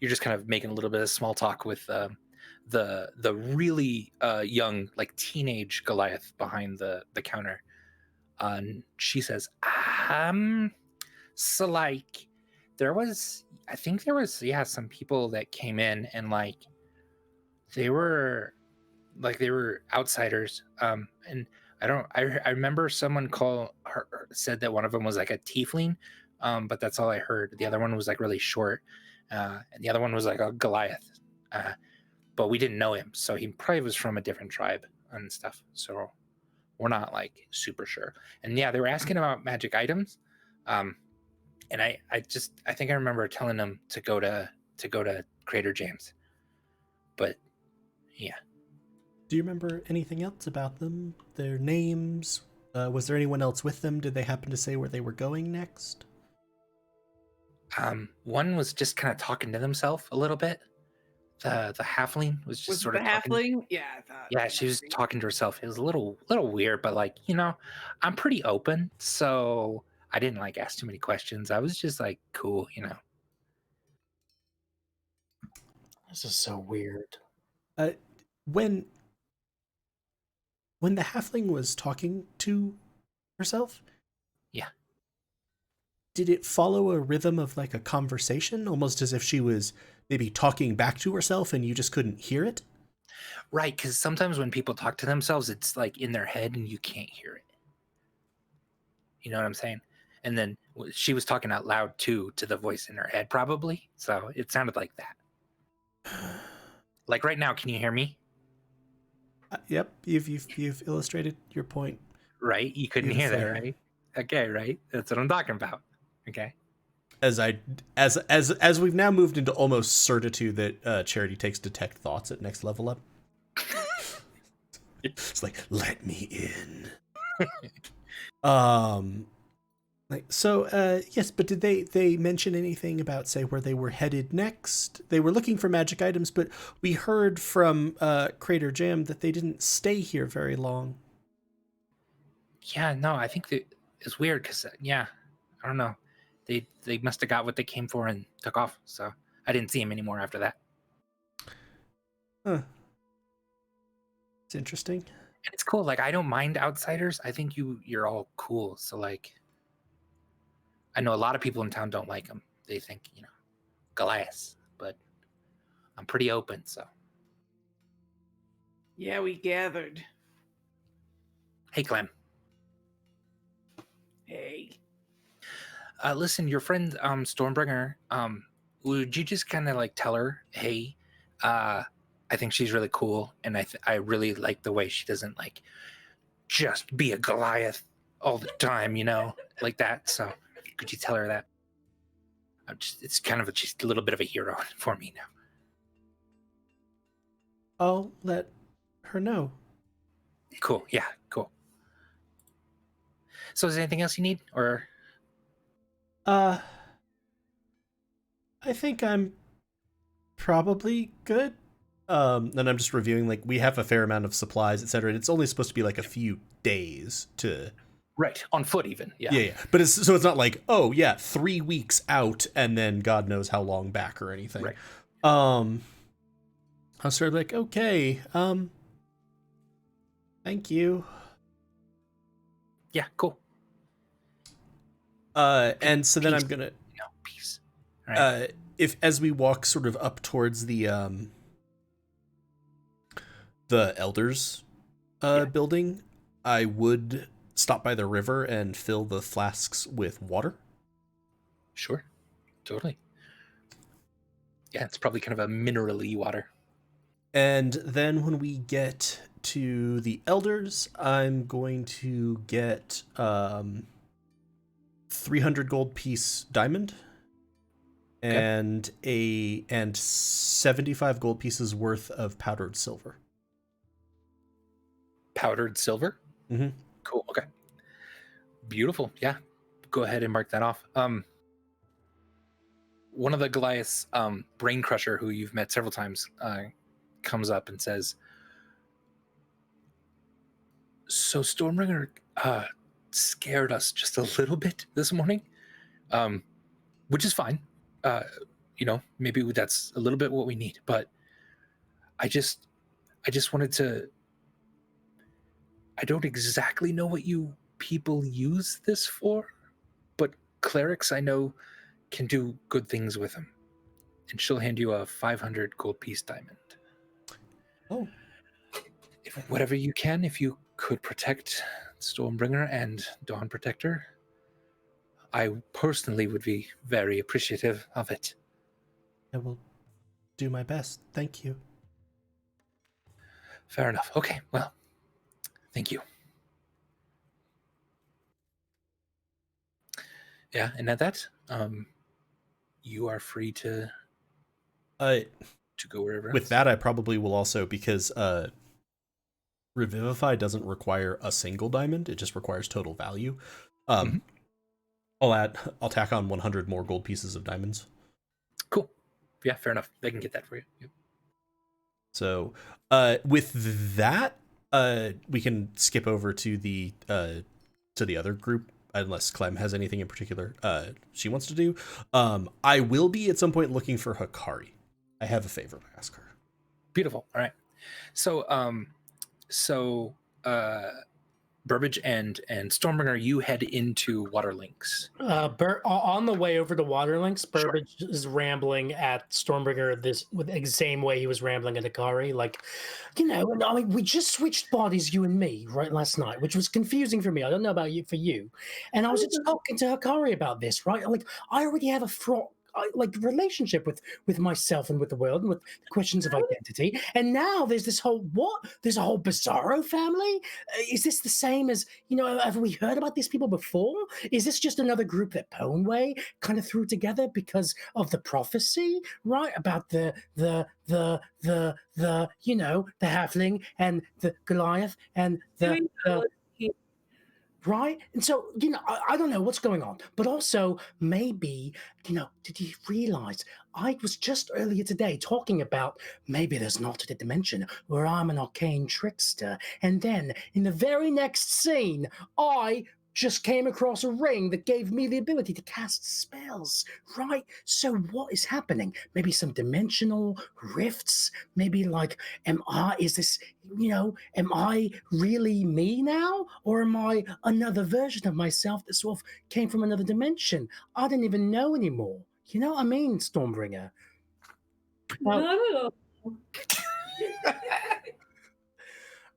you're just kind of making a little bit of small talk with the really young, like teenage Goliath behind the counter. And she says, so like I think there was some people that came in, and like they were outsiders, and I remember someone said that one of them was like a tiefling, but that's all I heard. The other one was like really short, and the other one was like a Goliath, but we didn't know him, so he probably was from a different tribe and stuff, so we're not like super sure. And yeah, they were asking about magic items, and I think I remember telling them to go to Crater James, but yeah. Do you remember anything else about them? Their names? Was there anyone else with them? Did they happen to say where they were going next? One was just kind of talking to themselves a little bit. The halfling was just Was it sort the of talking. halfling? Yeah, I thought. Yeah, it she might was be. talking to herself. It was a little weird, but like, I'm pretty open, so I didn't like ask too many questions. I was just like, cool. This is so weird. When the halfling was talking to herself, Yeah. did it follow a rhythm of like a conversation, almost as if she was maybe talking back to herself and you just couldn't hear it? Right, because sometimes when people talk to themselves, it's like in their head and you can't hear it. You know what I'm saying? And then she was talking out loud too to the voice in her head, probably. So it sounded like that. Like right now, can you hear me? Yep, you've illustrated your point. Right? You couldn't hear that, Beautifully. right? Okay, right? That's what I'm talking about. Okay. As we've now moved into almost certitude that Charity takes detect thoughts at next level up. It's like, let me in. Yes, but did they mention anything about, say, where they were headed next? They were looking for magic items, but we heard from Crater Jam that they didn't stay here very long. Yeah, no, I think that it's weird because, I don't know. They must have got what they came for and took off. So I didn't see him anymore after that. Huh. It's interesting. And it's cool. Like, I don't mind outsiders. I think you're all cool. So, like, I know a lot of people in town don't like him. They think, glass. But I'm pretty open, so. Yeah, we gathered. Hey, Clem. Hey. Listen, your friend Stormbringer, would you just kind of like tell her, hey, I think she's really cool, and I really like the way she doesn't like just be a Goliath all the time, like that. So could you tell her that? It's kind of just a little bit of a hero for me now. I'll let her know. Cool. Yeah, cool. So is there anything else you need, or? I think I'm probably good. And I'm just reviewing, like, we have a fair amount of supplies, etc. And it's only supposed to be like a few days to. Right, on foot even. Yeah. Yeah. But it's not like, 3 weeks out and then God knows how long back or anything. Right. I was sort of like, okay, thank you. Yeah, cool. And so then Peace. I'm gonna Peace. All right. if as we walk sort of up towards the elders building, I would stop by the river and fill the flasks with water. Sure. Totally. Yeah, it's probably kind of a mineral-y water. And then when we get to the elders, I'm going to get 300 gold piece diamond and 75 gold pieces worth of powdered silver. Powdered silver? Mm-hmm. Cool. Okay. Beautiful. Yeah. Go ahead and mark that off. One of the Goliaths, Brain Crusher, who you've met several times, comes up and says, so Stormbringer scared us just a little bit this morning, which is fine. Maybe that's a little bit what we need, but I just wanted to, I don't exactly know what you people use this for, but clerics I know can do good things with them. And she'll hand you a 500 gold piece diamond. Oh. Whatever you can, if you could protect Stormbringer and Dawn Protector, I personally would be very appreciative of it. I will do my best. Thank you. Fair enough. Okay, well, thank you. Yeah, and at that, you are free to go wherever with else. that, I probably will also, because Revivify doesn't require a single diamond, it just requires total value. I'll tack on 100 more gold pieces of diamonds. Cool. Yeah, fair enough. They can get that for you. Yep. So with that, we can skip over to the other group, unless Clem has anything in particular she wants to do. I will be at some point looking for Hikari. I have a favor to ask her. Beautiful. All right. So Burbage and Stormbringer, you head into Waterlinks. On the way over to Waterlinks, Sure. Burbage is rambling at Stormbringer with the same way he was rambling at Hikari. Like, You know, and I mean, we just switched bodies, you and me, right, last night, which was confusing for me. I don't know about you, for you. And I was just talking to Hikari about this, right? Like, I already have a relationship with myself and with the world and with the questions of identity. And now there's this whole There's a whole Bizarro family. Is this the same as, you know? Have we heard about these people before? Is this just another group that Poneway kind of threw together because of the prophecy, right? About the you know, the halfling and the Goliath and the right? And so, you know, I don't know what's going on, but also maybe, you know, did you realize I was just earlier today talking about maybe there's an alternate dimension where I'm an arcane trickster, and then in the very next scene, I just came across a ring that gave me the ability to cast spells, right? So what is happening? Maybe some dimensional rifts, maybe like, am I really me now? Or am I another version of myself that sort of came from another dimension? I don't even know anymore. You know what I mean, Stormbringer? No.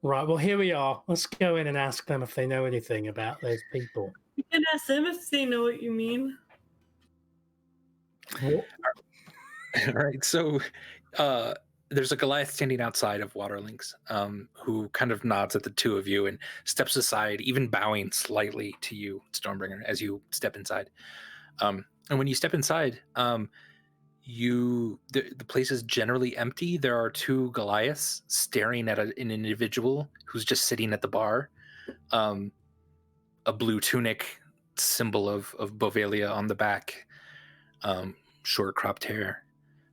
right, well, here we are. Let's go in and ask them if they know anything about those people. You can ask them if they know what you mean. All right. So there's a Goliath standing outside of Waterlinks who kind of nods at the two of you and steps aside, even bowing slightly to you, Stormbringer, as you step inside. And when you step inside, the place is generally empty. There are two Goliaths staring at an individual who's just sitting at the bar. A blue tunic, symbol of Bovalia on the back, short cropped hair.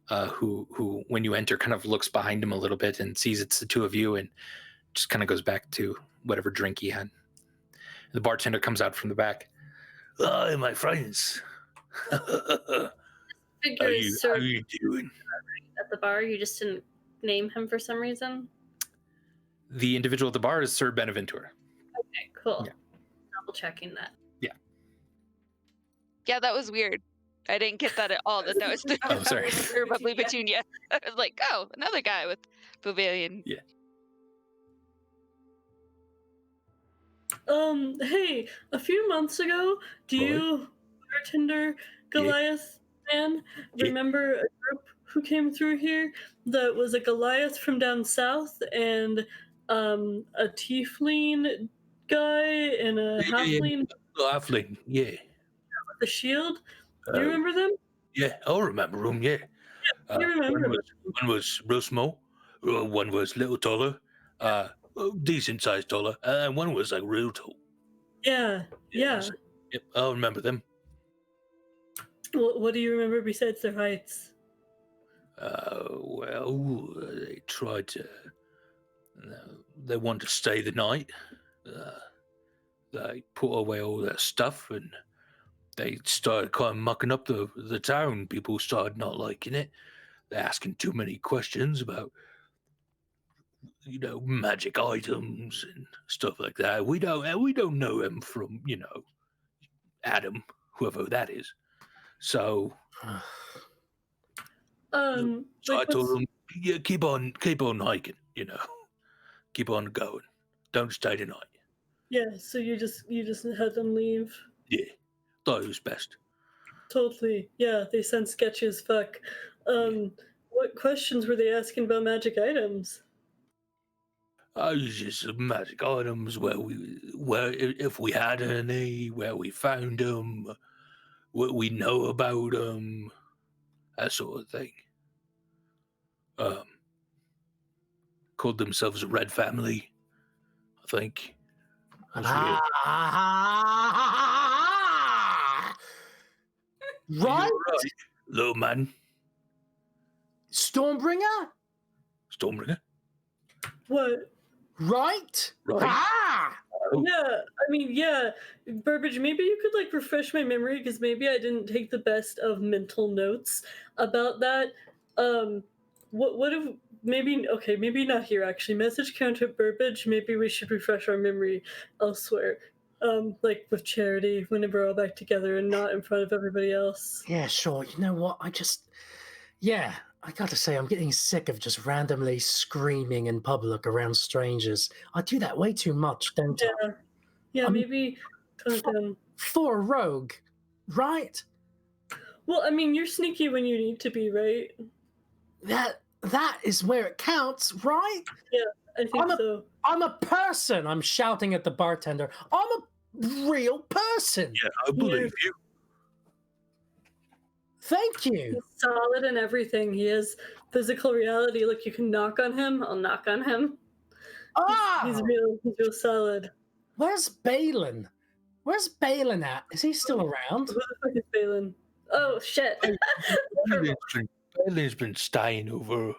Who when you enter kind of looks behind him a little bit and sees it's the two of you and just kind of goes back to whatever drink he had. The bartender comes out from the back. Hi, my friends. How you doing? At the bar, you just didn't name him for some reason? The individual at the bar is Sir Benaventure. Okay, cool. Yeah. Double checking that. Yeah, that was weird. I didn't get that at all. That was Oh, sorry. Bubbly Petunia. I was like, oh, another guy with Bavarian. Yeah. Hey, a few months ago, you, bartender Goliath man, remember a group who came through here that was a Goliath from down south and a tiefling guy and a halfling? Halfling, yeah. With a shield? Do you remember them? Yeah, I remember them, yeah. You remember one was real small, one was a little taller, decent sized taller, and one was like real tall. Yeah. Yep, I remember them. What do you remember besides their heights? Well, they tried to. They wanted to stay the night. They put away all their stuff and they started kind of mucking up the town. People started not liking it. They're asking too many questions about, you know, magic items and stuff like that. We don't know him from, you know, Adam, whoever that is. So I told them, yeah, keep on hiking, you know, keep on going. Don't stay tonight. Yeah, so you just had them leave. Yeah, thought it was best. Totally. Yeah, they sound sketchy as fuck. What questions were they asking about magic items? Just magic items, if we had any, where we found them, what we know about them, that sort of thing. Called themselves a Red Family, I think. Right? Right, little man. Stormbringer? Stormbringer. What? Right? Right. Ah! Yeah, I mean, yeah, Burbage, maybe you could like refresh my memory because maybe I didn't take the best of mental notes about that. What if maybe okay, maybe not here actually. Message Cantrip Burbage. Maybe we should refresh our memory elsewhere. Like with Charity, whenever we're all back together and not in front of everybody else. Yeah, sure. You know what? Yeah, I gotta say, I'm getting sick of just randomly screaming in public around strangers. I do that way too much, don't I? Yeah, yeah, I'm- maybe tone it down. For a rogue, right? Well, I mean, you're sneaky when you need to be, right? That is where it counts, right? I think so. I'm a person. I'm shouting at the bartender. I'm a real person. Yeah, I believe you. Thank you. He's solid in everything. He has physical reality. Look, you can knock on him. I'll knock on him. He's Ah! real solid. Where's Balin? Where's Balin at? Is he still around? Who the fuck is Balin? Oh shit. Bailey's been staying over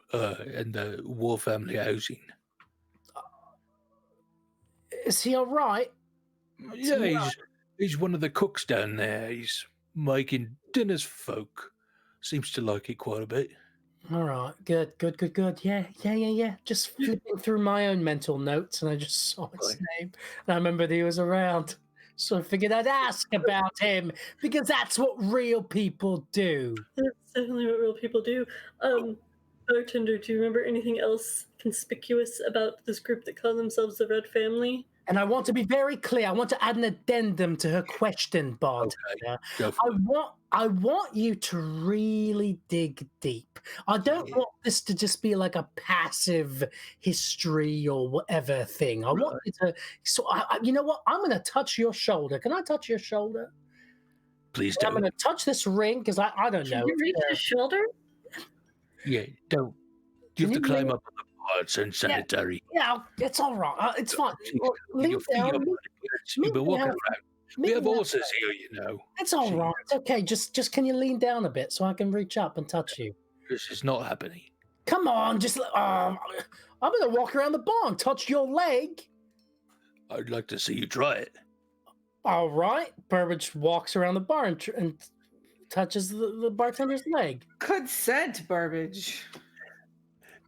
in the War family housing. Is he all right? Yeah, he's one of the cooks down there. He's making dinners for folk. Seems to like it quite a bit. All right. Good. Yeah. Just flipping through my own mental notes, and I just saw his name, and I remembered he was around. So I figured I'd ask about him because that's what real people do. That's definitely what real people do. Bartender, do you remember anything else conspicuous about this group that call themselves the Red Family? And I want to be very clear. I want to add an addendum to her question, bartender. Go for it. I want you to really dig deep. I don't want this to just be like a passive history or whatever thing. I want you to. So, you know what? I'm going to touch your shoulder. Can I touch your shoulder? Please I'm don't. going to touch this ring because I don't know. Can you reach his shoulder? Yeah, don't. You have Can to you climb lean- up on the parts and sanitary. Yeah, it's all right. It's fine. Well, lean Your feet down. up on Meet- it. You've been meet me walking half- around. meet We have me horses halfway. here, you know. It's all right. It's okay. Just can you lean down a bit so I can reach up and touch you? This is not happening. Come on, I'm gonna walk around the barn, touch your leg. I'd like to see you try it. All right. Burbage walks around the barn and touches the bartender's leg. Consent, Burbage.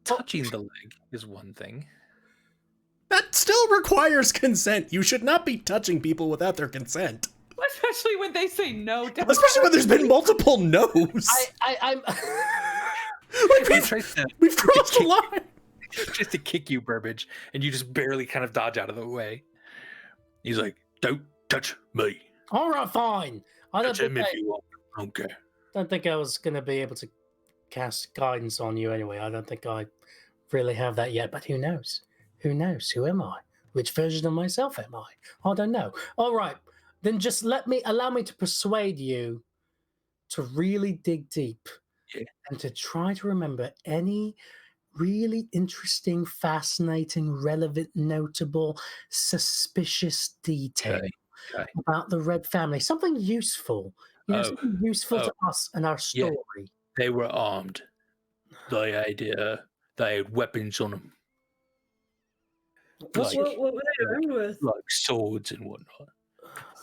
Touching the leg is one thing. That still requires consent. You should not be touching people without their consent. Especially when they say no. Especially when there's been multiple no's. I'm Like He tries to we've crossed the line. just to kick you, Burbage, and you just barely kind of dodge out of the way. He's like, don't touch me. all right, fine. I Touch him if you want. I don't care. don't think I was gonna be able to cast guidance on you anyway. I don't think I really have that yet, but who knows? Who knows? Who am I? Which version of myself am I? I don't know. All right, then just allow me to persuade you to really dig deep and to try to remember any really interesting, fascinating, relevant, notable, suspicious detail Okay. about the Red family. Something useful. Something useful to us and our Yeah. story. They were armed. They had weapons on them. What were they armed with? Like swords and whatnot.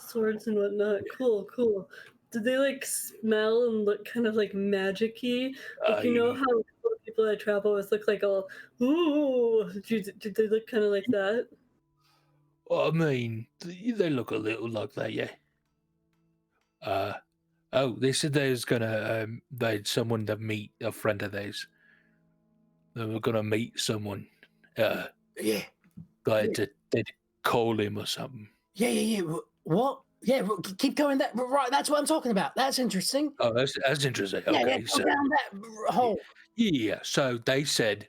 Swords and whatnot. Cool. Did they like smell and look kind of like magic-y? Like you know how the people I travel with look like all ooh. Did they look kind of like that? I mean, they look a little like that, yeah. They said they was gonna they had someone to meet a friend of theirs. They were gonna meet someone. Yeah. They'd call him or something. Yeah. What? Yeah, keep going. Right, that's what I'm talking about. That's interesting. Oh, that's interesting. Yeah, Okay, go so down that hole. yeah, so they said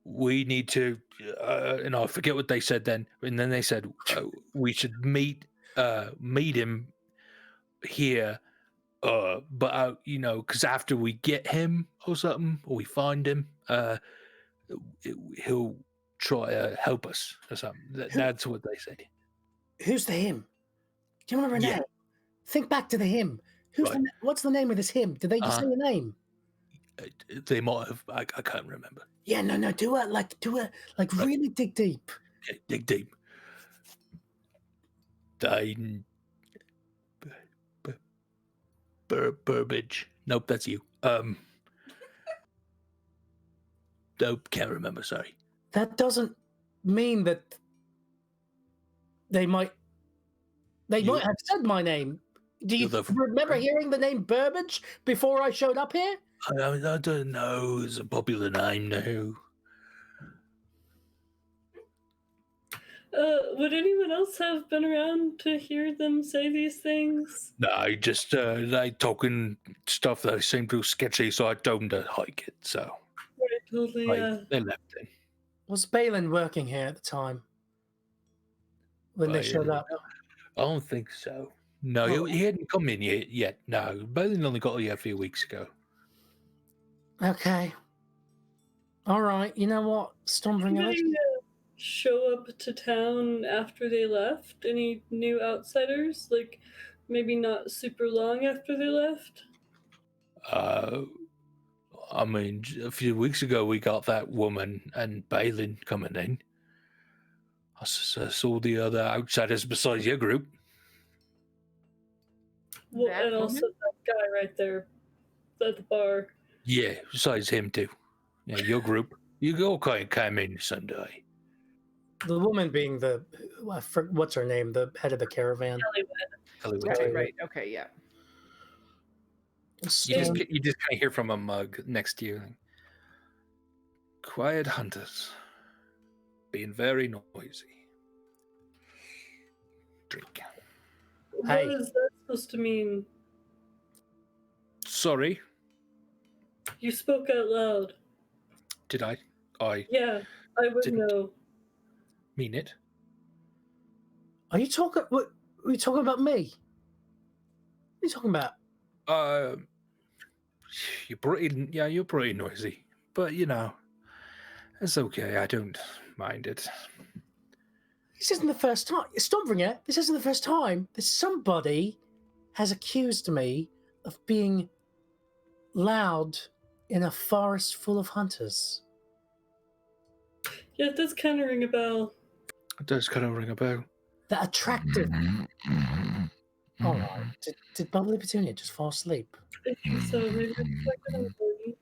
we need to, and I forget what they said then. And then they said we should meet him here, but because after we get him or something, or we find him, he'll try to help us or something. That's what they said. Who's the him? Do you remember Yeah. now? Think back to the him. Right. What's the name of this him? Did they just say a name? They might have. I can't remember. Yeah, no, do it like really dig deep. Okay, dig deep. Dine. Burbage. Nope, that's you. Nope, can't remember. Sorry. That doesn't mean that they might have said my name. Do you remember hearing the name Burbage before I showed up here? I don't know. It's a popular name now. Would anyone else have been around to hear them say these things? No, just they talking stuff that seemed too sketchy, so I told them to hike it. So Right, totally, yeah. they left it. Was Balin working here at the time when they showed up? I don't think so. No, he hadn't come in yet. No, Balin only got here a few weeks ago. Okay. All right. You know what, Stormbringer? Did they show up to town after they left? Any new outsiders? Like, maybe not super long after they left? I mean, a few weeks ago we got that woman and Balin coming in. I saw the other outsiders besides your group. Well, That and also woman? that guy right there at the bar. Yeah, besides him too. Yeah, your group. You all came in Sunday. The woman being what's her name? The head of the caravan. Right. Okay. Yeah. You just kind of hear from a mug next to you. Quiet hunters, being very noisy. Drink. What is that supposed to mean? Sorry, You spoke out loud. did I? Yeah, I would Didn't. know. Mean it. Are you talking? What? Are you talking about me? What are you talking about? You're pretty noisy, but it's okay. I don't mind it. This isn't the first time, Stormbringer. This isn't the first time that somebody has accused me of being loud in a forest full of hunters. Yeah, it does kind of ring a bell. It does kind of ring a bell. That attractive. All right. Did Bubbly Petunia just fall asleep? I think so. Maybe it's like that already.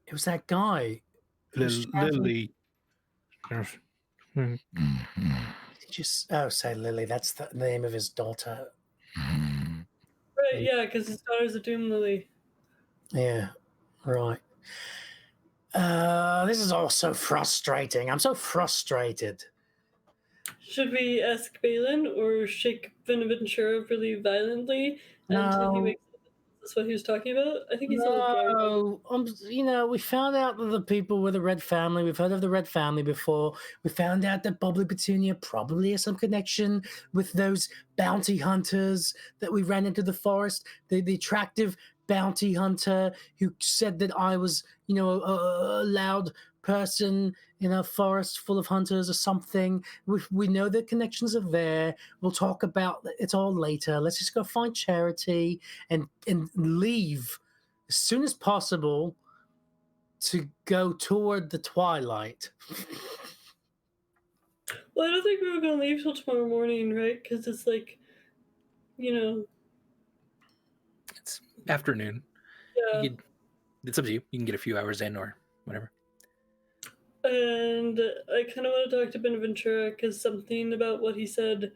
It was that guy. who was shouting- Lily. Did you say Lily? That's the name of his daughter. Right, yeah, because his daughter's a Doom Lily. Yeah, right. This is all so frustrating. I'm so frustrated. Should we ask Balin or shake Benaventura really violently until he No. wakes up? Is this what he was talking about? I think he's a little drunk. No, we found out that the people were the Red Family. We've heard of the Red Family before. We found out that Bubbly Petunia probably has some connection with those bounty hunters that we ran into the forest. The attractive bounty hunter who said that I was, a loud person in a forest full of hunters or something. We know the connections are there. We'll talk about it all later. Let's just go find Charity and leave as soon as possible to go toward the Twilight. Well, I don't think we were going to leave till tomorrow morning, right? Because it's like, It's afternoon. yeah. It's up to you. You can get a few hours in or whatever. And I kind of want to talk to Benaventura because something about what he said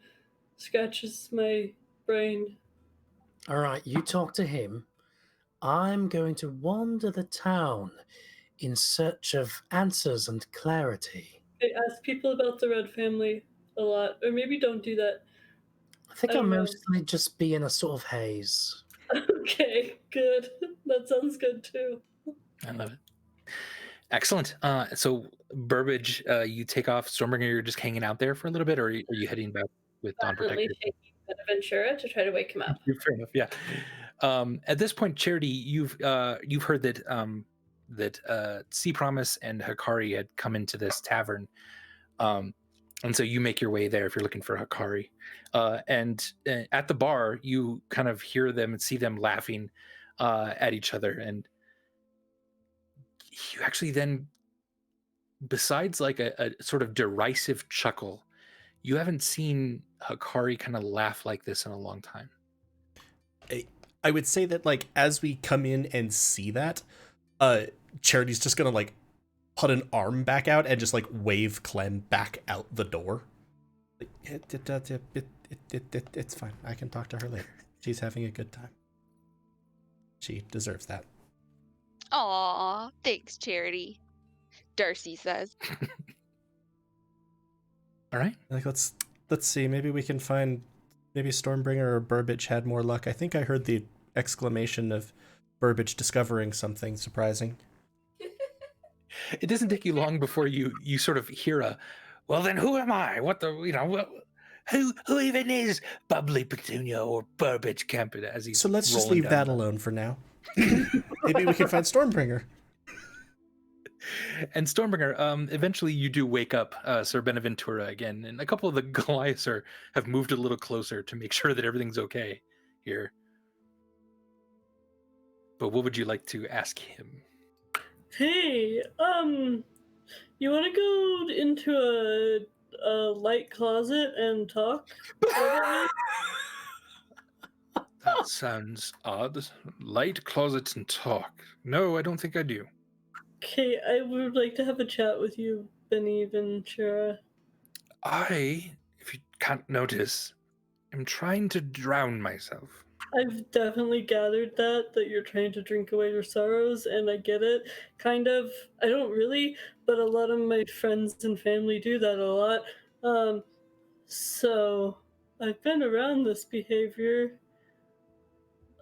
scratches my brain. All right, you talk to him. I'm going to wander the town in search of answers and clarity. I ask people about the Red Family a lot, or maybe don't do that. I think I I'll don't know. mostly just be in a sort of haze. Okay, good. That sounds good too. I love it. Excellent. So Burbage, you take off. Stormbringer, you're just hanging out there for a little bit, or are you heading back with Dawn Definitely Protector? taking Benaventura to try to wake him up. Fair enough. Yeah. At this point, Charity, you've heard that Sea Promise and Hikari had come into this tavern, and so you make your way there if you're looking for Hikari. And at the bar, you kind of hear them and see them laughing. at each other, and you actually then, besides like a sort of derisive chuckle, you haven't seen Hikari kind of laugh like this in a long time. I would say that, like, as we come in and see that, Charity's just gonna like put an arm back out and just like wave Clem back out the door. It's fine. I can talk to her later. She's having a good time. She deserves that. Aw, thanks, Charity. Darcy says. All right. Like, let's see. Maybe we can find. Maybe Stormbringer or Burbage had more luck. I think I heard the exclamation of Burbage discovering something surprising. It doesn't take you long before you sort of hear a, well, then who am I? What the, who even is Bubbly Petunia or Burbage Campbell as he's So let's just rolling leave down that the- alone for now. Maybe we can find Stormbringer. And Stormbringer, eventually you do wake up Sir Benaventura again, and a couple of the Goliaths have moved a little closer to make sure that everything's okay here. But what would you like to ask him? Hey, you want to go into a light closet and talk? That sounds odd. Light closets and talk. No, I don't think I do. Okay, I would like to have a chat with you, Benaventura. If you can't notice, am trying to drown myself. I've definitely gathered that you're trying to drink away your sorrows, and I get it. Kind of. I don't really, but a lot of my friends and family do that a lot. So I've been around this behavior.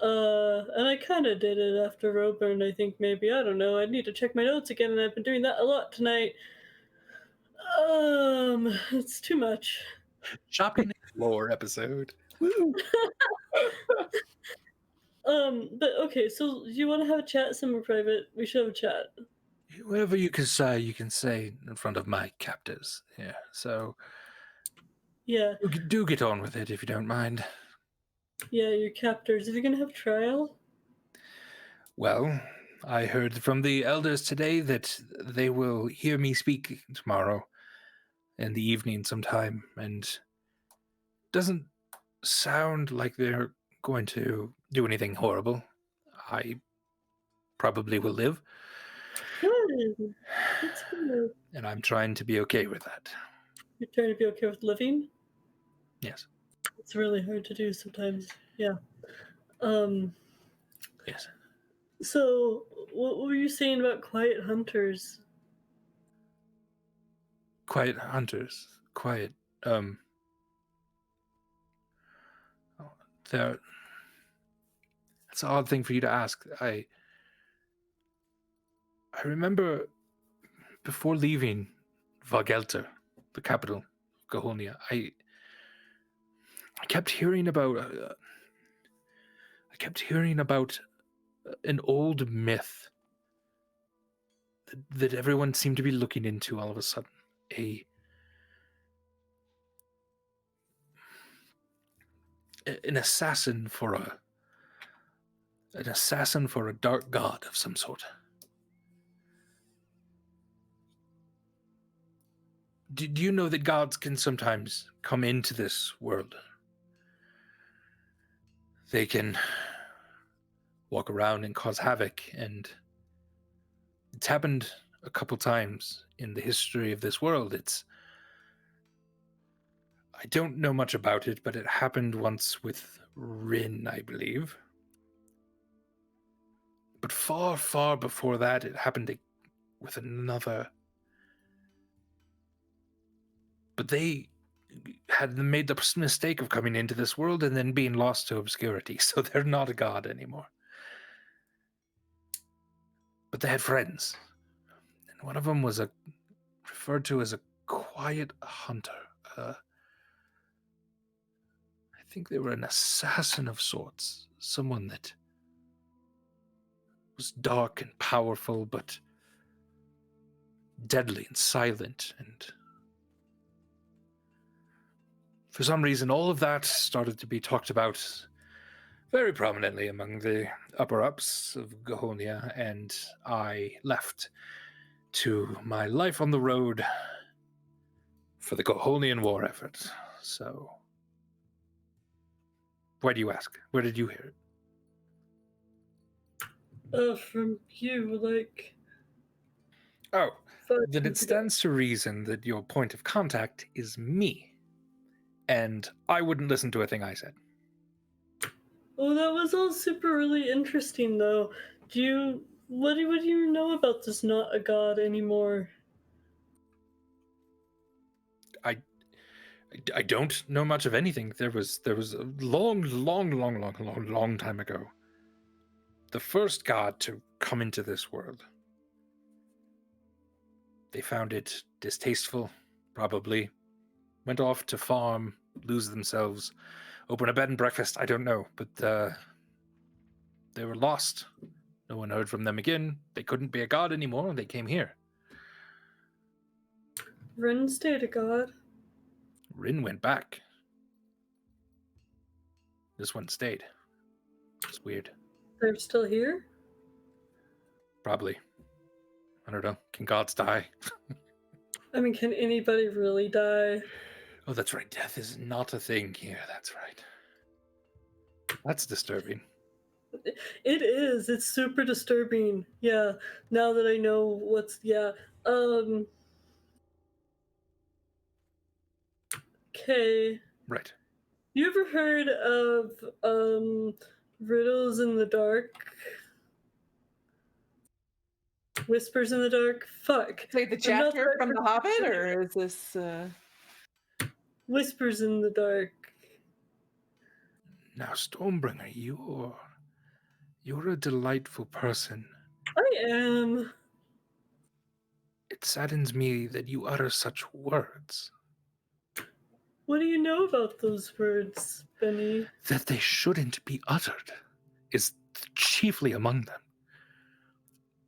And I kind of did it after Roburn, I think maybe. I don't know. I need to check my notes again, and I've been doing that a lot tonight. It's too much. Chopping the floor episode. Woo! But okay, so you want to have a chat somewhere private? We should have a chat. Whatever you can say in front of my captors. Yeah, so Yeah, do get on with it if you don't mind. yeah, your captors. Are you gonna have trial? Well, I heard from the elders today that they will hear me speak tomorrow in the evening sometime, and doesn't sound like they're going to do anything horrible. I probably will live, Good. That's good. and I'm trying to be okay with that. You're trying to be okay with living? Yes. It's really hard to do sometimes. Yeah. Yes. So what were you saying about quiet hunters? Quiet hunters. Quiet. That's an odd thing for you to ask. I remember before leaving Vagelter, the capital of Gahonia, I kept hearing about an old myth that everyone seemed to be looking into all of a sudden. An assassin for a dark god of some sort. Do you know that gods can sometimes come into this world? They can walk around and cause havoc, and it's happened a couple times in the history of this world. I don't know much about it, but it happened once with Rin, I believe. But far, far before that, it happened with another. But they had made the mistake of coming into this world and then being lost to obscurity, so they're not a god anymore. But they had friends, and one of them was referred to as a quiet hunter. I think they were an assassin of sorts, someone that was dark and powerful, but deadly and silent, and for some reason all of that started to be talked about very prominently among the upper-ups of Gahonia, and I left to my life on the road for the Gahonian war effort. So, why do you ask? Where did you hear it? From you, like. Oh, 5 then it years ago. stands to reason that your point of contact is me. And I wouldn't listen to a thing I said. Oh, that was all super really interesting, though. What do you know about this not a god anymore? I don't know much of anything. There was a long time ago, the first god to come into this world. They found it distasteful, probably. Went off to farm, lose themselves, open a bed and breakfast, I don't know. But they were lost. No one heard from them again. They couldn't be a god anymore, and they came here. Ren stayed a god. Rin went back. This one stayed. It's weird. They're still here? Probably. I don't know. Can gods die? I mean, can anybody really die? Oh, that's right. Death is not a thing here. That's right. That's disturbing. It is. It's super disturbing. Yeah. Now that I know what's Okay. Right. You ever heard of riddles in the dark? Whispers in the dark? Fuck. Like the I'm not chapter from sure. The Hobbit, or is this? Whispers in the dark. Now, Stormbringer, you're a delightful person. I am. It saddens me that you utter such words. What do you know about those words, Benny? That they shouldn't be uttered is chiefly among them.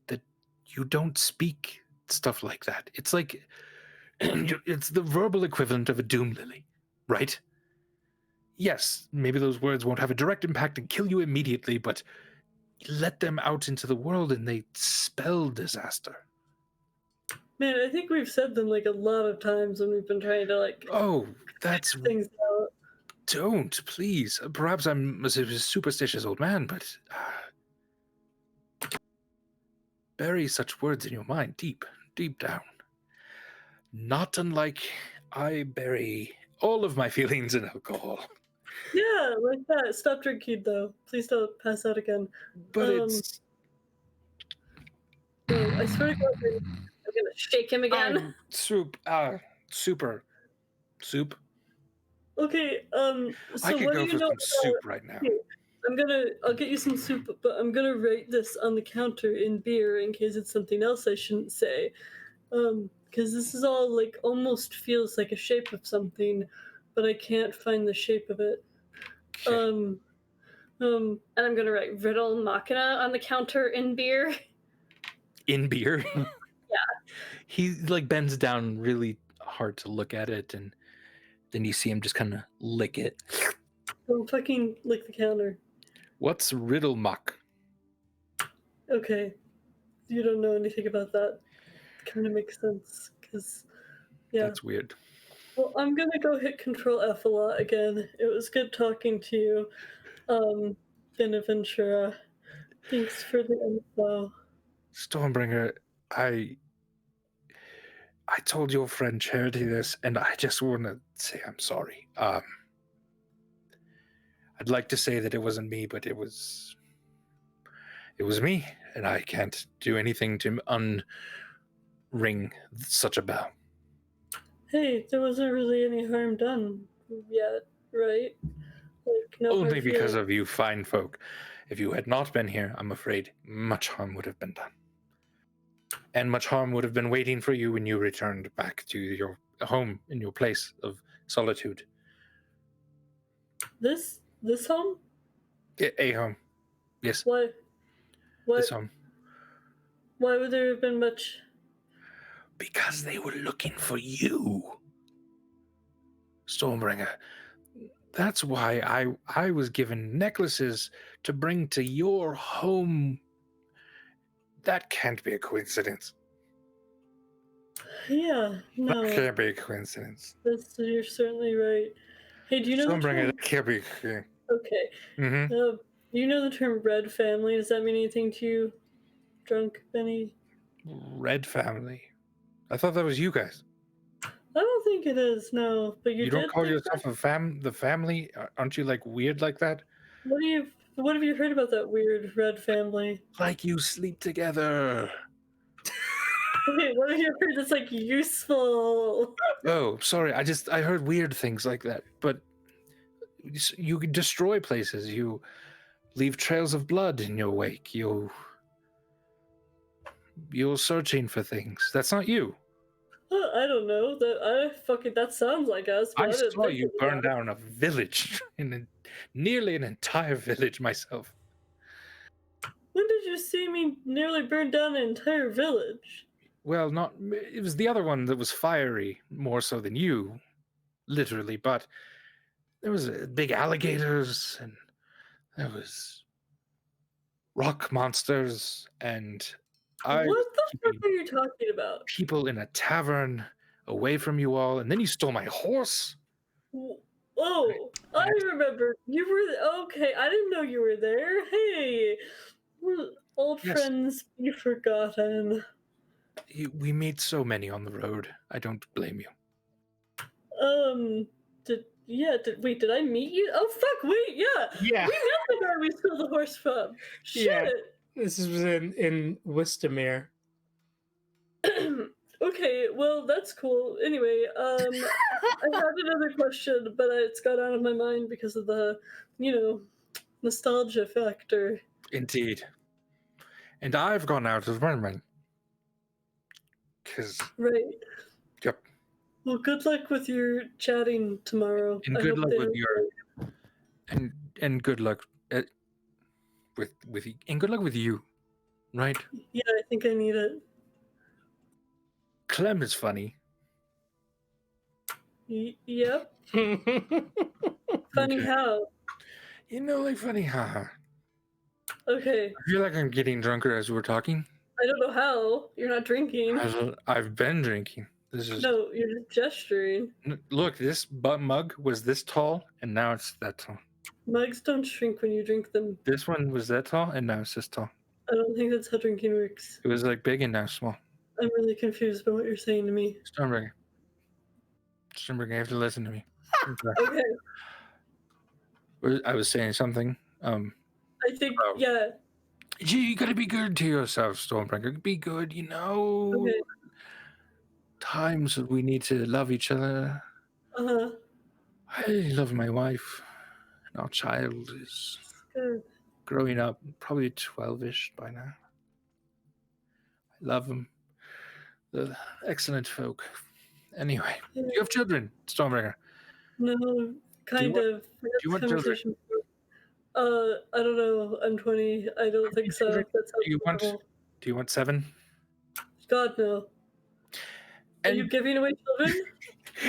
That you don't speak stuff like that. It's like it's the verbal equivalent of a doom lily, right? Yes, maybe those words won't have a direct impact and kill you immediately, but let them out into the world and they spell disaster. Man, I think we've said them like a lot of times when we've been trying to like Oh, that's... things out. Don't, please. Perhaps I'm a superstitious old man, but bury such words in your mind deep, deep down. Not unlike I bury all of my feelings in alcohol. Yeah, like that. Stop drinking, though. Please don't pass out again. But it's... No, I swear to God, I'm gonna shake him again. Soup. Soup. Okay, so I could what go do for you know some soup about... right now. I'll get you some soup, but I'm gonna write this on the counter in beer in case it's something else I shouldn't say. Because this is all like almost feels like a shape of something, but I can't find the shape of it. Okay. And I'm gonna write riddle machina on the counter in beer. In beer? Yeah. He like bends down really hard to look at it, and then you see him just kind of lick it. Don't fucking lick the counter. What's riddle mock? Okay. You don't know anything about that. Kind of makes sense, because, yeah. That's weird. Well, I'm gonna go hit Control F a lot again. It was good talking to you, Benaventura. Thanks for the info. Stormbringer, I told your friend Charity this, and I just want to say I'm sorry. I'd like to say that it wasn't me, but it was me, and I can't do anything to unring such a bell. Hey, there wasn't really any harm done yet, right? Like, no Only hard because feelings. of you fine folk. If you had not been here, I'm afraid much harm would have been done. And much harm would have been waiting for you when you returned back to your home in your place of solitude. This home? A home. Yes, Why? this home. Why would there have been much? Because they were looking for you. Stormbringer, That's why I was given necklaces to bring to your home. That can't be a coincidence. Yeah, That no, can't be a coincidence. you're certainly right. Hey, do you know the Stormbringer, term? that can't be. Okay. Mm-hmm. Do you know the term red family? Does that mean anything to you, Drunk Benny? Red family. I thought that was you guys. I don't think it is, no. But you You don't did call think yourself the family? Aren't you like weird like that? that? What have you heard about that weird red family? Like you sleep together. Okay, what have you heard that's like useful? Oh, sorry. I heard weird things like that. But you destroy places. You leave trails of blood in your wake. You're searching for things. That's not you. I don't know. That sounds like us, but I I didn't saw think you it was burn us. down a village, nearly an entire village myself. When did you see me nearly burn down an entire village? Well, it was the other one that was fiery, more so than you, literally, but there was big alligators, and there was rock monsters, and I was What the keeping fuck are you talking about? people in a tavern away from you all, and then you stole my horse. Oh, I remember. You were okay. I didn't know you were there. Hey, old Yes. friends be forgotten. We meet so many on the road. I don't blame you. Did I meet you? Oh fuck, wait, yeah. Yeah. We met the guy we stole the horse from. Shit. Yeah. This was in Wistamere. Okay, well that's cool. Anyway, I had another question, but it's got out of my mind because of the, nostalgia factor. Indeed. And I've gone out of my mind. Right. Yep. Well, good luck with your chatting tomorrow. And I good hope luck they with are your and good luck and good luck with you, right? Yeah, I think I need it. Clem is funny. Yep. Funny Okay. how? Like funny, haha. Okay. I feel like I'm getting drunker as we're talking. I don't know how. You're not drinking. I've been drinking. This is No, you're just gesturing. Look, this mug was this tall, and now it's that tall. Mugs don't shrink when you drink them. This one was that tall, and now it's this tall. I don't think that's how drinking works. It was like big and now small. I'm really confused by what you're saying to me. Stormbringer, you have to listen to me. Okay. I was saying something. I think, yeah. Gee, you gotta be good to yourself, Stormbringer. Be good, Okay. Times we need to love each other. Uh-huh. I love my wife. And our child is Good. growing up, probably 12-ish by now. I love them. They're excellent folk. Anyway, do you have children, Stormbringer? No, kind of. Do you want children? I don't know. I'm 20. I don't think so. children? That's Do you want 7? God, no. Are you And giving away children?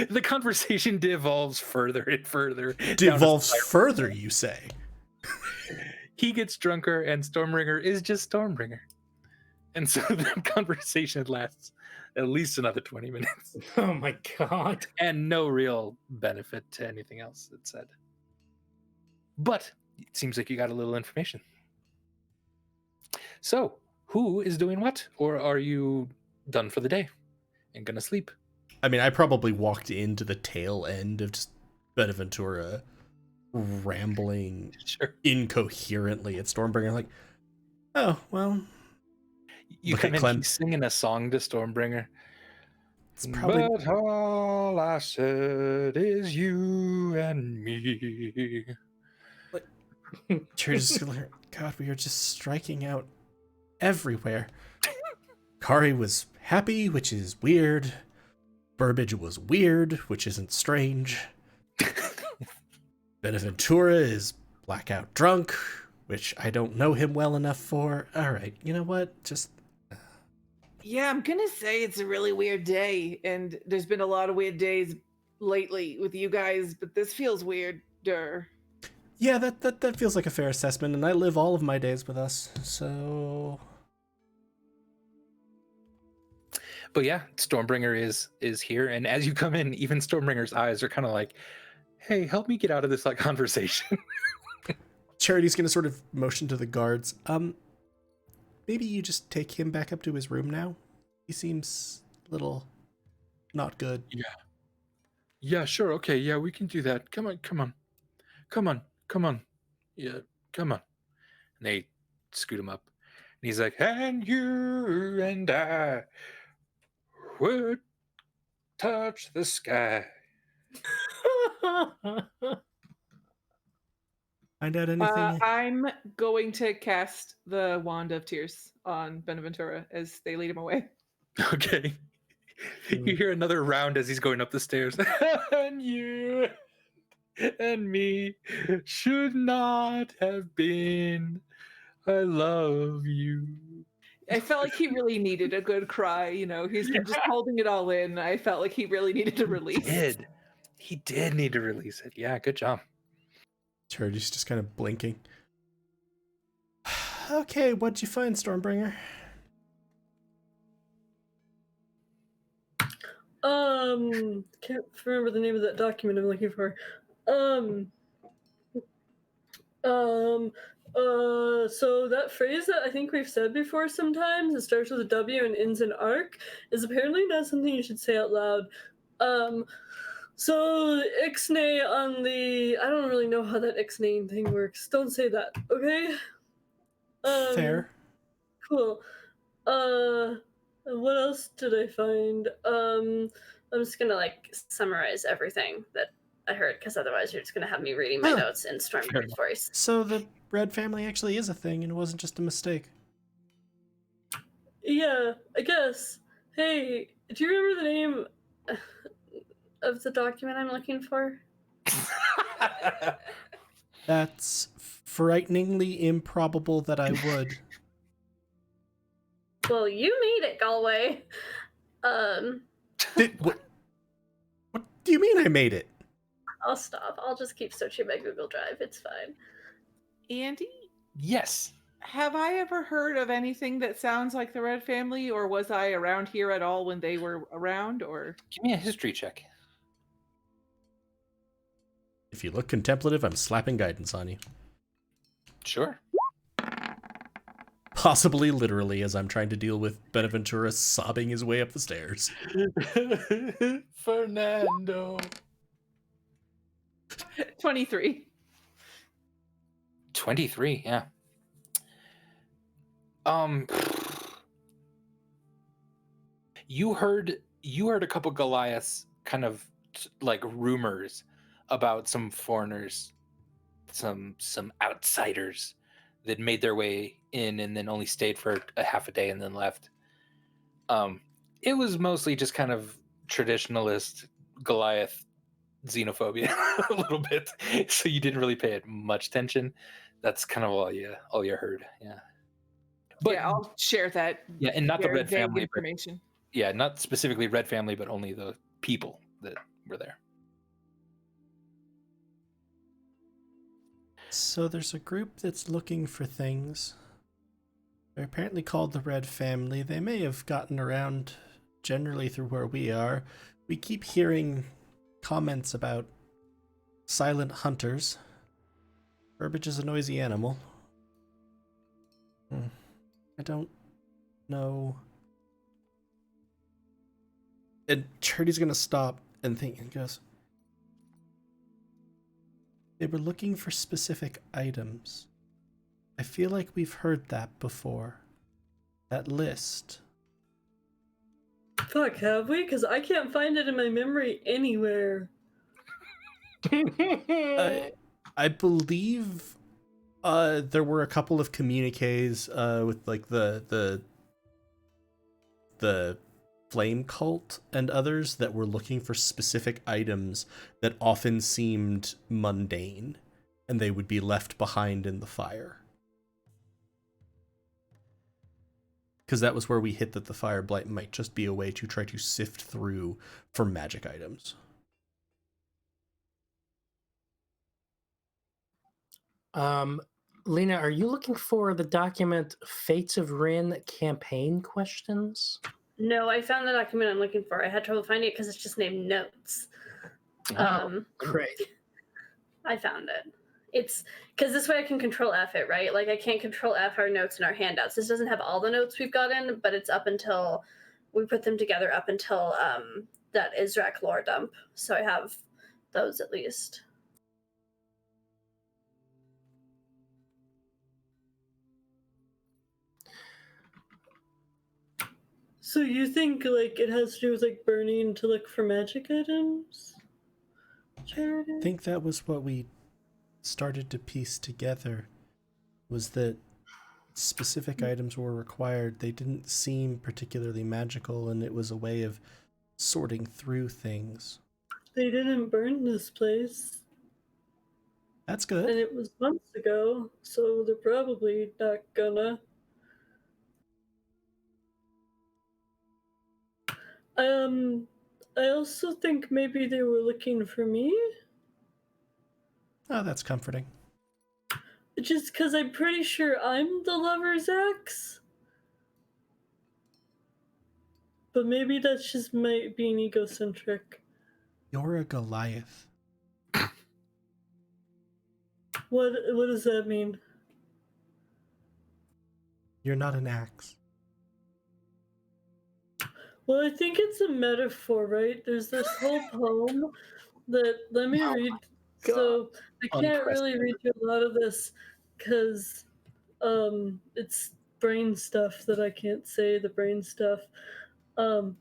the conversation devolves further and further. Devolves further, you say? He gets drunker, and Stormbringer is just Stormbringer. And so the conversation lasts at least another 20 minutes. Oh my god. And no real benefit to anything else that's said. But it seems like you got a little information. So, who is doing what? Or are you done for the day and gonna sleep? I mean, I probably walked into the tail end of just Benaventura rambling incoherently at Stormbringer, like, oh, well. You Look come at in, Clem. he's singing a song to Stormbringer. It's probably... But all I said is you and me. God, we are just striking out everywhere. Kari was happy, which is weird. Burbage was weird, which isn't strange. Benaventura is blackout drunk, which I don't know him well enough for. All right, you know what? Just... Yeah, I'm gonna say it's a really weird day, and there's been a lot of weird days lately with you guys, but this feels weird. Yeah, that feels like a fair assessment, and I live all of my days with us, so... But yeah, Stormbringer is here, and as you come in, even Stormbringer's eyes are kind of like, "Hey, help me get out of this like conversation." Charity's gonna sort of motion to the guards. Maybe you just take him back up to his room now? He seems a little not good. Yeah, sure, okay, yeah, we can do that. Come on. Yeah, come on. And they scoot him up, and he's like, "And you and I would touch the sky." Find out anything? I'm going to cast the Wand of Tears on Benaventura as they lead him away. Okay. You hear another round as he's going up the stairs. And you and me should not have been. I love you. I felt like he really needed a good cry. He's been just holding it all in. I felt like he really needed to release. He did need to release it. Yeah, good job. Charity's just kind of blinking. Okay, what'd you find, Stormbringer? Can't remember the name of that document I'm looking for. So that phrase that I think we've said before sometimes, it starts with a W and ends in arc, is apparently not something you should say out loud. So ixnay on the, I don't really know how that ixnay thing works. Don't say that, okay? Fair. Cool. What else did I find? I'm just gonna summarize everything that I heard, because otherwise you're just gonna have me reading my notes in Stormbringer's voice. So the Red family actually is a thing, and it wasn't just a mistake. Yeah, I guess. Hey, do you remember the name of the document I'm looking for? That's frighteningly improbable that I would. Well, you made it, Galway. What do you mean I made it? I'll stop. I'll just keep searching my Google Drive. It's fine. Andy? Yes. Have I ever heard of anything that sounds like the Red family, or was I around here at all when they were around, or? Give me a history check. If you look contemplative, I'm slapping guidance on you. Sure. Possibly literally, as I'm trying to deal with Benaventura sobbing his way up the stairs. Fernando. 23. 23, yeah. You heard a couple Goliaths kind of like rumors about some foreigners, some outsiders that made their way in and then only stayed for a half a day and then left. It was mostly just kind of traditionalist Goliath xenophobia a little bit, so you didn't really pay it much attention. That's kind of all you heard. Yeah. But yeah, I'll share that. Yeah, and not the very Red vague family. information. Yeah, not specifically Red family, but only the people that were there. So there's a group that's looking for things. They're apparently called the Red Family. They may have gotten around generally through where we are. We keep hearing comments about silent hunters. Burbage is a noisy animal. I don't know. And Charity's gonna stop and think and goes, they were looking for specific items. I feel like we've heard that before. That list. Fuck, have we? Because I can't find it in my memory anywhere. I believe there were a couple of communiques with like the flame cult and others that were looking for specific items that often seemed mundane, and they would be left behind in the fire. Because that was where we hit that the fire blight might just be a way to try to sift through for magic items. Lena, are you looking for the document Fates of Rin campaign questions? No, I found the document I'm looking for. I had trouble finding it because it's just named notes. Great. I found it. It's because this way I can control F it, right? Like I can't control F our notes in our handouts. This doesn't have all the notes we've gotten, but it's up until we put them together up until that Israq lore dump. So I have those at least. So you think like it has to do with like burning to look for magic items? I think that was what we started to piece together, was that specific items were required. They didn't seem particularly magical, and it was a way of sorting through things. They didn't burn this place. That's good. And it was months ago, so they're probably not gonna. I also think maybe they were looking for me. Oh, that's comforting. Just because I'm pretty sure I'm the lover's ex. But maybe that's just my being egocentric. You're a Goliath. What does that mean? You're not an axe. Well, I think it's a metaphor, right? There's this whole poem that, let me read. So I can't really read you a lot of this because it's brain stuff that I can't say, the brain stuff. But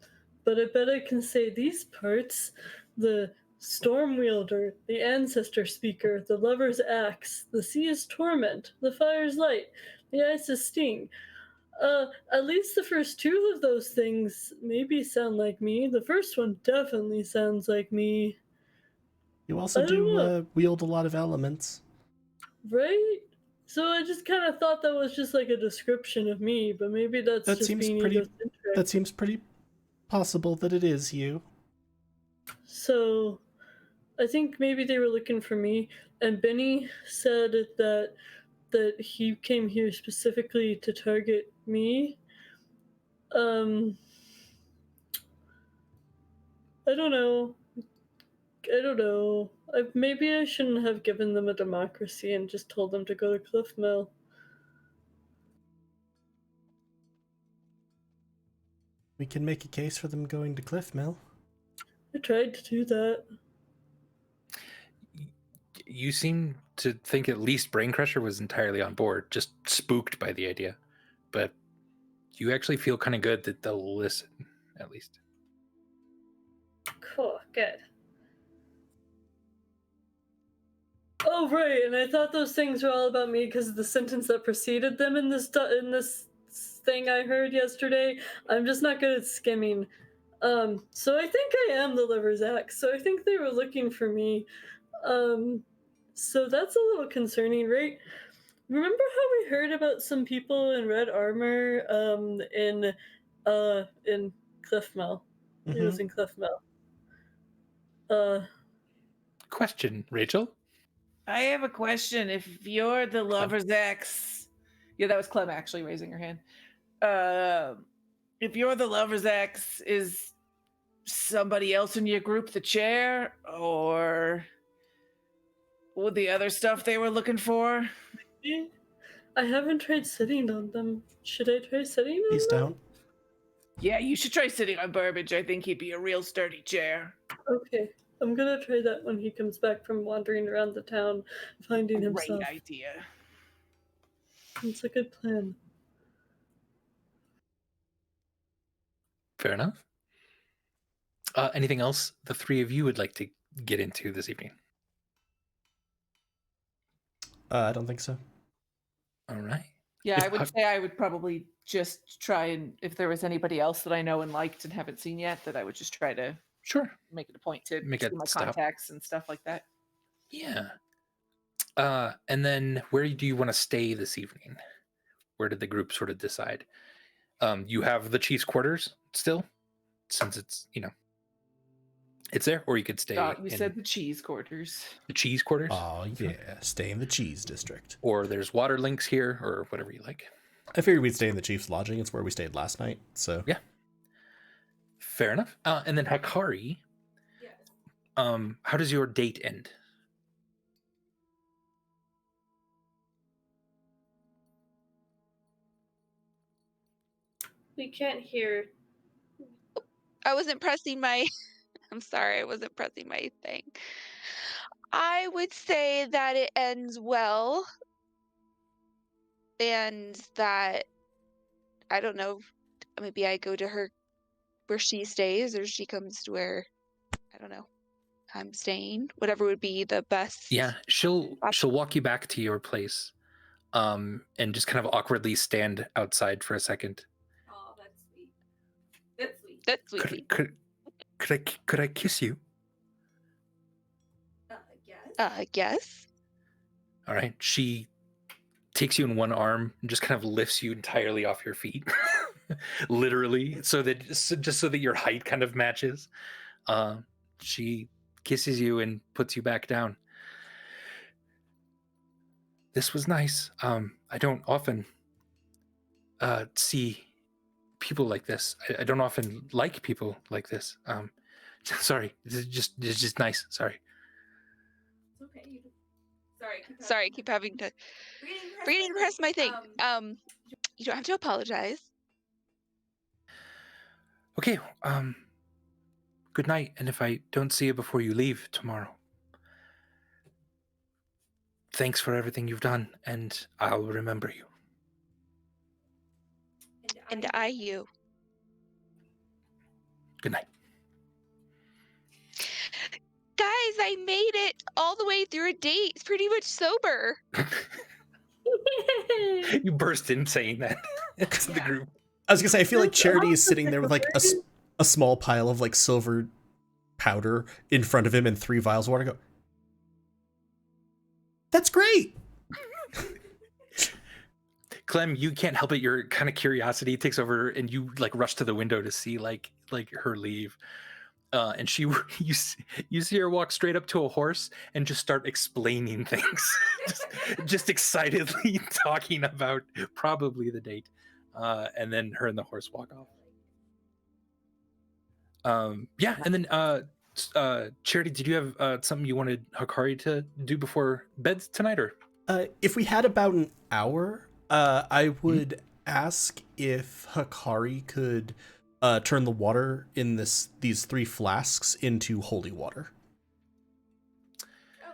I bet I can say these parts. The storm wielder, the ancestor speaker, the lover's axe, the sea is torment, the fire's light, the ice is sting. At least the first two of those things maybe sound like me. The first one definitely sounds like me. You also do wield a lot of elements. Right? So I just kind of thought that was just like a description of me, but maybe that's That just seems being pretty. egocentric. That seems pretty possible that it is you. So I think maybe they were looking for me, and Benny said that he came here specifically to target me. I don't know. Maybe I shouldn't have given them a democracy and just told them to go to Cliff Mill. We can make a case for them going to Cliff Mill. I tried to do that. You seem to think at least Brain Crusher was entirely on board, just spooked by the idea. But you actually feel kind of good that they'll listen, at least. Cool, good. Oh, right, and I thought those things were all about me because of the sentence that preceded them in this thing I heard yesterday. I'm just not good at skimming. So I think I am the liver's ex, so I think they were looking for me. So that's a little concerning, right? Remember how we heard about some people in red armor in Cliff Mill? It was in Cliff Mill. Question, Rachel? I have a question. If you're the lover's ex, yeah, that was Clem actually raising her hand. If you're the lover's ex, is somebody else in your group the chair, or with the other stuff they were looking for? I haven't tried sitting on them. Should I try sitting on them? Please don't. Yeah, you should try sitting on Burbage. I think he'd be a real sturdy chair. Okay. I'm gonna try that when he comes back from wandering around the town, finding himself. Great idea. It's a good plan. Fair enough. Anything else the three of you would like to get into this evening? I don't think so. All right. Yeah, I would say I would probably just try, and if there was anybody else that I know and liked and haven't seen yet, that I would just try to make it a point to Make see a my stop. contacts and stuff like that. Yeah. And then where do you want to stay this evening? Where did the group sort of decide? You have the chief's quarters still, since it's, It's there, or you could stay Thought you in said the cheese quarters. the cheese quarters. Oh yeah, stay in the cheese district. Or there's water links here, or whatever you like. I figured we'd stay in the chief's lodging. It's where we stayed last night. So Yeah. Fair enough. And then Hikari, Yes. how does your date end? We can't hear. I wasn't pressing my. I'm sorry, I wasn't pressing my thing. I would say that it ends well, and that I don't know. Maybe I go to her where she stays, or she comes to where I don't know I'm staying. Whatever would be the best. Yeah, she'll walk you back to your place, and just kind of awkwardly stand outside for a second. Oh, that's sweet. That's sweet. That's sweet. Could I kiss you? Yes. Yes. All right. She takes you in one arm and just kind of lifts you entirely off your feet, literally, so that your height kind of matches. She kisses you and puts you back down. This was nice. I don't often see people like this. I don't often like people like this. Sorry, it's just nice. Sorry. It's okay. Sorry. Sorry, I keep having to reading press my thing. You don't have to apologize. Okay. Good night. And if I don't see you before you leave tomorrow, thanks for everything you've done, and I'll remember you. And I you. Good night. Guys, I made it all the way through a date, pretty much sober. You burst in saying that to the group. I was gonna say, I feel like Charity is sitting there with like a small pile of like silver powder in front of him and 3 vials of water. Go. That's great. Clem, you can't help it. Your kind of curiosity takes over, and you like rush to the window to see like her leave. And you see her walk straight up to a horse and just start explaining things, just excitedly talking about probably the date, and then her and the horse walk off. Yeah, and then Charity, did you have something you wanted Hikari to do before bed tonight, or? If we had about an hour, I would ask if Hikari could turn the water in these 3 flasks into holy water. Oh.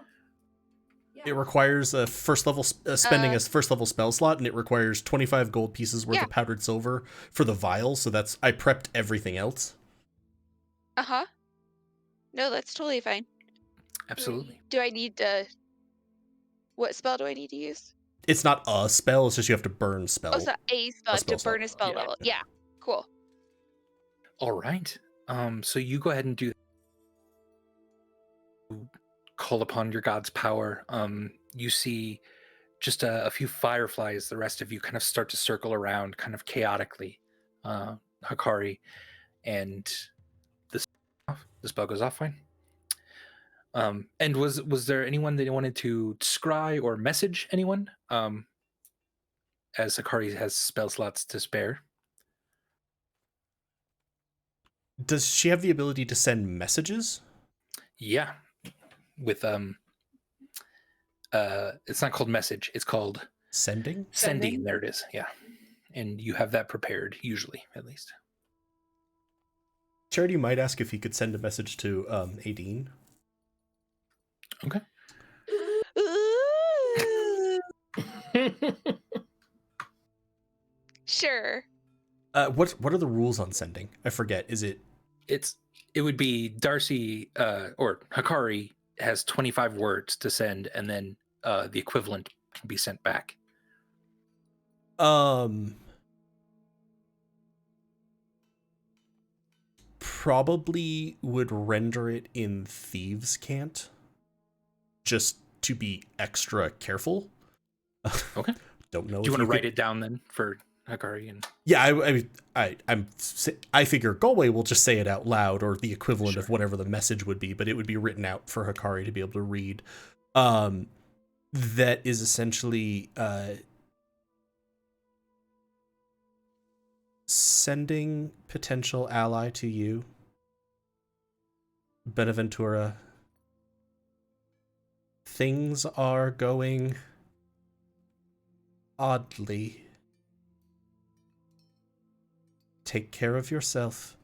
Yeah. It requires a first level spending a first level spell slot, and it requires 25 gold pieces worth of powdered silver for the vial. So I prepped everything else. No, that's totally fine. Absolutely. Do I need what spell do I need to use? It's not a spell; it's just you have to burn spell. Oh, it's not a spell. spell To burn a spell slot. level. Yeah, cool. All right. So you go ahead and do. Call upon your god's power. You see just a few fireflies. The rest of you kind of start to circle around, kind of chaotically. Hikari, and the spell goes off fine. And was there anyone that you wanted to scry or message anyone? As Hikari has spell slots to spare. Does she have the ability to send messages? Yeah, with it's not called message. It's called sending. Sending. There it is. Yeah, and you have that prepared usually, at least. Charity might ask if you could send a message to Aideen. Okay. Sure. What are the rules on sending? I forget. Is it? It would be Darcy or Hikari has 25 words to send, and then the equivalent can be sent back. Probably would render it in Thieves' Cant, just to be extra careful. Okay. Don't know. Do you want to write it down then for Hikari and Yeah, I figure Galway will just say it out loud, or the equivalent of whatever the message would be, but it would be written out for Hikari to be able to read. That is essentially sending potential ally to you, Beneventura. Things are going oddly. Take care of yourself.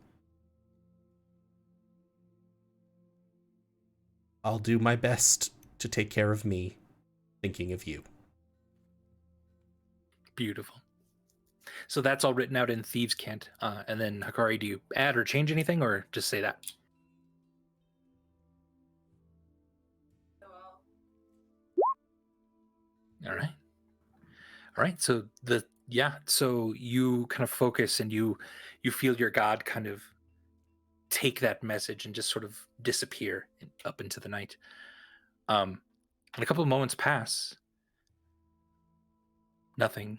I'll do my best to take care of me, thinking of you. Beautiful. So that's all written out in Thieves' Cant. And then, Hikari, do you add or change anything, or just say that? All right. All right. So so you kind of focus and you feel your god kind of take that message and just sort of disappear up into the night. And a couple of moments pass. Nothing.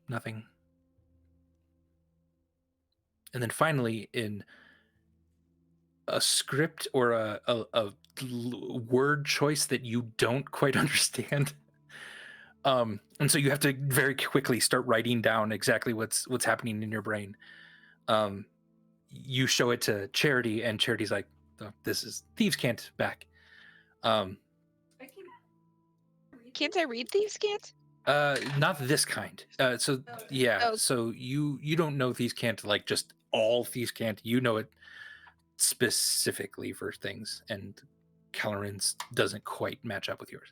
And then finally, in a script or a word choice that you don't quite understand, and so you have to very quickly start writing down exactly what's happening in your brain. You show it to Charity, and Charity's like, oh, "This is Thieves' Cant back." Can't I read Thieves' Cant? Not this kind. So you don't know Thieves' Cant like just all Thieves' Cant. You know it specifically for things, and Caloran's doesn't quite match up with yours.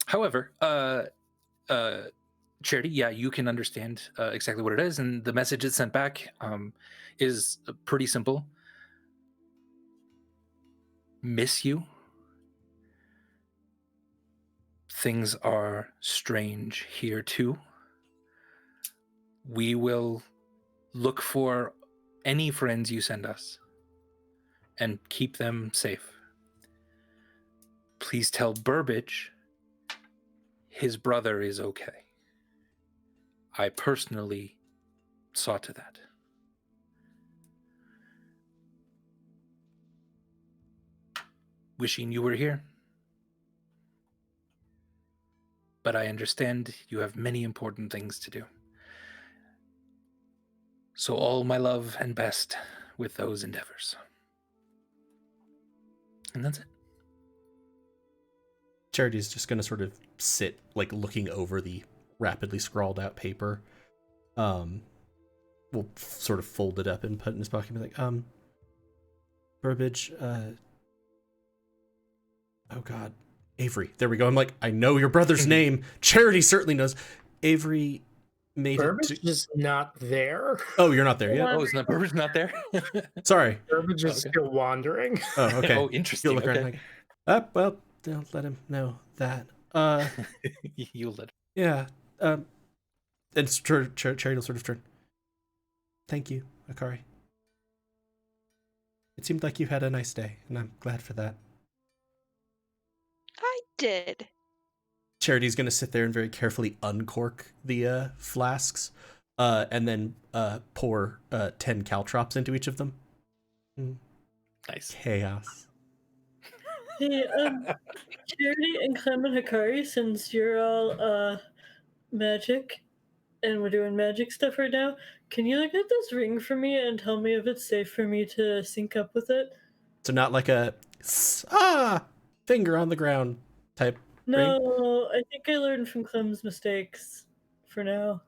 However, Charity, you can understand exactly what it is, and the message it sent back is pretty simple. Miss you. Things are strange here too. We will look for any friends you send us and keep them safe. Please tell Burbage his brother is okay. I personally saw to that. Wishing you were here. But I understand you have many important things to do. So all my love and best with those endeavors. And that's it. Charity's just going to sort of sit, like, looking over the rapidly scrawled out paper. We'll sort of fold it up and put it in his pocket and be like, Burbage, oh God, Avery. There we go. I'm like, I know your brother's name. Charity certainly knows. Avery made Burbage it is not there. Oh, you're not there yet? Oh, isn't Burbage not there? Sorry. Burbage is still wandering. Oh, okay. Oh, interesting. You'll look around like, well, don't let him know that. You'll let him. Yeah. And Charity will sort of turn. Thank you, Hikari. It seemed like you had a nice day, and I'm glad for that. I did. Charity's going to sit there and very carefully uncork the flasks, and then pour 10 caltrops into each of them. Nice. Chaos. Hey, Charity and Clem and Hikari, since you're all magic and we're doing magic stuff right now, can you look at this ring for me and tell me if it's safe for me to sync up with it? So not like a finger on the ground type ring? No, I think I learned from Clem's mistakes for now.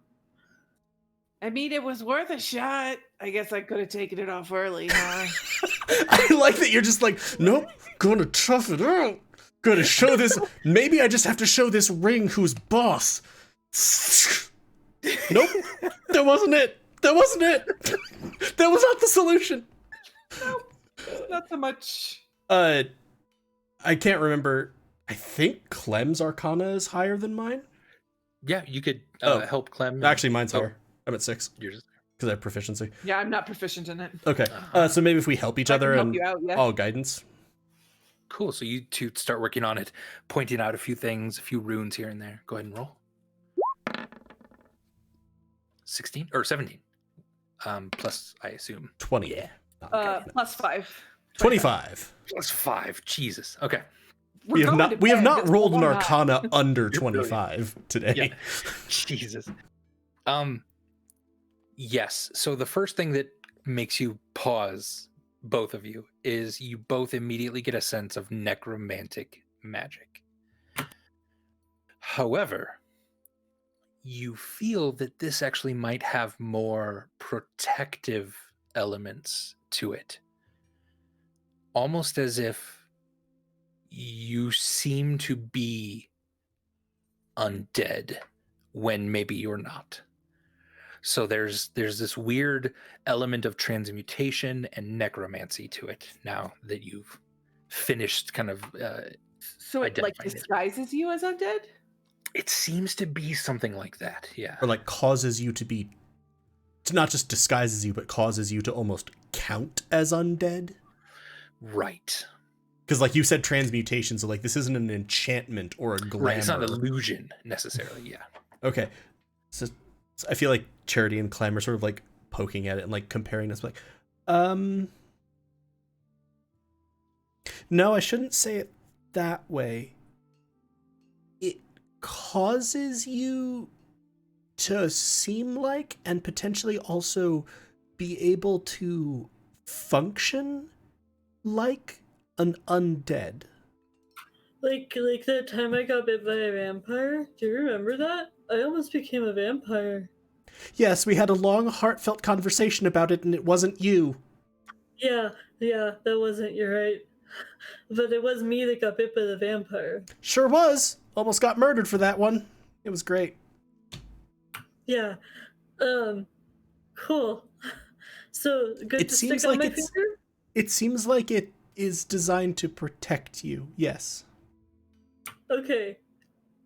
I mean, it was worth a shot. I guess I could have taken it off early, huh? I like that you're just like, nope, gonna tough it out. Gonna show this. Maybe I just have to show this ring who's boss. Nope, that wasn't it. That wasn't it. That was not the solution. Nope, not so much. I can't remember. I think Clem's Arcana is higher than mine. Yeah, you could help Clem. Actually, mine's higher. I'm at 6. You're just because I have proficiency. Yeah, I'm not proficient in it. Okay, so maybe if we help each other and you out, yeah. all guidance. Cool. So you two start working on it, pointing out a few things, a few runes here and there. Go ahead and roll. 16 or 17. Plus, I assume. 20. Yeah. Plus 5. 25. Plus 5. Jesus. Okay. We have not rolled an an Arcana under You're brilliant. 25 today. Yeah. Jesus. Yes. So the first thing that makes you pause, both of you, is you both immediately get a sense of necromantic magic. However, you feel that this actually might have more protective elements to it. Almost as if you seem to be undead when maybe you're not. So there's this weird element of transmutation and necromancy to it now that you've finished kind of So it like identifying it. disguises you as undead? It seems to be something like that, yeah. Or like causes you to not just disguises you, but causes you to almost count as undead. Right. Because like you said, transmutation, so like this isn't an enchantment or a glamour. Right, it's not illusion necessarily, yeah. Okay. So I feel like Charity and Clem are sort of like poking at it and like comparing this, like, no, I shouldn't say it that way. It causes you to seem like and potentially also be able to function like an undead. Like that time I got bit by a vampire? Do you remember that? I almost became a vampire. Yes, we had a long, heartfelt conversation about it, and it wasn't you. Yeah, that wasn't, you're right. But it was me that got bit by the vampire. Sure was. Almost got murdered for that one. It was great. Yeah. Cool. So, good It to seems stick on like my it's- finger? It seems like it is designed to protect you. Yes. Okay.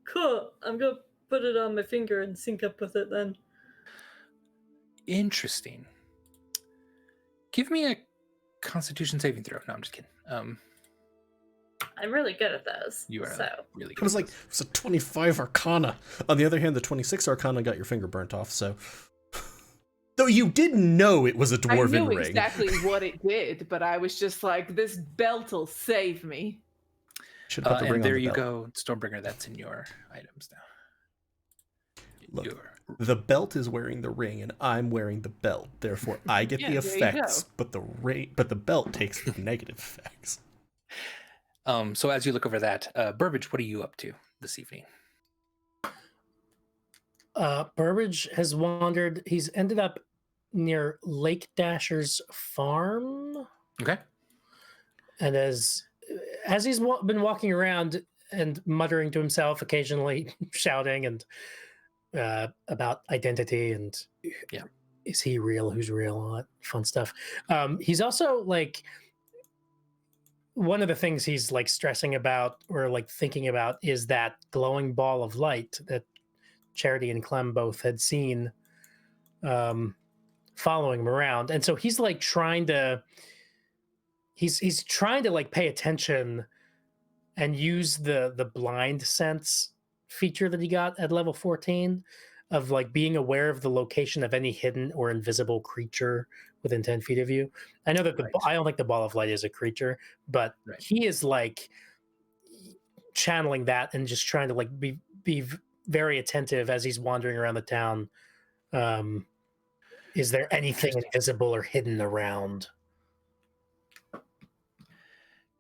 Cool. I'm gonna put it on my finger and sync up with it then. Interesting. Give me a Constitution saving throw. No, I'm just kidding. I'm really good at those. You are so. really good. It was at like, those. it was a 25 Arcana. On the other hand, the 26 Arcana got your finger burnt off, so... Though you didn't know it was a I dwarven knew ring. exactly what it did, but I was just like, this belt'll save me. Should put the ring And on there the you belt. go, Stormbringer. That's in your items now. Look, the belt is wearing the ring, and I'm wearing the belt. Therefore, I get Yeah, the there you effects, but the belt takes the negative effects. So as you look over that, Burbage, what are you up to this evening? Burbage has wandered. He's ended up near Lake Dasher's farm, Okay. and as he's been walking around and muttering to himself, occasionally shouting and about identity and Yeah. is he real? Who's real? All that fun stuff. He's also like one of the things he's like stressing about or like thinking about is that glowing ball of light that Charity and Clem both had seen following him around. And so he's like trying to like pay attention and use the blind sense feature that he got at level 14 of like being aware of the location of any hidden or invisible creature within 10 feet of you. I know that I don't think the ball of light is a creature, but he is like channeling that and just trying to like be very attentive as he's wandering around the town. Is there anything invisible or hidden around?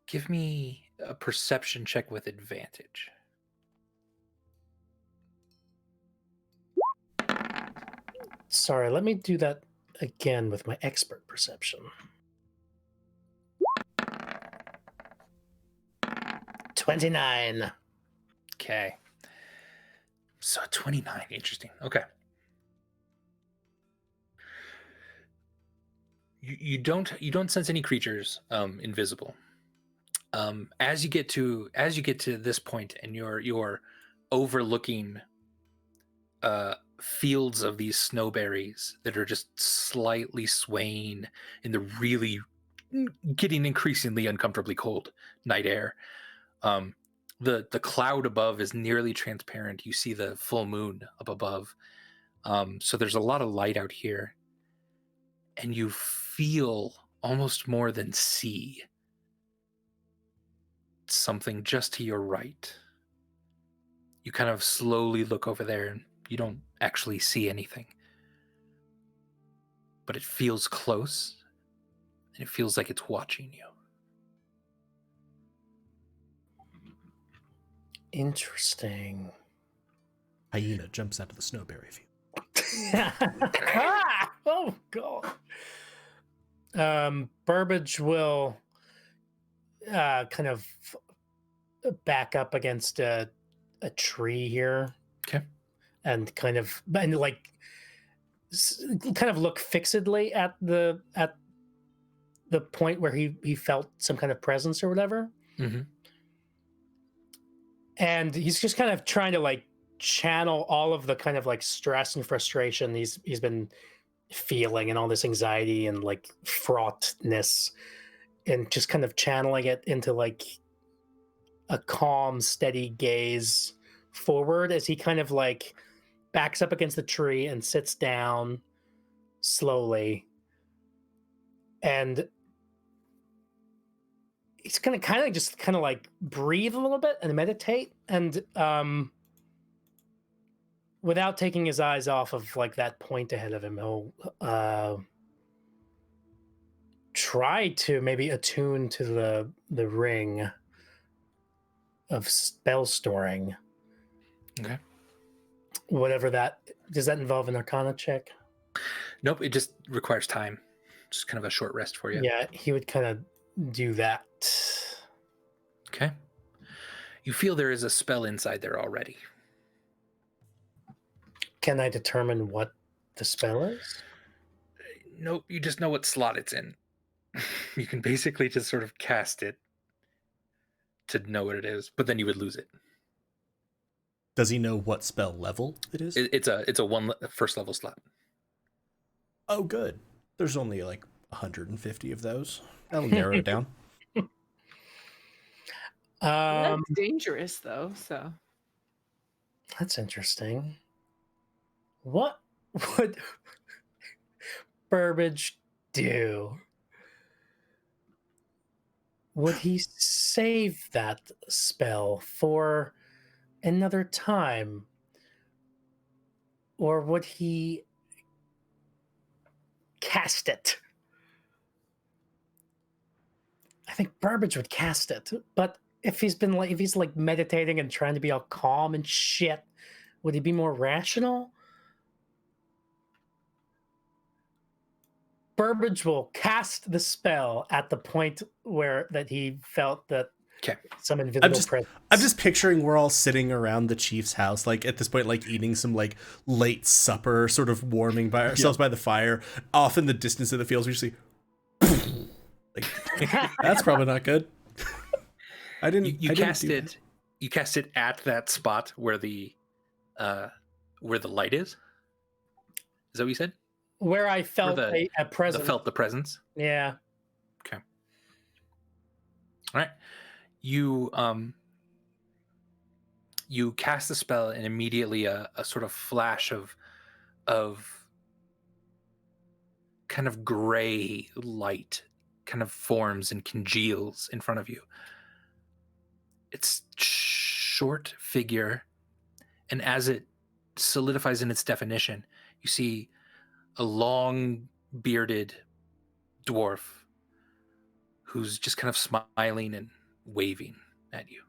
Give me a perception check with advantage. Sorry, let me do that again with my expert perception. 29. Okay. So 29. Interesting. Okay. You don't sense any creatures invisible. As you get to this point and you're overlooking fields of these snowberries that are just slightly swaying in the really getting increasingly uncomfortably cold night air. The cloud above is nearly transparent. You see the full moon up above. So there's a lot of light out here. And you feel almost more than see something just to your right. You kind of slowly look over there and you don't actually see anything. But it feels close and it feels like it's watching you. Interesting. Hyena jumps out of the snowberry field. Oh god. Burbage will kind of back up against a tree here. Okay. And kind of look fixedly at the point where he felt some kind of presence or whatever. Mm-hmm. And he's just kind of trying to like channel all of the kind of like stress and frustration he's been feeling and all this anxiety and like fraughtness, and just kind of channeling it into like a calm, steady gaze forward as he kind of like backs up against the tree and sits down slowly. And he's gonna kind of like breathe a little bit and meditate, and without taking his eyes off of like that point ahead of him, he'll try to maybe attune to the ring of spell storing. Okay. Whatever that, does that involve an Arcana check? Nope, it just requires time. Just kind of a short rest for you. Yeah, he would kind of do that. Okay. You feel there is a spell inside there already. Can I determine what the spell is? Nope, you just know what slot it's in. You can basically just sort of cast it to know what it is, but then you would lose it. Does he know what spell level it is? It's a first level slot. Oh, good. There's only like 150 of those. That'll narrow it down. That's dangerous, though. So that's interesting. What would Burbage do? Would he save that spell for another time? Or would he cast it? I think Burbage would cast it, but if he's meditating and trying to be all calm and shit, would he be more rational? Burbage will cast the spell at the point where that he felt that some invisible presence. I'm just picturing we're all sitting around the chief's house, like at this point, like eating some like late supper, sort of warming by ourselves by the fire. Off in the distance of the fields, we just see. Like, that's probably not good. I didn't. You cast it. You cast it at that spot where the light is. Is that what you said? Where I felt a presence. Felt the presence. Yeah. Okay. All right. You cast the spell, and immediately a sort of flash of kind of gray light kind of forms and congeals in front of you. It's short figure, and as it solidifies in its definition, you see a long bearded dwarf who's just kind of smiling and waving at you.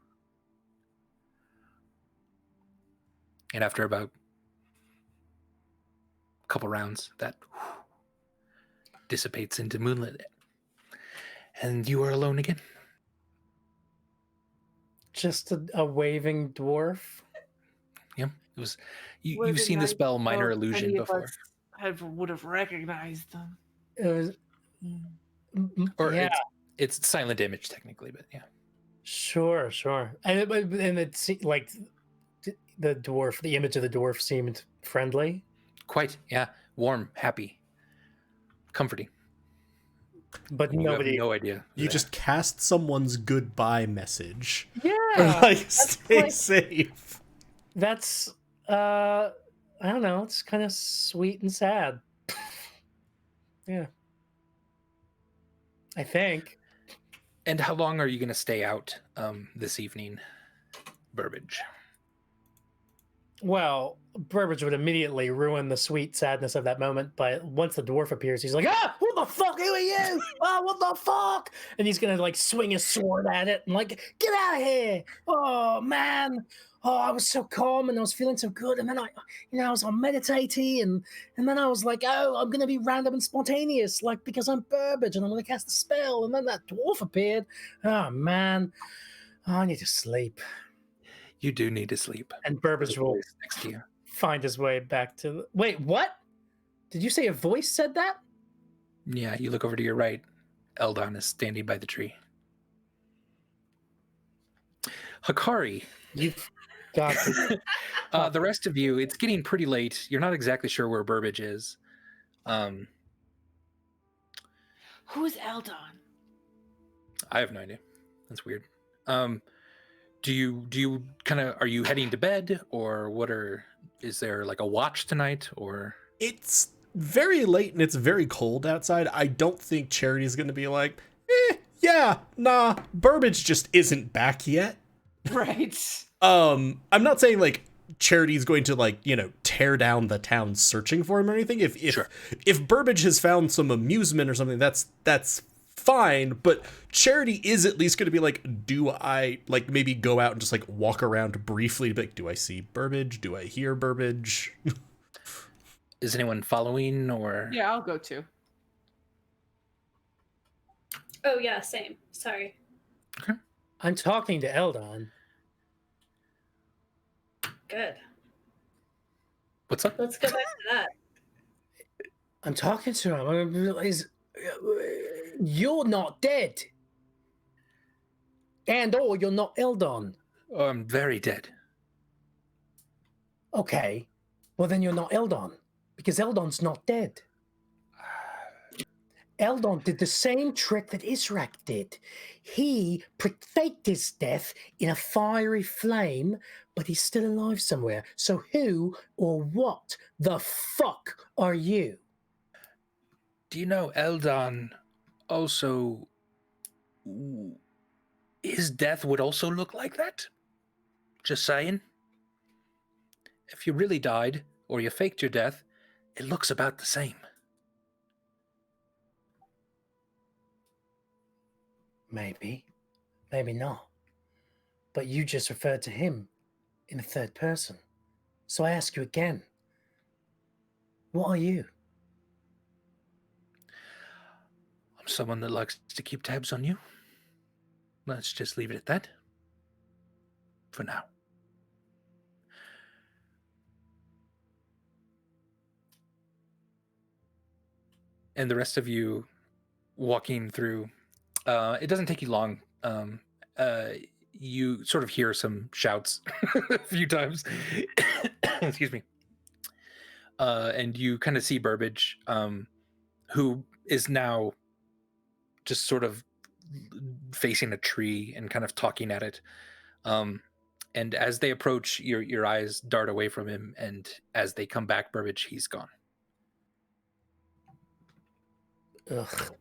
And after about a couple rounds, that dissipates into moonlit, and you are alone again. Just a waving dwarf. Yeah, it was. You've seen the spell Minor Illusion before. Would have recognized them. It was, or yeah. It's silent image technically, but yeah. Sure. And it like the dwarf, the image of the dwarf seemed friendly. Quite, yeah. Warm, happy, comforting. but You have nobody. no idea. who You they just cast someone's goodbye message. Yeah, Or like, that's stay like- safe. That's I don't know. It's kind of sweet and sad. Yeah, I think. are. And how long are you going to stay out this evening, Burbage? Well, Burbage would immediately ruin the sweet sadness of that moment, but once the dwarf appears, he's like, "Ah, what the fuck? Who are you? Oh, what the fuck?" And he's gonna like swing his sword at it and like, "Get out of here! Oh man, oh I was so calm and I was feeling so good, and then I was on meditating, and then I was like, oh, I'm gonna be random and spontaneous, like because I'm Burbage and I'm gonna cast a spell, and then that dwarf appeared. Oh man, I need to sleep." You do need to sleep. And Burbage There's a will voice next to you. find his way back to. Wait, what? Did you say a voice said that? Yeah, you look over to your right. Eldon is standing by the tree. Hikari, You've got to. the rest of you, it's getting pretty late. You're not exactly sure where Burbage is. Who's Eldon? I have no idea. That's weird. Do you kind of, are you heading to bed, or is there like a watch tonight, or? It's very late and it's very cold outside. I don't think Charity's going to be like, yeah, nah, Burbage just isn't back yet. Right. I'm not saying like Charity's going to like, tear down the town searching for him or anything. If Burbage has found some amusement or something, that's fine, but Charity is at least going to be like, do I like maybe go out and just like walk around briefly to be like, do I see Burbage? Do I hear Burbage? Is anyone following, or? Yeah, I'll go too. Oh yeah, same. Sorry. I'm talking to Eldon. Good. What's up? Let's go back to that. I'm talking to him. I realize you're not dead. Or you're not Eldon. Oh, I'm very dead. Okay. Well, then you're not Eldon. Because Eldon's not dead. Eldon did the same trick that Israk did. He faked his death in a fiery flame, but he's still alive somewhere. So who or what the fuck are you? Do you know Eldon also, his death would also look like that? Just saying. If you really died, or you faked your death, it looks about the same. Maybe. Maybe not. But you just referred to him in the third person. So I ask you again. What are you? I'm someone that likes to keep tabs on you. Let's just leave it at that. For now. And the rest of you walking through, it doesn't take you long. You sort of hear some shouts a few times. Excuse me. And you kind of see Burbage, who is now just sort of facing a tree and kind of talking at it. And as they approach, your eyes dart away from him, and as they come back, Burbage, he's gone. Ugh.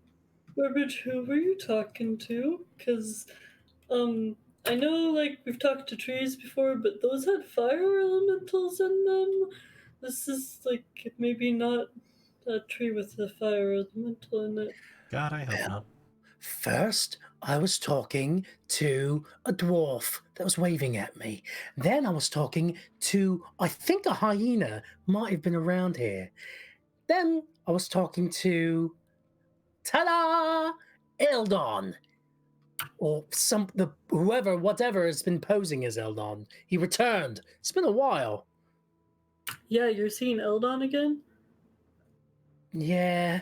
Burbage, who were you talking to? Because, I know, like, we've talked to trees before, but those had fire elementals in them. This is, like, maybe not a tree with a fire elemental in it. God, I hope not. First, I was talking to a dwarf that was waving at me. Then I was talking to, I think, a hyena might have been around here. Then I was talking to, ta-da, Eldon. Or whatever has been posing as Eldon. He returned. It's been a while. Yeah, you're seeing Eldon again? Yeah,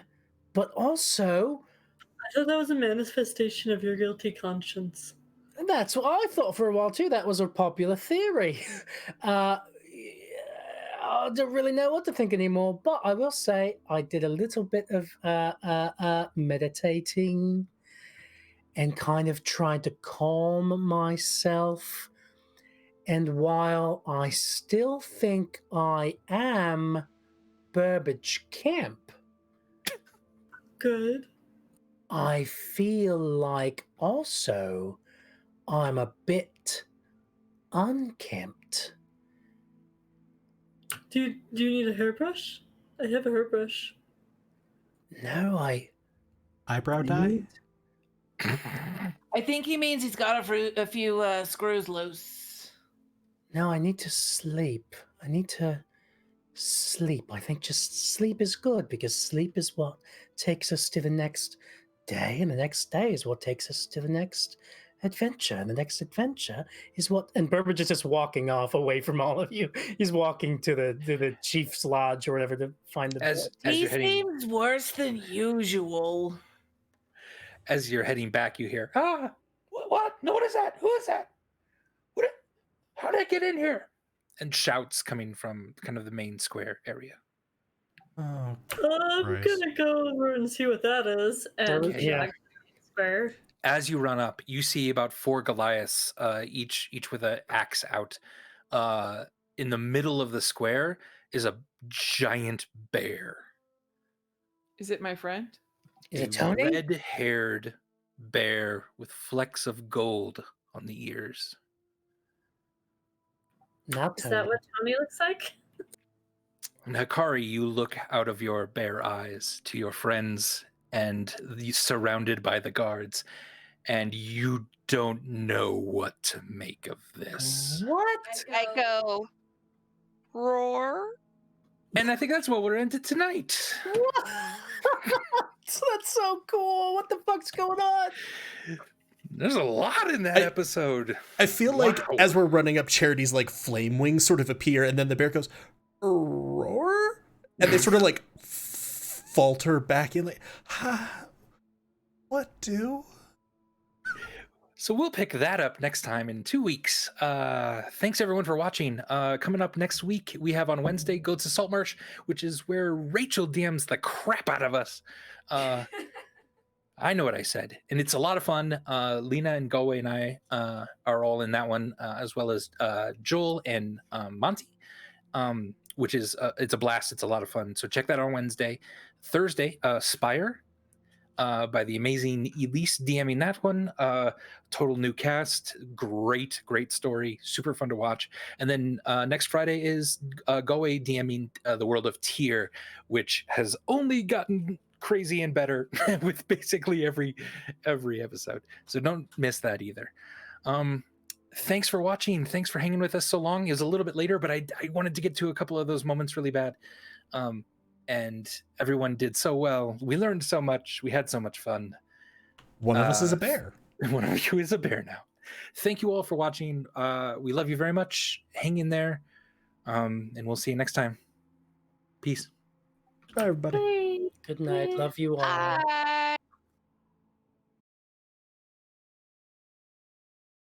but also, I thought that was a manifestation of your guilty conscience. that's what I thought for a while too. That was a popular theory. I don't really know what to think anymore. But I will say I did a little bit of meditating and kind of tried to calm myself. And while I still think I am Burbage Camp, Good. I feel like also I'm a bit unkempt. Do you need a hairbrush? I have a hairbrush. No, Eyebrow dye? I think he means he's got a few screws loose. No, I need to sleep. I need to sleep. I think just sleep is good because sleep is what takes us to the next day, and the next day is what takes us to the next adventure, and the next adventure is what. And Burbage is just walking off away from all of you. He's walking to the chief's lodge or whatever to find the. As He you're heading seems worse than usual. as you're heading back, you hear, What? No, what is that? Who is that? What? How did I get in here? and shouts coming from kind of the main square area. Oh, I'm Christ. gonna go over and see what that is. And Okay. Yeah. square. As you run up, you see about 4 Goliaths, each with an axe out. In the middle of the square is a giant bear. Is it my friend? Is a it Tony? red-haired bear with flecks of gold on the ears. Not Is Tony. that what Tony looks like? And Hikari, you look out of your bear eyes to your friends and surrounded by the guards, and you don't know what to make of this. What? I go, roar. And I think that's what we're into tonight. That's so cool. What the fuck's going on? There's a lot in that episode. I feel like Wow. as we're running up, Charity's like flame wings sort of appear, and then the bear goes, roar? And they sort of like falter back in, like, what do? So we'll pick that up next time in 2 weeks. Thanks everyone for watching. Coming up next week, we have on Wednesday Goats to Saltmarsh, which is where Rachel DMs the crap out of us. I know what I said, and it's a lot of fun. Lena and Galway and I are all in that one, as well as Joel and Monty, which is it's a blast. It's a lot of fun. So check that out on Wednesday. Thursday, Spire. By the amazing Elise DMing that one. Total new cast. Great story. Super fun to watch. And then next Friday is Galway DMing the World of Tyr, which has only gotten crazy and better with basically every episode. So don't miss that either. Thanks for watching. Thanks for hanging with us so long. It was a little bit later, but I wanted to get to a couple of those moments really bad. And everyone did so well. We learned so much. We had so much fun. One of us is a bear. One of you is a bear now. Thank you all for watching. We love you very much. Hang in there. And we'll see you next time. Peace. Bye, everybody. Good night. Love you all. Bye.